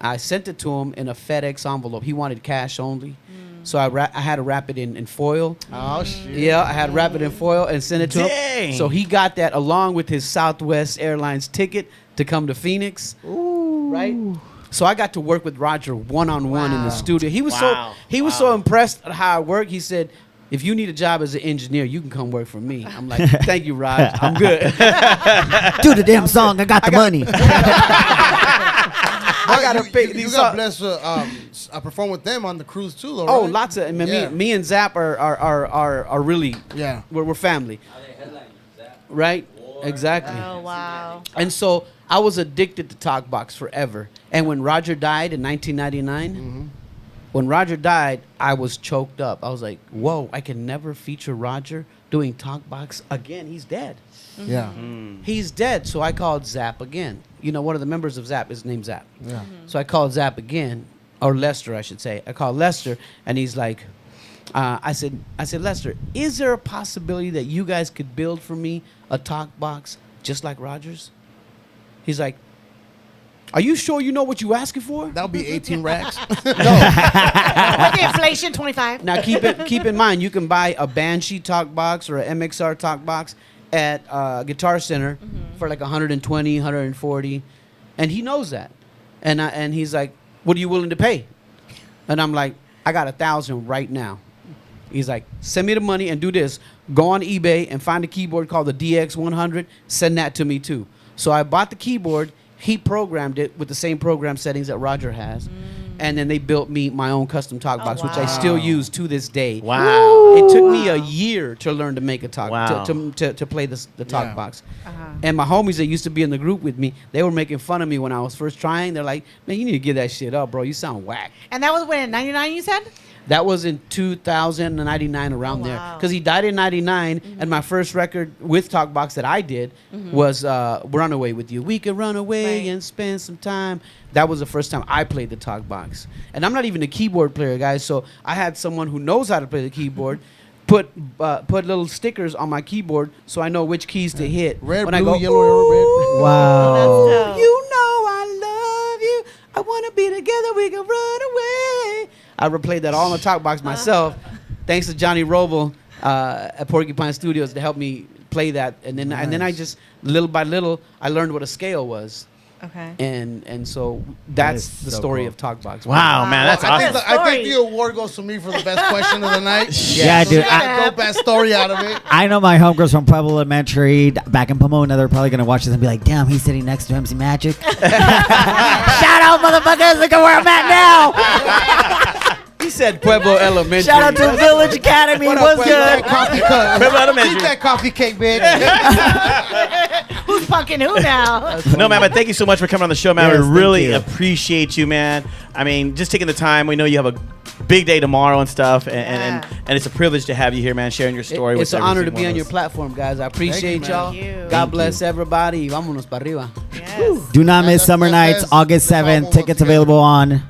[SPEAKER 1] I sent it to him in a FedEx envelope. He wanted cash only. So I had to wrap it in foil.
[SPEAKER 4] Oh shit.
[SPEAKER 1] Yeah, I had to wrap it in foil and send it to
[SPEAKER 2] Dang.
[SPEAKER 1] him. So he got that along with his Southwest Airlines ticket to come to Phoenix. Right? So I got to work with Roger one-on-one in the studio. He was
[SPEAKER 2] Wow.
[SPEAKER 1] so impressed at how I work. He said, if you need a job as an engineer, you can come work for me. I'm like, thank you, Raj. I'm good.
[SPEAKER 5] Do the damn song. I got the money.
[SPEAKER 1] I gotta pay
[SPEAKER 4] You
[SPEAKER 1] these
[SPEAKER 4] got
[SPEAKER 1] songs.
[SPEAKER 4] blessed to perform with them on the cruise too, though.
[SPEAKER 1] Oh,
[SPEAKER 4] right?
[SPEAKER 1] lots of. I mean,
[SPEAKER 4] Yeah.
[SPEAKER 1] me and Zap are really.
[SPEAKER 4] Yeah.
[SPEAKER 1] We're family, right? Exactly.
[SPEAKER 3] Oh wow.
[SPEAKER 1] And so I was addicted to Talkbox forever. And when Roger died in 1999, when Roger died, I was choked up. I was like, whoa, I can never feature Roger doing Talkbox again. He's dead.
[SPEAKER 4] Yeah.
[SPEAKER 1] He's dead. So I called Zap again. You know, one of the members of Zap is named Zap.
[SPEAKER 4] Yeah.
[SPEAKER 1] So I called Zap again, or Lester, I should say. I called Lester, and he's like, I said, Lester, is there a possibility that you guys could build for me a talk box just like Rogers? He's like, are you sure you know what you asking for?
[SPEAKER 4] That'll be 18 racks.
[SPEAKER 3] With the inflation, 25.
[SPEAKER 1] Now keep in mind, you can buy a Banshee talk box or an MXR talk box at Guitar Center for like 120, 140, and he knows that. And he's like, what are you willing to pay? And I'm like, I got 1,000 right now. He's like, send me the money and do this. Go on eBay and find a keyboard called the DX100. Send that to me too. So I bought the keyboard. He programmed it with the same program settings that Roger has. And then they built me my own custom talk box, which I still use to this day.
[SPEAKER 2] Wow.
[SPEAKER 1] It took me a year to learn to make a talk,
[SPEAKER 2] Wow.
[SPEAKER 1] to play the talk
[SPEAKER 4] Yeah.
[SPEAKER 1] box. And my homies that used to be in the group with me, they were making fun of me when I was first trying. They're like, man, you need to give that shit up, bro. You sound whack.
[SPEAKER 3] And that was when, in 99 you said?
[SPEAKER 1] That was in 2099, around there.
[SPEAKER 3] wow.
[SPEAKER 1] Because he died in 99, and my first record with Talkbox that I did was Run Away With You. We could run away
[SPEAKER 3] Right.
[SPEAKER 1] and spend some time. That was the first time I played the Talkbox. And I'm not even a keyboard player, guys, so I had someone who knows how to play the keyboard put little stickers on my keyboard so I know which keys to hit.
[SPEAKER 4] Red,
[SPEAKER 1] when
[SPEAKER 4] blue,
[SPEAKER 1] I go,
[SPEAKER 4] yellow, red.
[SPEAKER 5] Wow.
[SPEAKER 3] That's dope.
[SPEAKER 1] you know I love you. I want to be together. We can run away. I replayed that all on the Talkbox myself. Thanks to Johnny Roble at Porcupine Studios to help me play that. And then I just little by little I learned what a scale was.
[SPEAKER 3] Okay.
[SPEAKER 1] And so that's
[SPEAKER 5] is
[SPEAKER 1] the
[SPEAKER 5] so
[SPEAKER 1] story
[SPEAKER 5] cool.
[SPEAKER 1] of Talkbox.
[SPEAKER 2] Wow, man, that's
[SPEAKER 4] I
[SPEAKER 2] awesome.
[SPEAKER 4] think the award goes to me for the best question of the night.
[SPEAKER 5] Yeah, dude.
[SPEAKER 4] I dope ass story out of it.
[SPEAKER 5] I know my homegirls from Pueblo Elementary back in Pomona. They're probably gonna watch this and be like, "Damn, he's sitting next to MC Magic." Shout out, motherfuckers! Look at where I'm at now.
[SPEAKER 1] He said Pueblo Elementary.
[SPEAKER 5] Shout out to Village Academy.
[SPEAKER 1] What up,
[SPEAKER 5] What's
[SPEAKER 1] Pueblo?
[SPEAKER 5] good?
[SPEAKER 4] Coffee cup.
[SPEAKER 2] Pueblo Elementary.
[SPEAKER 4] Keep that coffee cake, bitch.
[SPEAKER 3] Who's punking who now?
[SPEAKER 2] No, man, but thank you so much for coming on the show, man.
[SPEAKER 5] Yes,
[SPEAKER 2] we
[SPEAKER 5] thank
[SPEAKER 2] really
[SPEAKER 5] you.
[SPEAKER 2] appreciate you, man. I mean, just taking the time. We know you have a big day tomorrow and stuff, and it's a privilege to have you here, man, sharing your story.
[SPEAKER 1] It's
[SPEAKER 2] with
[SPEAKER 1] an honor
[SPEAKER 2] every
[SPEAKER 1] to
[SPEAKER 2] single
[SPEAKER 1] be on
[SPEAKER 2] one
[SPEAKER 1] your
[SPEAKER 2] of us.
[SPEAKER 1] platform, guys. I appreciate
[SPEAKER 4] man.
[SPEAKER 1] y'all.
[SPEAKER 3] Thank you.
[SPEAKER 1] God
[SPEAKER 5] Thank
[SPEAKER 1] bless
[SPEAKER 5] you.
[SPEAKER 1] everybody. Vámonos para arriba.
[SPEAKER 3] Yes.
[SPEAKER 5] Do not miss Summer Nights,
[SPEAKER 4] that's-
[SPEAKER 5] August
[SPEAKER 4] that's all
[SPEAKER 5] 7th.
[SPEAKER 4] we'll
[SPEAKER 5] Tickets
[SPEAKER 4] work
[SPEAKER 5] available on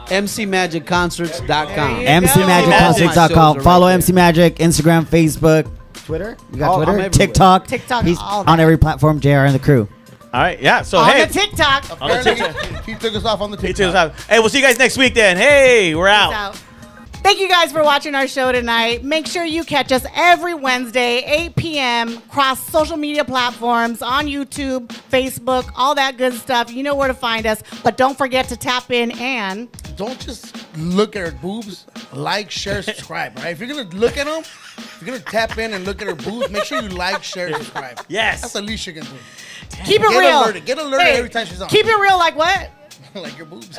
[SPEAKER 1] MCMagicConcerts.com.
[SPEAKER 3] There you go.
[SPEAKER 5] MCMagicConcerts.com.
[SPEAKER 1] Right
[SPEAKER 5] Follow
[SPEAKER 1] there.
[SPEAKER 5] MC Magic, Instagram, Facebook, Twitter. You got
[SPEAKER 1] Oh, I'm
[SPEAKER 5] Twitter?
[SPEAKER 1] everywhere.
[SPEAKER 5] TikTok.
[SPEAKER 3] TikTok,
[SPEAKER 5] He's
[SPEAKER 3] all
[SPEAKER 5] on
[SPEAKER 3] that.
[SPEAKER 5] every platform. JR and the crew.
[SPEAKER 2] All right, yeah. So
[SPEAKER 3] On
[SPEAKER 2] hey,
[SPEAKER 3] the TikTok.
[SPEAKER 4] Apparently, he took us off on the
[SPEAKER 2] hey,
[SPEAKER 4] TikTok.
[SPEAKER 2] we'll see you guys next week then. Hey, we're out.
[SPEAKER 3] Out. Thank you guys for watching our show tonight. Make sure you catch us every Wednesday, 8 p.m. across social media platforms on YouTube, Facebook, all that good stuff. You know where to find us. But don't forget to tap in and
[SPEAKER 4] Don't just look at her boobs. Like, share, subscribe. Right? If you're gonna look at them, if you're gonna tap in and look at her boobs, make sure you like, share, subscribe.
[SPEAKER 2] Yes.
[SPEAKER 4] That's the least you can do.
[SPEAKER 3] keep it
[SPEAKER 4] Get
[SPEAKER 3] real.
[SPEAKER 4] alerted. Get alerted
[SPEAKER 3] Hey,
[SPEAKER 4] every time she's on.
[SPEAKER 3] Keep it real like what?
[SPEAKER 4] Like your boobs.